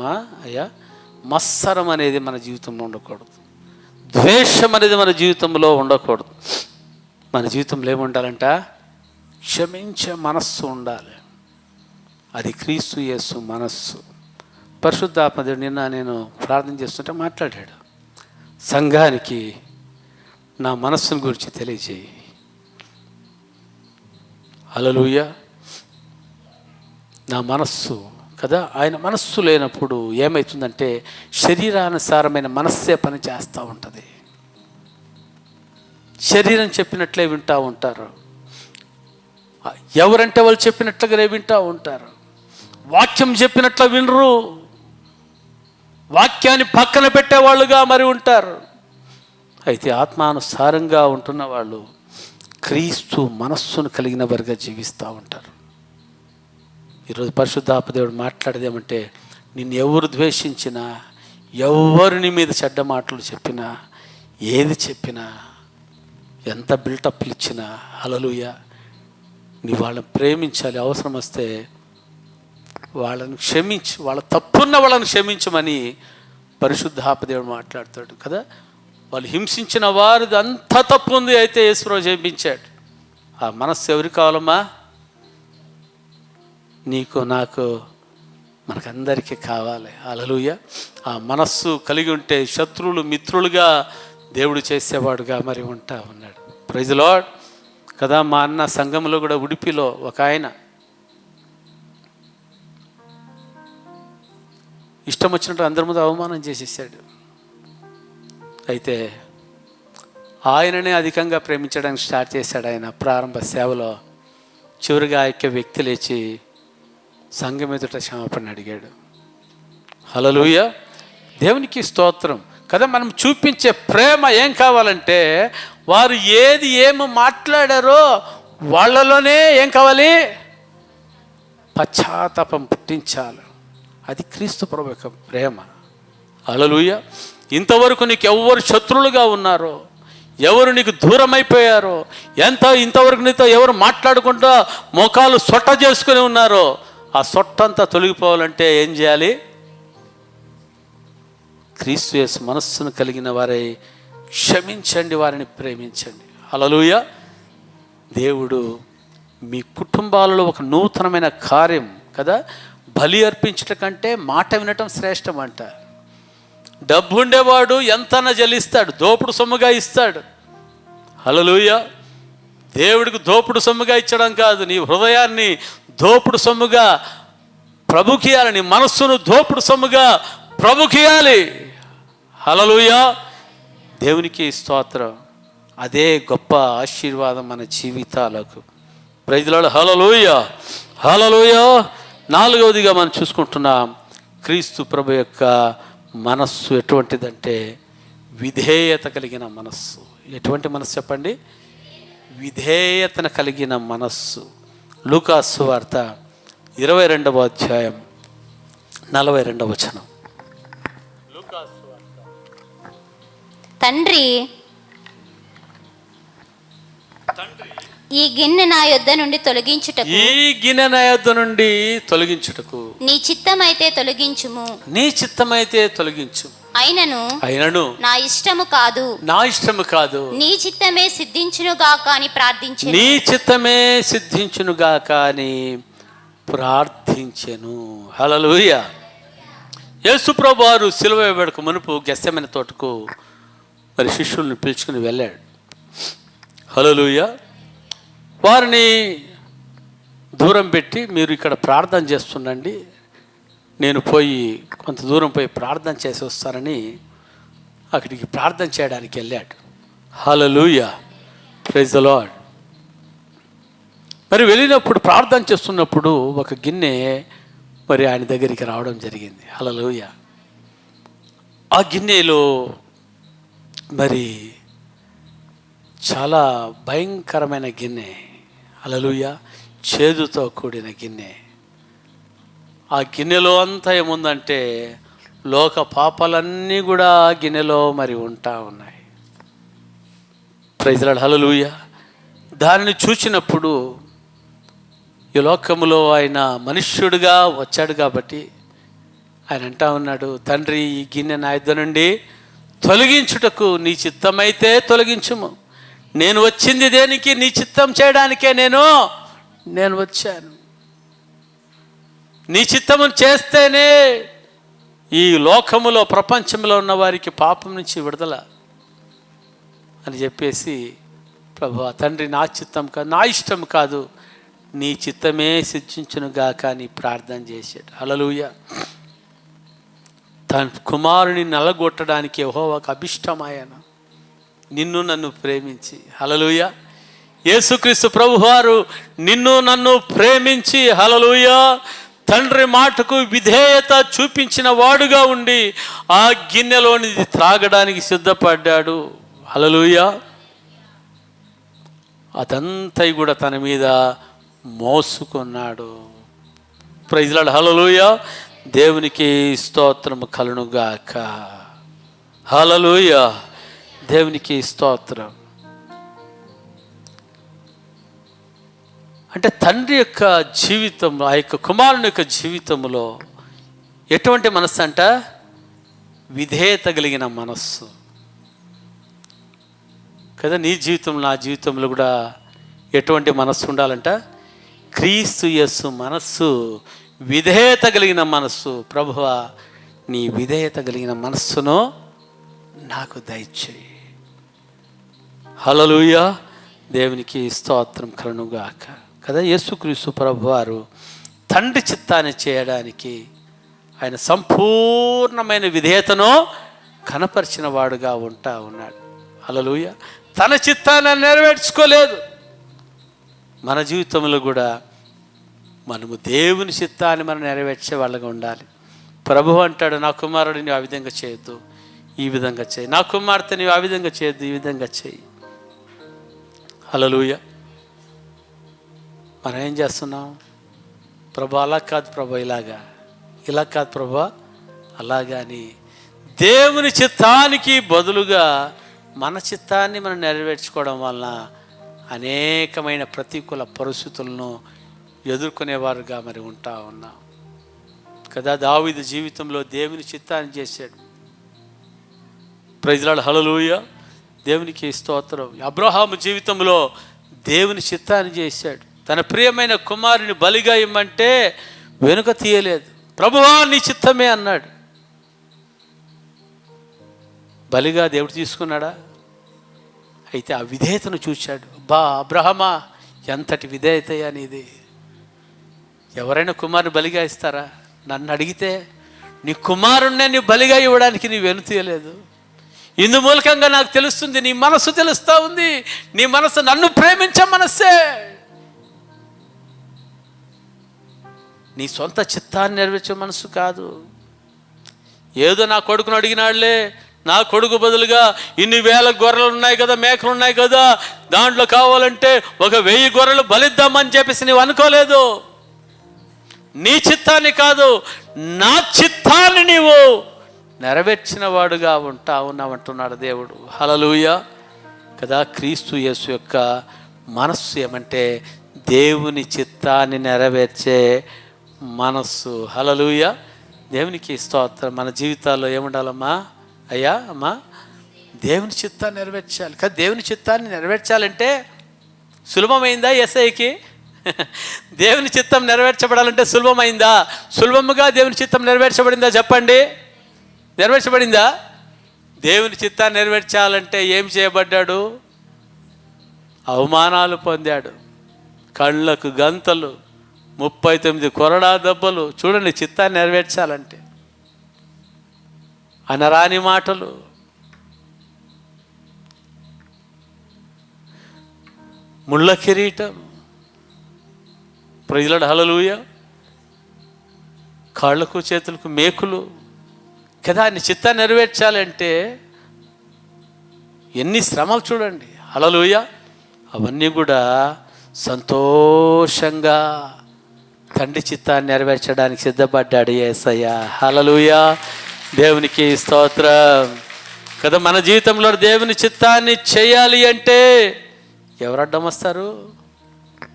[SPEAKER 2] మత్సరం అనేది మన జీవితంలో ఉండకూడదు. ద్వేషం అనేది మన జీవితంలో ఉండకూడదు. మన జీవితంలో ఏముండాలంట? క్షమించే మనస్సు ఉండాలి. అది క్రీస్తు యేసు మనస్సు. పరిశుద్ధాత్మ దేవుడు నిన్న నేను ప్రార్థన చేస్తుంటే మాట్లాడాడు, సంఘానికి నా మనస్సును గురించి తెలియజేయి. హల్లెలూయా. నా మనస్సు కదా. ఆయన మనస్సు లేనప్పుడు ఏమవుతుందంటే శరీరానుసారమైన మనస్సే పని చేస్తూ ఉంటుంది. శరీరం చెప్పినట్లే వింటూ ఉంటారు. ఎవరంటే వాళ్ళు చెప్పినట్లుగానే వింటూ ఉంటారు. వాక్యం చెప్పినట్లు వినరు. వాక్యాన్ని పక్కన పెట్టేవాళ్ళుగా మరి ఉంటారు. అయితే ఆత్మానుసారంగా ఉంటున్న వాళ్ళు క్రీస్తు మనస్సును కలిగిన వారిగా జీవిస్తూ ఉంటారు. ఈరోజు పరిశుద్ధాత్మ దేవుడు మాట్లాడేదేమంటే, నిన్ను ఎవరు ద్వేషించినా, ఎవరిని మీద చెడ్డ మాటలు చెప్పినా, ఏది చెప్పినా, ఎంత బిల్టప్లు ఇచ్చినా, హల్లెలూయా, నీ వాళ్ళని ప్రేమించాలి. అవసరం వస్తే వాళ్ళని క్షమించి, వాళ్ళ తప్పున్న వాళ్ళని క్షమించమని పరిశుద్ధాత్మ దేవుడు మాట్లాడతాడు కదా. వాళ్ళు హింసించిన వారిది అంత తప్పు ఉంది, అయితే యేసుప్రభు క్షమించాడు. ఆ మనస్సు ఎవరికి కావాలమ్మా? నీకు, నాకు, మనకందరికీ కావాలి. హల్లెలూయా. ఆ మనస్సు కలిగి ఉంటే శత్రువులు మిత్రులుగా దేవుడు చేసేవాడుగా మరి ఉంటా ఉన్నాడు. ప్రైజ్ ది లార్డ్ కదా. మా అన్న సంఘంలో కూడా ఉడిపిలో ఒక ఆయన ఇష్టం వచ్చినట్టు అందరి ముందు అవమానం చేసేసాడు. అయితే ఆయననే అధికంగా ప్రేమించడానికి స్టార్ట్ చేశాడు ఆయన ప్రారంభ సేవలో. చివరిగా ఆ యొక్క వ్యక్తి లేచి సంఘం ఎదుట క్షమాపణ అడిగాడు. హల్లెలూయా. దేవునికి స్తోత్రం కదా. మనం చూపించే ప్రేమ ఏం కావాలంటే, వారు ఏమి మాట్లాడారో వాళ్ళలోనే ఏం కావాలి? పశ్చాత్తాపం పుట్టించాలి. అది క్రీస్తు ప్రభు యొక్క ప్రేమ. హల్లెలూయా. ఇంతవరకు నీకు ఎవరు శత్రువులుగా ఉన్నారో, ఎవరు నీకు దూరం అయిపోయారో, ఇంతవరకు నీతో ఎవరు మాట్లాడుకుంటూ మోకాలు సొట్ట చేసుకుని ఉన్నారో, ఆ సొట్టంతా తొలగిపోవాలంటే ఏం చేయాలి? క్రీస్తు యేసు మనస్సును కలిగిన వారై క్షమించండి, వారిని ప్రేమించండి. హల్లెలూయా. దేవుడు మీ కుటుంబాలలో ఒక నూతనమైన కార్యం కదా. బలి అర్పించట కంటే మాట వినటం శ్రేష్టం అంట. డబ్బు ఉండేవాడు ఎంతనా జలిస్తాడు, దోపుడు సొమ్ముగా ఇస్తాడు. హల్లెలూయా. దేవుడికి దోపుడు సొమ్ముగా ఇచ్చడం కాదు, నీ హృదయాన్ని దోపుడు సొమ్ముగా ప్రభుకి ఇవ్వాలి. నీ మనస్సును దోపుడు సొమ్ముగా ప్రభుకి ఇవ్వాలి. హల్లెలూయా. దేవునికి స్తోత్రం. అదే గొప్ప ఆశీర్వాదం మన జీవితాలకు. Praise the lord. Hallelujah. Hallelujah. నాలుగవదిగా మనం చూసుకుంటున్నాం, క్రీస్తు ప్రభు యొక్క మనస్సు ఎటువంటిదంటే విధేయత కలిగిన మనస్సు. ఎటువంటి మనస్సు చెప్పండి? విధేయతను కలిగిన మనస్సు. లూకా సువార్త 22వ అధ్యాయం 42వ వచనం.
[SPEAKER 3] ఈ గిన్నె నా యొద్ద నుండి తొలగించుటకు
[SPEAKER 2] ఈ గిన్నె నా యొద్ద నుండి తొలగించుటకు
[SPEAKER 3] నీ చిత్తమైతే తొలగించుము.
[SPEAKER 2] నీ చిత్తమైతే తొలగించు.
[SPEAKER 3] అయినను నా ఇష్టము కాదు,
[SPEAKER 2] నా ఇష్టము కాదు,
[SPEAKER 3] నీ చిత్తమే సిద్ధించునుగాక అని ప్రార్థించెను.
[SPEAKER 2] నీ చిత్తమే సిద్ధించునుగాక అని ప్రార్థించెను. హల్లెలూయా. యేసు ప్రభువారు సిలువ వేయబడక మునుపు గెత్సెమనే తోటకు మరి శిష్యులను పిలుచుకుని వెళ్ళాడు. హల్లెలూయా. వారిని దూరం పెట్టి మీరు ఇక్కడ ప్రార్థన చేస్తుండండి, నేను పోయి కొంత దూరం పోయి ప్రార్థన చేసి వస్తానని అక్కడికి ప్రార్థన చేయడానికి వెళ్ళాడు. హల్లెలూయా, ప్రైజ్ ది లార్డ్. మరి వెళ్ళినప్పుడు ప్రార్థన చేస్తున్నప్పుడు ఒక గిన్నె మరి ఆయన దగ్గరికి రావడం జరిగింది. హల్లెలూయా. ఆ గిన్నెలో మరి చాలా భయంకరమైన గిన్నె. హల్లెలూయా. చేదుతో కూడిన గిన్నె. ఆ గిన్నెలో అంతా ఏముందంటే లోక పాపాలన్నీ కూడా ఆ గిన్నెలో మరి ఉంటా ఉన్నాయి. Praise the lord. హల్లెలూయా. దానిని చూసినప్పుడు ఈ లోకములో ఆయన మనుష్యుడిగా వచ్చాడు కాబట్టి ఆయన అంటా ఉన్నాడు, తండ్రి ఈ గిన్నె నా యొద్ద నుండి తొలగించుటకు నీ చిత్తమైతే తొలగించుము. నేను వచ్చింది దేనికి? నీ చిత్తం చేయడానికే నేను వచ్చాను. నీ చిత్తము చేస్తేనే ఈ లోకములో ప్రపంచంలో ఉన్న వారికి పాపం నుంచి విడుదల అని చెప్పేసి, ప్రభువా తండ్రి నా చిత్తం కాదు, నా ఇష్టం కాదు, నీ చిత్తమే సిద్ధించునుగాక అని ప్రార్థన చేశాడు. హల్లెలూయా. తన కుమారుని నలగొట్టడానికి యెహోవాకు అభిష్టమాయను, నిన్ను నన్ను ప్రేమించి. హల్లెలూయా. యేసుక్రీస్తు ప్రభువారు నిన్ను నన్ను ప్రేమించి, హల్లెలూయా, తండ్రి మాటకు విధేయత చూపించిన వాడుగా ఉండి ఆ గిన్నెలోని త్రాగడానికి సిద్ధపడ్డాడు. హల్లెలూయా. అదంతా కూడా తన మీద మోసుకున్నాడు. Praise the lord. హల్లెలూయా. దేవునికి స్తోత్రము కలుగునుగాక. హల్లెలూయా. దేవునికి స్తోత్రం. అంటే తండ్రి యొక్క జీవితం, ఆ యొక్క కుమారుని యొక్క జీవితంలో ఎటువంటి మనస్సు అంట? విధేయత కలిగిన మనస్సు కదా. నీ జీవితంలో నా జీవితంలో కూడా ఎటువంటి మనస్సు ఉండాలంట? క్రీస్తు యేసు మనస్సు, విధేయత కలిగిన మనస్సు. ప్రభువా నీ విధేయత కలిగిన మనస్సును నాకు దయచేయి. హల్లెలూయా. దేవునికి స్తోత్రం కలుగునుగాక కదా. యేసుక్రీస్తు ప్రభువారు తండ్రి చిత్తాన్ని చేయడానికి ఆయన సంపూర్ణమైన విధేయతను కనపరిచిన వాడుగా ఉంటా ఉన్నాడు. హల్లెలూయా. తన చిత్తాన్ని నెరవేర్చుకోలేదు. మన జీవితంలో కూడా మనము దేవుని చిత్తాన్ని మనం నెరవేర్చే వాళ్ళగా ఉండాలి. ప్రభువు అంటాడు, నా కుమారుడు నీవు ఆ విధంగా చేయొద్దు, ఈ విధంగా చేయి. నా కుమార్తె నీవు ఆ విధంగా చేయొద్దు, ఈ విధంగా చేయి. హల్లెలూయా. మనం ఏం చేస్తున్నాం? ప్రభు అలా కాదు, ప్రభు ఇలాగా, ఇలా కాదు ప్రభు అలాగా అని దేవుని చిత్తానికి బదులుగా మన చిత్తాన్ని మనం నెరవేర్చుకోవడం వలన అనేకమైన ప్రతికూల పరిస్థితులను ఎదుర్కొనేవారుగా మరి ఉంటా ఉన్నాం కదా. దావీదు జీవితంలో దేవుని చిత్తాన్ని చేశాడు. Praise the lord. హల్లెలూయా. దేవునికి స్తోత్రం. అబ్రహాము జీవితంలో దేవుని చిత్తాన్ని చేశాడు. తన ప్రియమైన కుమారుని బలిగా ఇమ్మంటే వెనుక తీయలేదు. ప్రభువా నీ చిత్తమే అన్నాడు. బలిగా దేవుడు తీసుకున్నాడా? అయితే ఆ విధేయతను చూశాడు. అబ్రహమా ఎంతటి విధేయత అనేది! ఎవరైనా కుమారుని బలిగా ఇస్తారా? నన్ను అడిగితే నీ కుమారుణ్ణే నీ బలిగా ఇవ్వడానికి నీ వెనుతీయలేదు. ఇందు మూలకంగా నాకు తెలుస్తుంది, నీ మనసు తెలుస్తూ ఉంది. నీ మనసు నన్ను ప్రేమించే మనస్సే. నీ సొంత చిత్తాన్ని నెరవేర్చే మనసు కాదు. ఏదో నా కొడుకును అడిగినాడులే, నా కొడుకు బదులుగా ఇన్ని వేల గొర్రెలు ఉన్నాయి కదా, మేకలు ఉన్నాయి కదా, దాంట్లో కావాలంటే 1000 గొర్రెలు బలిద్దామని చెప్పేసి నీవు అనుకోలేదు. నీ చిత్తాన్ని కాదు, నా చిత్తాన్ని నీవు నెరవేర్చిన వాడుగా ఉన్నావంటున్నాడు దేవుడు. హల్లెలూయా కదా. క్రీస్తు యేసు యొక్క
[SPEAKER 1] మనస్సు ఏమంటే దేవుని చిత్తాన్ని నెరవేర్చే మనస్సు. హల్లెలూయా. దేవునికి స్తోత్రం. మన జీవితాల్లో ఏముండాలమ్మా? అయ్యా అమ్మా, దేవుని చిత్తాన్ని నెరవేర్చాలి. కానీ దేవుని చిత్తాన్ని నెరవేర్చాలంటే సులభమైందా యేసయ్యకి? దేవుని చిత్తం నెరవేర్చబడాలంటే సులభమైందా? సులభముగా దేవుని చిత్తం నెరవేర్చబడిందా? చెప్పండి, నెరవేర్చబడిందా? దేవుని చిత్తాన్ని నెరవేర్చాలంటే ఏం చేయబడ్డాడు? అవమానాలు పొందాడు, కళ్ళకు గంతలు, 39 కొరడా దెబ్బలు. చూడండి, చిత్తాన్ని నెరవేర్చాలంటే అనరాని మాటలు, ముళ్ళ కిరీటం, ప్రజల హల్లెలూయా, కాళ్ళకు చేతులకు మేకులు కదా. నీ చిత్తాన్ని నెరవేర్చాలంటే ఎన్ని శ్రమలు చూడండి. హల్లెలూయా. అవన్నీ కూడా సంతోషంగా తండ్రి చిత్తాన్ని నెరవేర్చడానికి సిద్ధపడ్డాడు యేసయ్య. హల్లెలూయా. దేవునికి స్తోత్రం కదా. మన జీవితంలో దేవుని చిత్తాన్ని చేయాలి అంటే ఎవరు అడ్డం వస్తారు?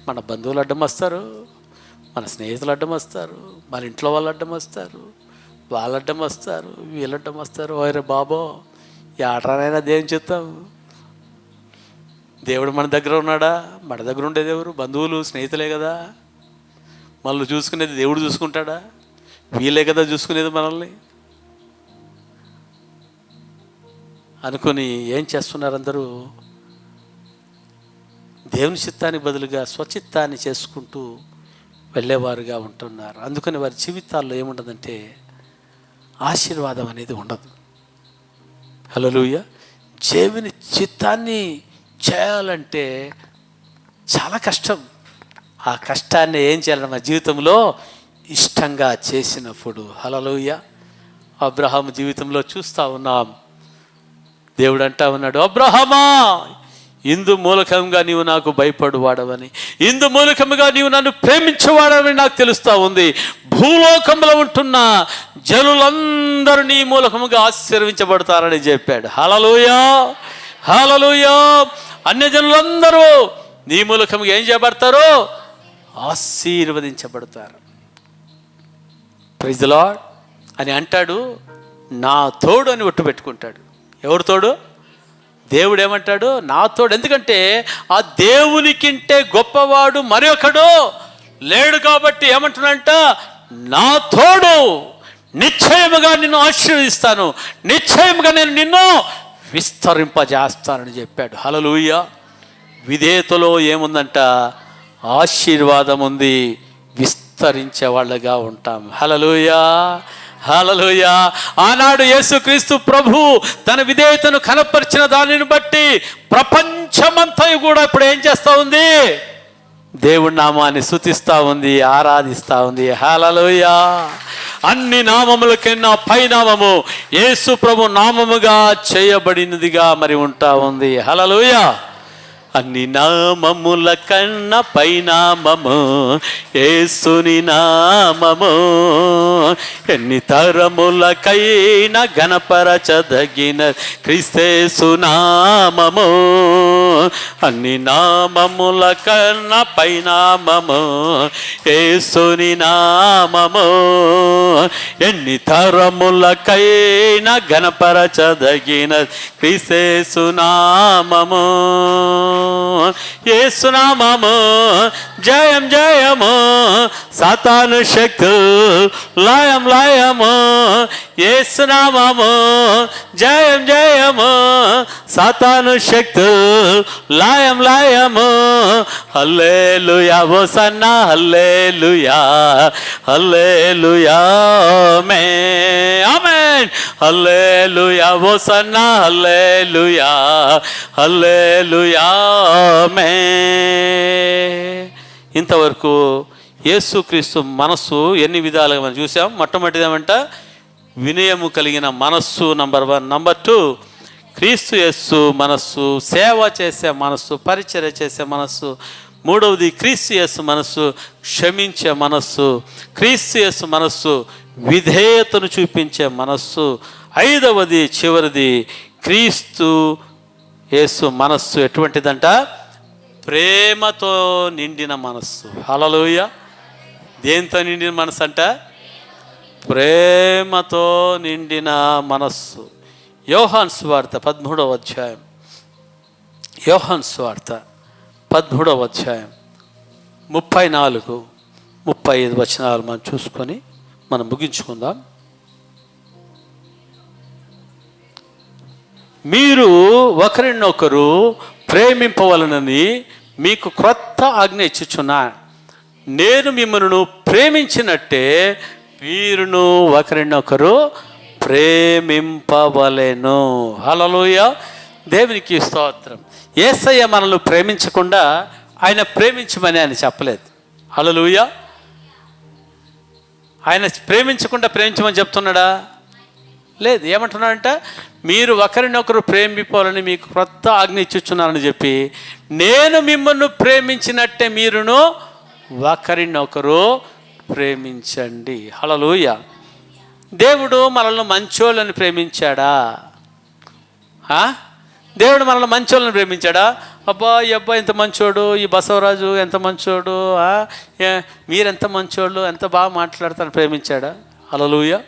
[SPEAKER 1] మన బంధువులు అడ్డం వస్తారు, మన స్నేహితులు అడ్డం వస్తారు, మన ఇంట్లో వాళ్ళు అడ్డం వస్తారు, వాళ్ళు అడ్డం వస్తారు, వీళ్ళు అడ్డం వస్తారు. ఓరే బాబో, ఈ ఆటనైనా దేవుని చిత్తం. దేవుడు మన దగ్గర ఉన్నాడా? మన దగ్గర ఉండేది ఎవరు? బంధువులు, స్నేహితులే కదా. మనల్ని చూసుకునేది దేవుడు చూసుకుంటాడా? వీళ్ళే కదా చూసుకునేది మనల్ని అనుకుని ఏం చేస్తున్నారు అందరూ? దేవుని చిత్తానికి బదులుగా స్వచిత్తాన్ని చేసుకుంటూ వెళ్ళేవారుగా ఉంటున్నారు. అందుకని వారి జీవితాల్లో ఏముండదంటే ఆశీర్వాదం అనేది ఉండదు. హల్లెలూయా. దేవుని చిత్తాన్ని చేయాలంటే చాలా కష్టం. ఆ కష్టాన్ని ఏం చేయాలి? మన జీవితంలో ఇష్టంగా చేసినప్పుడు. హల్లెలూయా. అబ్రహాము జీవితంలో చూస్తూ ఉన్నాం. దేవుడు అంటా ఉన్నాడు, అబ్రహామా, ఇందు మూలకంగా నీవు నాకు భయపడువాడవని, ఇందు మూలకముగా నీవు నన్ను ప్రేమించేవాడవని నాకు తెలుస్తూ ఉంది. భూలోకంలో ఉంటున్న జనులందరూ నీ మూలకముగా ఆశీర్వించబడతారని చెప్పాడు. హల్లెలూయా. హల్లెలూయా. అన్యజనులందరూ నీ మూలకముగా ఏం చేయబడతారు? ఆశీర్వదించబడతారు. ప్రైజ్ ది లార్డ్ అని అంటాడు. నా తోడు అని ఒట్టు పెట్టుకుంటాడు. ఎవరు తోడు? దేవుడు ఏమంటాడు? నా తోడు. ఎందుకంటే ఆ దేవునికింటే గొప్పవాడు మరొకడు లేడు. కాబట్టి ఏమంటున్నాడంట? నా తోడు, నిశ్చయముగా నిన్ను ఆశీర్వదిస్తాను, నిశ్చయముగా నేను నిన్ను విస్తరింపజేస్తానని చెప్పాడు. హల్లెలూయా. విధేయతలో ఏముందంట? ఆశీర్వాదం ఉంది. విస్తరించే వాళ్ళగా ఉంటాం. హల్లెలూయా. హల్లెలూయా. ఆనాడు యేసుక్రీస్తు ప్రభు తన విధేయతను కనపరిచిన దానిని బట్టి ప్రపంచమంతా కూడా ఇప్పుడు ఏం చేస్తూ ఉంది? దేవుడి నామాన్ని స్తుతిస్తూ ఉంది, ఆరాధిస్తూ ఉంది. హల్లెలూయా. అన్ని నామములకన్నా పైనామము యేసు ప్రభు నామముగా చేయబడినదిగా మరి ఉంటా ఉంది. హల్లెలూయా. అన్ని నామముల కన్నా పైనామము యేసుని నామము, ఎన్ని తరములకైనా గణపరచదగిన క్రీస్తేసు నామము. అన్ని నామముల కన్నా పైనామము యేసుని నామము, ఎన్ని తరములకైనా గణపరచదగిన క్రీస్తేసు నామము. యేసునామము జయం జయము, సాతాను శక్తు లయం లయము. యేసునామము జయం జయము, సాతాను శక్తు లయం లయము. హల్లెలూయా హోసన్నా, హల్లెలూయా హల్లెలూయా ఆమేన్ ఆమేన్. హల్లెలూయా హోసన్నా, హల్లెలూయా హల్లెలూయా ఆమేన్. ఇంతవరకు యేసుక్రీస్తు మనస్సు ఎన్ని విధాలుగా మనం చూసాం. మొట్టమొదటిది ఏమంట? వినయము కలిగిన మనస్సు, నంబర్ 1. నంబర్ 2, క్రీస్తు యేసు మనస్సు, సేవ చేసే మనస్సు, పరిచర్య చేసే మనస్సు. 3వది క్రీస్తు యేసు మనస్సు, క్షమించే మనస్సు. క్రీస్తు యేసు మనస్సు, విధేయతను చూపించే మనస్సు. 5వది చివరిది క్రీస్తు యేసు మనస్సు ఎటువంటిదంట?
[SPEAKER 2] ప్రేమతో నిండిన మనస్సు. హల్లెలూయా. దేంతో నిండిన మనస్సు అంట? ప్రేమతో నిండిన మనస్సు. యోహాను సువార్త 13వ అధ్యాయం, యోహాను సువార్త 13వ అధ్యాయం 34-35 వచనాలు మనం చూసుకొని మనం ముగించుకుందాం. మీరు ఒకరినొకరు ప్రేమింపవలనని మీకు క్రొత్త ఆజ్ఞ ఇచ్చుచున్నా, నేను మిమ్మల్ని ప్రేమించినట్టే మీరును ఒకరినొకరు ప్రేమింపవలెను. హల్లెలూయా. దేవునికి స్తోత్రం. యేసయ్య మనల్ని ప్రేమించకుండా ఆయన ప్రేమించమని ఆయన చెప్పలేదు. హల్లెలూయా. ఆయన ప్రేమించకుండా ప్రేమించమని చెప్తున్నాడా? లేదు. ఏమంటున్నాడంట? మీరు ఒకరినొకరు ప్రేమింపాలని మీకు క్రొత్త ఆజ్ఞ ఇచ్చుచున్నానని చెప్పి, నేను మిమ్మల్ని ప్రేమించినట్టే మీరును ఒకరినొకరు ప్రేమించండి. హల్లెలూయా. దేవుడు మనల్ని మంచోళ్ళని ప్రేమించాడా? దేవుడు మనల్ని మంచోళ్ళని ప్రేమించాడా? అబ్బా ఈ అబ్బాయి ఎంత మంచోడు, ఈ బసవరాజు ఎంత మంచోడు, మీరెంత మంచోళ్ళు, ఎంత బాగా మాట్లాడతారని ప్రేమించాడా? హల్లెలూయా.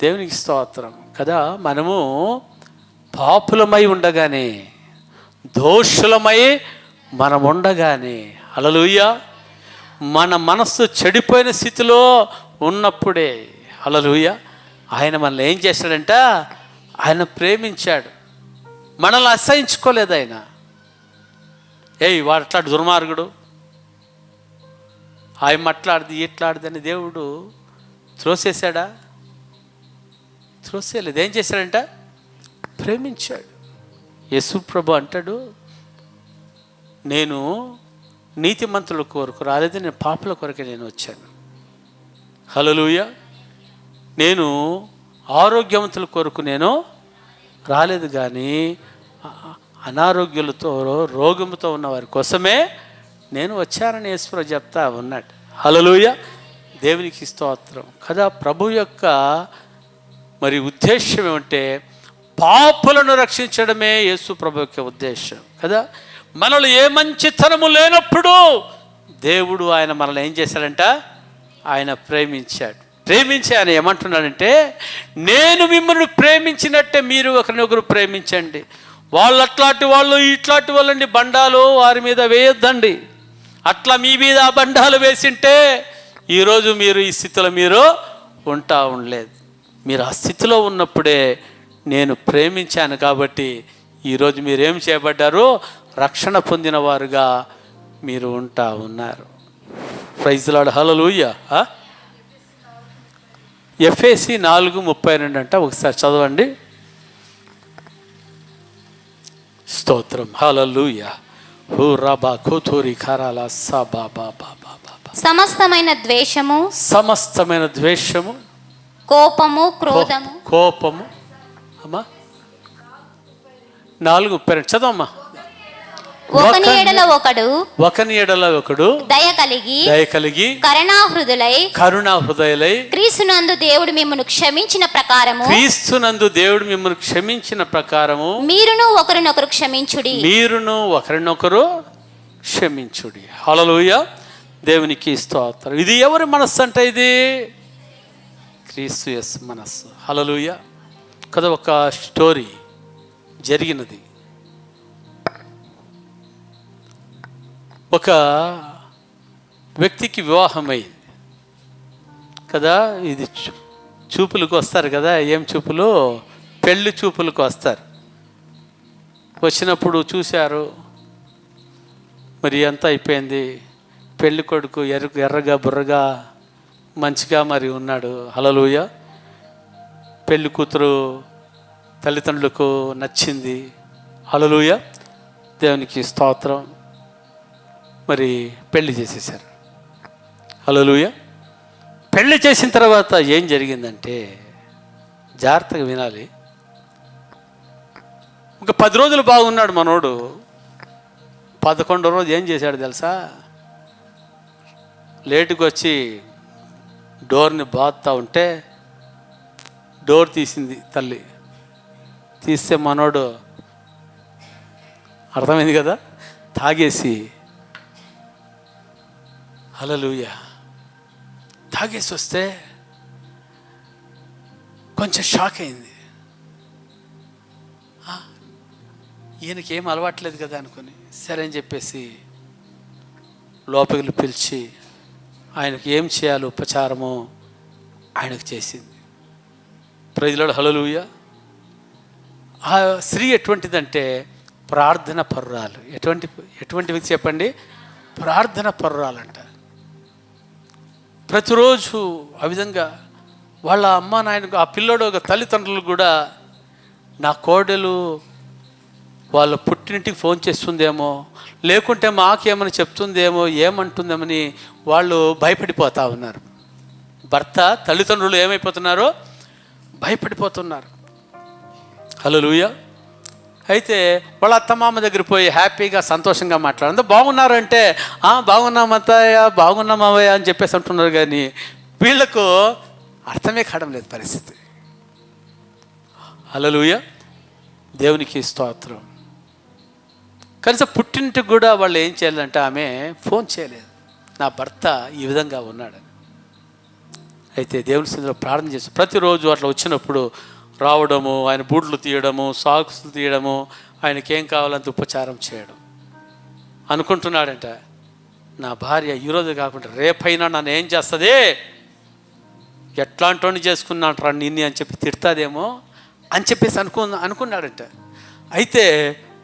[SPEAKER 2] దేవునికి స్తోత్రం కదా. మనము పాపులమై ఉండగానే, దోషులమై మనం ఉండగానే, హల్లెలూయా, మన మనస్సు చెడిపోయిన స్థితిలో ఉన్నప్పుడే, హల్లెలూయా, ఆయన మనల్ని ఏం చేశాడంట? ఆయన ప్రేమించాడు. మనల్ని అసహించుకోలేదు ఆయన. వాడు అట్లాంటి దుర్మార్గుడు, ఆయన అట్లాడిది ఇట్లాడిదని దేవుడు త్రోసేశాడా? త్రోసేయలేదు. ఏం చేశాడంట? ప్రేమించాడు. యేసు ప్రభు అంటాడు, నేను నీతిమంతుల కొరకు రాలేదు, నేను పాపుల కొరకే నేను వచ్చాను. హల్లెలూయా. నేను ఆరోగ్యవంతుల కొరకు నేను రాలేదు, కానీ అనారోగ్యులతో రోగముతో ఉన్న వారి కోసమే నేను వచ్చానని యేసుప్రభు చెప్తా ఉన్నాడు. హల్లెలూయా. దేవునికి స్తోత్రం కదా. ప్రభు యొక్క మరి ఉద్దేశం ఏమంటే పాపులను రక్షించడమే యేసు ప్రభు యొక్క ఉద్దేశం కదా. మనలో ఏ మంచితనము లేనప్పుడు దేవుడు ఆయన మనల్ని ఏం చేశాడంట? ఆయన ప్రేమించాడు. ప్రేమించి ఆయన ఏమంటున్నాడంటే, నేను మిమ్మల్ని ప్రేమించినట్టే మీరు ఒకరినొకరు ప్రేమించండి. వాళ్ళు అట్లాంటి వాళ్ళు ఇట్లాంటి వాళ్ళండి, బండాలు వారి మీద వేయొద్దండి. అట్లా మీ మీద ఆ బండాలు వేసింటే ఈరోజు మీరు ఈ స్థితిలో మీరు ఉంటా ఉండలేదు. మీరు ఆ స్థితిలో ఉన్నప్పుడే నేను ప్రేమించాను కాబట్టి ఈరోజు మీరేం చేయబడ్డారు? రక్షణ పొందిన వారుగా మీరు ఉంటా ఉన్నారు. Praise lord. హల్లెలూయా. ఎఫెసీ 4:32 అంట. ఒకసారి చదవండి. స్తోత్రం. హల్లెలూయా.
[SPEAKER 3] సమస్తమైన ద్వేషము,
[SPEAKER 2] సమస్తమైన ద్వేషము,
[SPEAKER 3] కోపము, క్రోధము,
[SPEAKER 2] కోపము. అమ్మా 4:32 చదవమ్మా.
[SPEAKER 3] ఒకని ఎడల ఒకడు దయ కలిగి కరుణాహృదయులై క్రీస్తునందు దేవుడు మిమ్మల్ని క్షమించిన ప్రకారము మీరును ఒకరినొకరు
[SPEAKER 2] క్షమించుడి. హల్లెలూయా. దేవునికి స్తోత్రం. ఇది ఎవరి మనస్సు అంటే? ఇది క్రీస్తు యేసు మనస్సు. హల్లెలూయా కదా. ఒక స్టోరీ జరిగినది. ఒక వ్యక్తికి వివాహమైంది కదా. ఇది చూపులకు వస్తారు కదా. ఏం చూపులు? పెళ్లి చూపులకు వస్తారు. వచ్చినప్పుడు చూశారు, మరి అంతా అయిపోయింది. పెళ్లి కొడుకు ఎర్రగా బుర్రగా మంచిగా మరి ఉన్నాడు. హల్లెలూయా. పెళ్లి కూతురు తల్లిదండ్రులకు నచ్చింది. హల్లెలూయా. దేవునికి స్తోత్రం. మరి పెళ్లి చేసేసారు. హల్లెలూయా. పెళ్లి చేసిన తర్వాత ఏం జరిగిందంటే, జాగ్రత్తగా వినాలి. ఒక 10 రోజులు బాగున్నాడు మనోడు. 11వ రోజు ఏం చేశాడు తెలుసా? లేటుకు వచ్చి డోర్ని బాదుతూ ఉంటే డోర్ తీసింది తల్లి. తీస్తే మనోడు, అర్థమైంది కదా, తాగేసి హల్లెలూయా. తాగేసి వస్తే కొంచెం షాక్ అయింది. ఈయనకి ఏం అలవాట్లేదు కదా అనుకుని సరే అని చెప్పేసి లోపలికి పిలిచి ఆయనకి ఏం చేయాలి ఉపచారమో ఆయనకు చేసింది. Praise lord. హల్లెలూయా. ఆ స్త్రీ ఎటువంటిదంటే ప్రార్థన పర్రాలు. ఎటువంటి వ్యక్తి చెప్పండి? ప్రార్థన పర్రాలంట. ప్రతిరోజు ఆ విధంగా వాళ్ళ అమ్మ నాయనకు, ఆ పిల్లోడు ఒక తల్లిదండ్రులు కూడా నా కోడలు వాళ్ళ పుట్టినింటికి ఫోన్ చేస్తుందేమో, లేకుంటే మాకేమని చెప్తుందేమో, ఏమంటుందేమని వాళ్ళు భయపడిపోతూ ఉన్నారు. భర్త తల్లిదండ్రులు ఏమైపోతున్నారు? భయపడిపోతున్నారు. హల్లెలూయా. అయితే వాళ్ళ అత్తమామ దగ్గర పోయి హ్యాపీగా సంతోషంగా మాట్లాడంతా బాగున్నారంటే బాగున్నామత్తయ్య, బాగున్నామయ్య అని చెప్పేసి అంటున్నారు. కానీ వీళ్ళకు అర్థమే కావడం లేదు పరిస్థితి. హల్లెలూయా. దేవునికి స్తోత్రం. కనీసం పుట్టింటికి కూడా వాళ్ళు ఏం చేయాలంటే ఆమె ఫోన్ చేయలేదు, నా భర్త ఈ విధంగా ఉన్నాడని. అయితే దేవుని సన్నిధిలో ప్రార్థన చేసి ప్రతిరోజు అట్లా వచ్చినప్పుడు రావడము, ఆయన బూట్లు తీయడము, సాక్స్లు తీయడము, ఆయనకి ఏం కావాలంత ఉపచారం చేయడం. అనుకుంటున్నాడంట, నా భార్య ఈరోజు కాకుండా రేపైనా నన్ను ఏం చేస్తుంది, ఎట్లాంటి చేసుకున్నాను రా నిన్ను అని చెప్పి తిడతాదేమో అని చెప్పేసి అనుకున్నాడంట. అయితే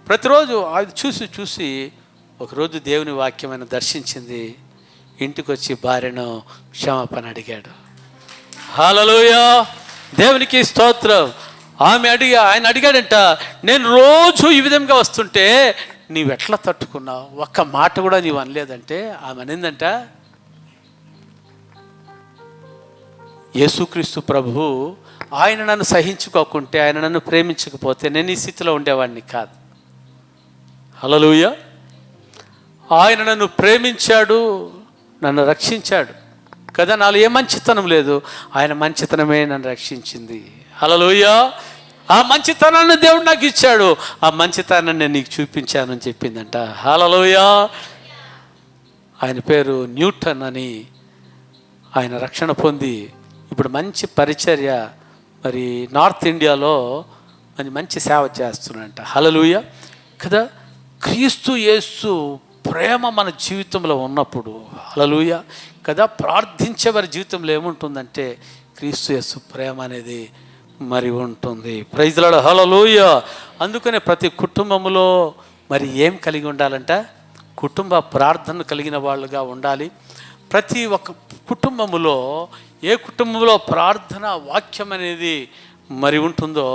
[SPEAKER 2] ప్రతిరోజు అది చూసి ఒకరోజు దేవుని వాక్యమైన దర్శించింది. ఇంటికి వచ్చి భార్యను క్షమాపణ అడిగాడు. హల్లెలూయా. దేవునికి స్తోత్రం. ఆయన అడిగాడంట, నేను రోజు ఈ విధంగా వస్తుంటే నీవెట్లా తట్టుకున్నావు, ఒక్క మాట కూడా నీవు అనలేదంటే ఆమె అనిందంట, యేసుక్రీస్తు ప్రభువు ఆయన నన్ను సహించుకోకుంటే, ఆయన నన్ను ప్రేమించకపోతే నేను ఈ స్థితిలో ఉండేవాడిని కాదు. హల్లెలూయా. ఆయన నన్ను ప్రేమించాడు, నన్ను రక్షించాడు కదా, నాలో ఏ మంచితనం లేదు, ఆయన మంచితనమే నన్ను రక్షించింది. హల్లెలూయా. ఆ మంచితనాన్ని దేవుడు నాకు ఇచ్చాడు, ఆ మంచితనాన్ని నేను నీకు చూపించాను అని చెప్పిందంట. హల్లెలూయా. ఆయన పేరు న్యూటన్ అని. ఆయన రక్షణ పొంది ఇప్పుడు మంచి పరిచర్య, మరి నార్త్ ఇండియాలో మంచి సేవ చేస్తున్నాడంట. హల్లెలూయా కదా. క్రీస్తు యేసు ప్రేమ మన జీవితంలో ఉన్నప్పుడు, హల్లెలూయా కదా, ప్రార్థించే వారి జీవితంలో ఏముంటుందంటే క్రీస్తు యేసు ప్రేమ అనేది మరి ఉంటుంది. Praise lord. హల్లెలూయా. అందుకనే ప్రతి కుటుంబంలో మరి ఏం కలిగి ఉండాలంట? కుటుంబ ప్రార్థన కలిగిన వాళ్ళుగా ఉండాలి. ప్రతి ఒక్క కుటుంబములో, ఏ కుటుంబంలో ప్రార్థన వాక్యం అనేది మరి ఉంటుందో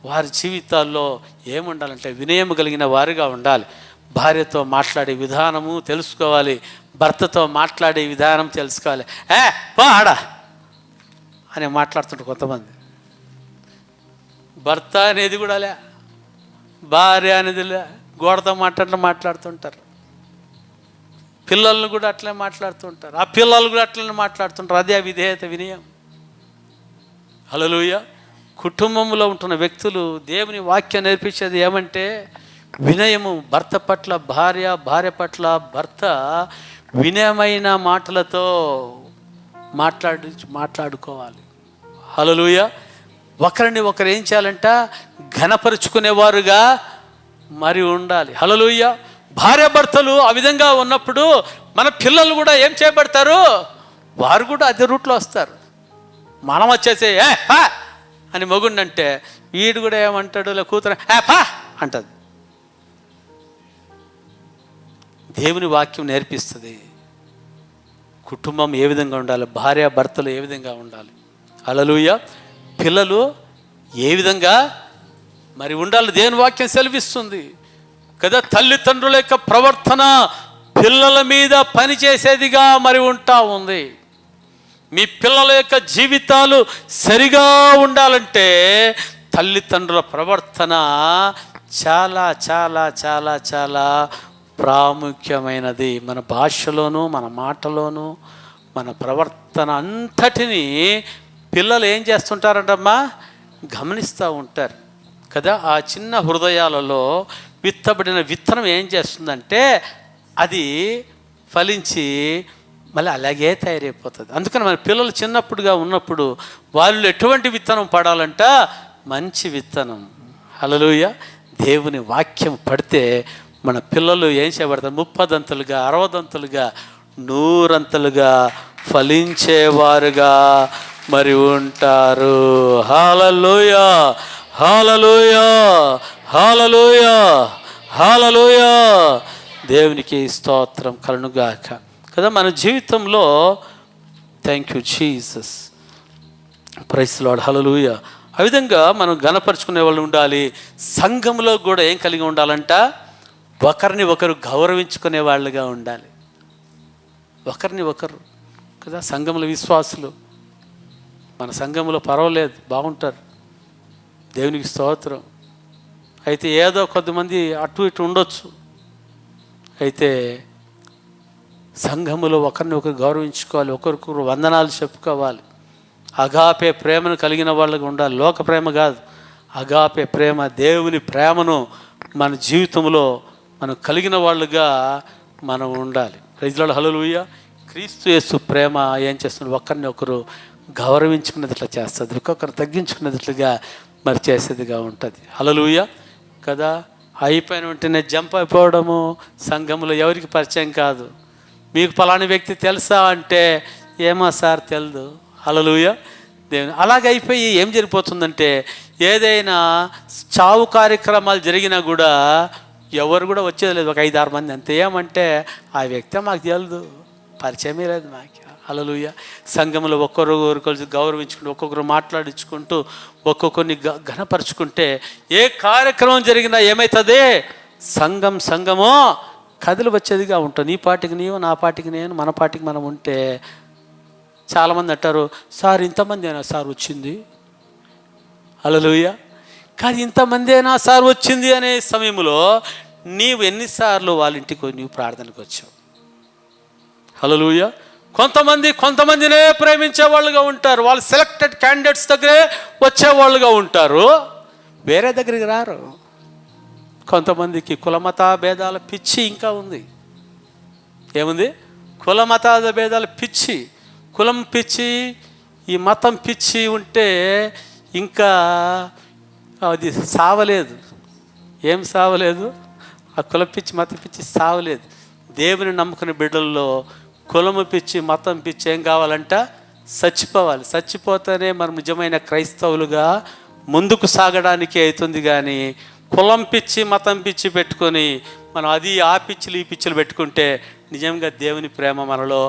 [SPEAKER 2] వారి జీవితాల్లో ఏముండాలంటే వినయం కలిగిన వారిగా ఉండాలి. భార్యతో మాట్లాడే విధానము తెలుసుకోవాలి, భర్తతో మాట్లాడే విధానం తెలుసుకోవాలి. ఆడా అని మాట్లాడుతుంటారు కొంతమంది. భర్త అనేది కూడా లే, భార్య అనేది లే, గోడతో మాట్లాడుతుంటారు. పిల్లలను కూడా అట్లే మాట్లాడుతుంటారు, ఆ పిల్లలు కూడా అట్లనే మాట్లాడుతుంటారు. అదే విధేయత, వినయం. హల్లెలూయా. కుటుంబంలో ఉంటున్న వ్యక్తులు దేవుని వాక్యం నేర్పించేది ఏమంటే వినయము. భర్త పట్ల భార్య, భార్య పట్ల భర్త వినయమైన మాటలతో మాట్లాడుకోవాలి. హల్లెలూయా. ఒకరిని ఒకరు ఏం చేయాలంట? ఘనపరుచుకునేవారుగా మరి ఉండాలి. హల్లెలూయా. భార్య భర్తలు ఆ విధంగా ఉన్నప్పుడు మన పిల్లలు కూడా ఏం చేయబడతారు? వారు కూడా అదే రూట్లో వస్తారు. మనం వచ్చేసి పా అని మొగుండంటే వీడు కూడా ఏమంటాడు, ఇలా కూతురు పా అంటది. దేవుని వాక్యం నేర్పిస్తుంది కుటుంబం ఏ విధంగా ఉండాలి, భార్య భర్తలు ఏ విధంగా ఉండాలి. హల్లెలూయా. పిల్లలు ఏ విధంగా మరి ఉండాలి దేవుని వాక్యం సెలవిస్తుంది కదా. తల్లిదండ్రుల యొక్క ప్రవర్తన పిల్లల మీద పనిచేసేదిగా మరి ఉంటా ఉంది. మీ పిల్లల యొక్క జీవితాలు సరిగా ఉండాలంటే తల్లిదండ్రుల ప్రవర్తన చాలా చాలా చాలా చాలా ప్రాముఖ్యమైనది. మన భాషలోను, మన మాటలోను, మన ప్రవర్తన అంతటినీ పిల్లలు ఏం చేస్తుంటారంటమ్మా? గమనిస్తూ ఉంటారు కదా. ఆ చిన్న హృదయాలలో విత్తబడిన విత్తనం ఏం చేస్తుందంటే అది ఫలించి మళ్ళీ అలాగే తయారైపోతుంది. అందుకని మన పిల్లలు చిన్నప్పుడుగా ఉన్నప్పుడు వాళ్ళు ఎటువంటి విత్తనం పడాలంట? మంచి విత్తనం. హల్లెలూయా. దేవుని వాక్యం పడితే మన పిల్లలు ఏం చేయబడతారు? 30 60 100 ఫలించేవారుగా మరి ఉంటారు. హల్లెలూయా, హల్లెలూయా, హల్లెలూయా, హల్లెలూయా. దేవునికి స్తోత్రం కలుగుగాక కదా. మన జీవితంలో thank you Jesus, praise lord, hallelujah. ఆ విధంగా మనం ఘనపరుచుకునే వాళ్ళు ఉండాలి. సంఘంలో కూడా ఏం కలిగి ఉండాలంట? ఒకరిని ఒకరు గౌరవించుకునే వాళ్ళుగా ఉండాలి. ఒకరిని ఒకరు కదా. సంఘంలో విశ్వాసులు మన సంఘంలో పర్వాలేదు, బాగుంటారు, దేవునికి స్తోత్రం. అయితే ఏదో కొద్దిమంది అటు ఇటు ఉండొచ్చు. అయితే సంఘములో ఒకరిని ఒకరు గౌరవించుకోవాలి, ఒకరికొకరు వందనాలు చెప్పుకోవాలి. అగాపే ప్రేమను కలిగిన వాళ్ళగా ఉండాలి. లోక ప్రేమ కాదు, అగాపే ప్రేమ, దేవుని ప్రేమను మన జీవితంలో మనం కలిగిన వాళ్ళుగా మనం ఉండాలి. ప్రైజ్ లార్డ్, హల్లెలూయా. క్రీస్తు యేసు ప్రేమ ఏం చేస్తుంది? ఒకరిని ఒకరు గౌరవించుకునేదిట్లా చేస్తుంది, ఒక్కొక్కరు తగ్గించుకునేదిట్లుగా మరి చేసేదిగా ఉంటుంది. హల్లెలూయా కదా. అయిపోయిన వెంటనే జంప్ అయిపోవడము సంఘంలో ఎవరికి పరిచయం కాదు. మీకు పలాని వ్యక్తి తెలుసా అంటే ఏమో సార్ తెలియదు. హల్లెలూయా. దేవుని అలాగే అయిపోయి ఏం జరిగిపోతుందంటే ఏదైనా చావు కార్యక్రమాలు జరిగినా కూడా ఎవరు కూడా వచ్చేది లేదు, ఒక 5-6 మంది అంతే. ఏమంటే ఆ వ్యక్తి మాకు తెలియదు, పరిచయమే లేదు మాకు. హల్లెలూయా. సంఘంలో ఒక్కొక్కరు కలిసి గౌరవించుకుంటూ ఒక్కొక్కరు మాట్లాడించుకుంటూ ఒక్కొక్కరిని ఘనపరుచుకుంటే ఏ కార్యక్రమం జరిగినా ఏమవుతుంది? సంఘము కదిలి వచ్చేదిగా ఉంటుంది. నీ పాటికి నీవు, నా పాటికి నేను, మన పాటికి మనం ఉంటే చాలామంది అంటారు, సార్ ఇంతమంది అయినా సార్ వచ్చింది. హల్లెలూయా. కానీ ఇంతమంది అయినా సార్ వచ్చింది అనే సమయంలో నీవు ఎన్నిసార్లు వాళ్ళ ఇంటికి నీవు ప్రార్థనకు వచ్చావు? హల్లెలూయా. కొంతమందినే ప్రేమించే వాళ్ళుగా ఉంటారు, వాళ్ళు సెలెక్టెడ్ క్యాండిడేట్స్ దగ్గరే వచ్చేవాళ్ళుగా ఉంటారు, వేరే దగ్గరికి రారు. కొంతమందికి కులమత భేదాల పిచ్చి ఇంకా ఉంది. ఏముంది? కులమతాల భేదాల పిచ్చి, కులం పిచ్చి, ఈ మతం పిచ్చి ఉంటే ఇంకా అది సావలేదు. ఏం సావలేదు? ఆ కుల పిచ్చి, మత పిచ్చి సావలేదు. దేవుని నమ్ముకునే బిడ్డల్లో కులము పిచ్చి, మతం పిచ్చి ఏం కావాలంట? చచ్చిపోవాలి. చచ్చిపోతేనే మనం నిజమైన క్రైస్తవులుగా ముందుకు సాగడానికి అవుతుంది. కానీ కులం పిచ్చి, మతం పిచ్చి పెట్టుకొని మనం అది ఆ పిచ్చిలు ఈ పిచ్చిలు పెట్టుకుంటే నిజంగా దేవుని ప్రేమ మనలో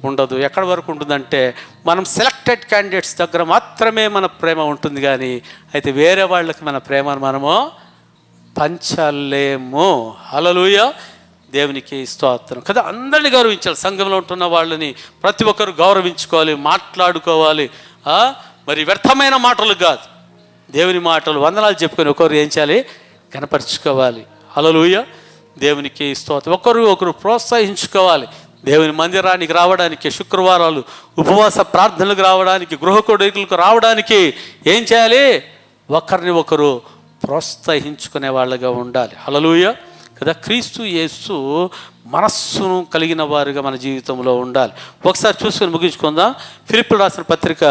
[SPEAKER 2] ఉండదు. ఎక్కడి వరకు ఉంటుందంటే మనం సెలెక్టెడ్ క్యాండిడేట్స్ దగ్గర మాత్రమే మన ప్రేమ ఉంటుంది. కానీ అయితే వేరే వాళ్ళకి మన ప్రేమను మనము పంచలేము. హల్లెలూయా. దేవునికి స్తోత్రం కదా. అందరినీ గౌరవించాలి. సంఘంలో ఉంటున్న వాళ్ళని ప్రతి ఒక్కరు గౌరవించుకోవాలి, మాట్లాడుకోవాలి. మరి వ్యర్థమైన మాటలు కాదు, దేవుని మాటలు, వందనాలు చెప్పుకొని ఒకరు ఏం చేయాలి? కనపరుచుకోవాలి. హల్లెలూయా. దేవునికి స్తోత్రం. ఒకరు ప్రోత్సహించుకోవాలి. దేవుని మందిరానికి రావడానికి, శుక్రవారాలు ఉపవాస ప్రార్థనలకు రావడానికి, గృహ కోడికలకు రావడానికి ఏం చేయాలి? ఒకరిని ఒకరు ప్రోత్సహించుకునే వాళ్ళగా ఉండాలి. హల్లెలూయా కదా. క్రీస్తు యేసు మనస్సును కలిగిన వారుగా మన జీవితంలో ఉండాలి. ఒకసారి చూసుకొని ముగించుకుందాం. ఫిలిప్పీయులకు రాసిన పత్రిక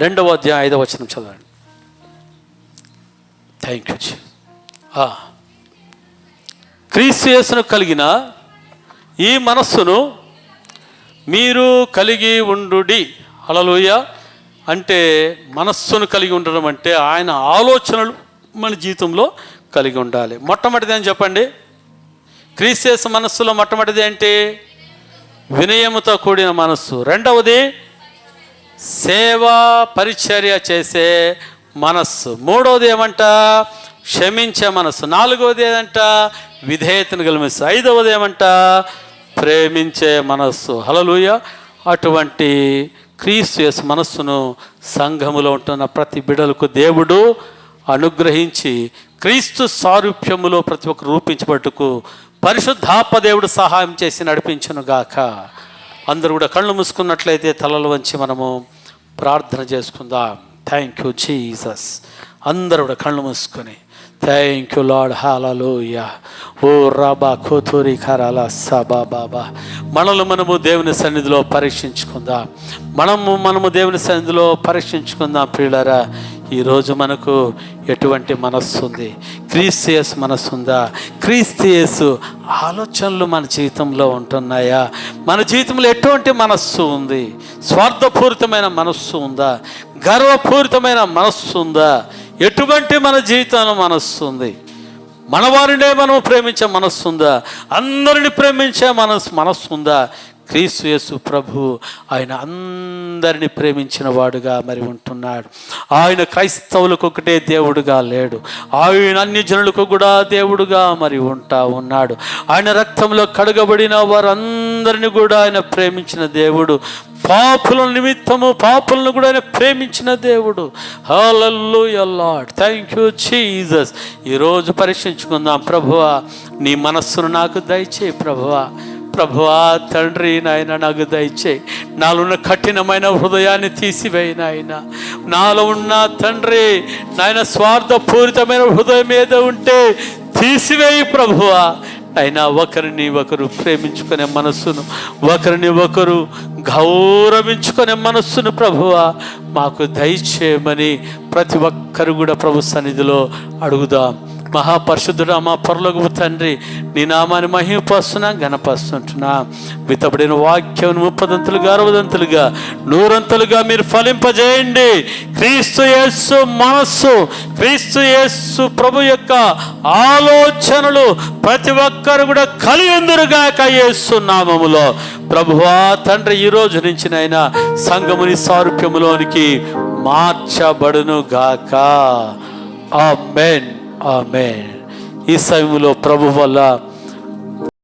[SPEAKER 2] 2వ అధ్యాయం 5వ వచనం చదవండి. Thank you. క్రీస్తు యేసును కలిగిన ఈ మనస్సును మీరు కలిగి ఉండుడి. హల్లెలూయా. అంటే మనస్సును కలిగి ఉండడం అంటే ఆయన ఆలోచనలు మన జీవితంలో కలిగి ఉండాలి. మొట్టమొదటిది అని చెప్పండి. క్రీస్తు యేసు మనస్సులో మొట్టమొదటిది ఏంటి? వినయముతో కూడిన మనస్సు. రెండవది సేవా పరిచర్య చేసే మనస్సు. మూడవది ఏమంట? క్షమించే మనస్సు. నాలుగవది ఏదంట? విధేయతను గల మనస్సు. ఐదవది ఏమంట? ప్రేమించే మనస్సు. హల్లెలూయా. అటువంటి క్రీస్తు యేసు మనస్సును సంఘములో ఉంటున్న ప్రతి బిడ్డలకు దేవుడు అనుగ్రహించి క్రీస్తు సారూప్యములో ప్రతి ఒక్కరు రూపించబట్టుకు పరిశుద్ధాత్మ దేవుడు సహాయం చేసి నడిపించును గాక. అందరూ కూడా కళ్ళు మూసుకున్నట్లయితే తలలు వంచి మనము ప్రార్థన చేసుకుందాం. Thank you Jesus. అందరూ కూడా కళ్ళు మూసుకొని
[SPEAKER 1] థ్యాంక్ యూ లార్డ్. హల్లెలూయా. ఓ రాబా కోతూరి కరాల సబా బాబా. మనము దేవుని సన్నిధిలో పరీక్షించుకుందాం. మనము దేవుని సన్నిధిలో పరీక్షించుకుందాం ప్రియులారా. ఈరోజు మనకు ఎటువంటి మనస్సు ఉంది? క్రీస్తు యేసు మనస్సు ఉందా? క్రీస్తు యేసు ఆలోచనలు మన జీవితంలో ఉంటున్నాయా? మన జీవితంలో ఎటువంటి మనస్సు ఉంది? స్వార్థపూరితమైన మనస్సు ఉందా? గర్వపూరితమైన మనస్సు ఉందా? ఎటువంటి మన జీవితంలో మనస్సు ఉంది? మన వారినే మనం ప్రేమించే మనస్సు ఉందా? అందరిని ప్రేమించే మనస్సు ఉందా? క్రీస్తు యేసు ప్రభు ఆయన అందరిని ప్రేమించిన వాడుగా మరి ఉంటున్నాడు. ఆయన క్రైస్తవులకు ఒకటే దేవుడుగా లేడు, ఆయన అన్ని జనులకు కూడా దేవుడుగా మరి ఉన్నాడు. ఆయన రక్తంలో కడగబడిన వారందరిని కూడా ఆయన ప్రేమించిన దేవుడు. పాపుల నిమిత్తము పాపులను కూడా ఆయన ప్రేమించిన దేవుడు. హల్లెలూయా లార్డ్. Thank you Jesus. ఈరోజు పరీక్షించుకుందాం. ప్రభువా నీ మనస్సును నాకు దయచేయి ప్రభువా. ప్రభువా తండ్రి నాయన నాకు దయచేయి. నాలో ఉన్న కఠినమైన హృదయాన్ని తీసివేయి నాయన. నాలో ఉన్న తండ్రి నాయన స్వార్థపూరితమైన హృదయం ఏదో ఉంటే తీసివేయి ప్రభువా. అయినా ఒకరిని ఒకరు ప్రేమించుకునే మనస్సును, ఒకరిని ఒకరు గౌరవించుకునే మనస్సును ప్రభువా మాకు దయచేయమని ప్రతి ఒక్కరు కూడా ప్రభు సన్నిధిలో అడుగుదాం. మహాపరిశుద్ధుడా మా పరలోకపు తండ్రి, నీ నామాన్ని మహిమపరుస్తున్నా, ఘనపరుస్తుంటున్నా. విత్తబడిన వాక్యం 30 60 100 మీరు ఫలింపజేయండి. క్రీస్తు యేసు మనస్సు, క్రీస్తు యేసు ప్రభు యొక్క ఆలోచనలు ప్రతి ఒక్కరు కూడా కలిగిందురుగాక యేసు నామములో. ప్రభువా తండ్రి, ఈ రోజు నుంచి నైనా సంఘముని సారూప్యములోనికి మార్చబడును గాక. ఆమేన్. ఆమేన్. ఈ సమయంలో ప్రభు వల్ల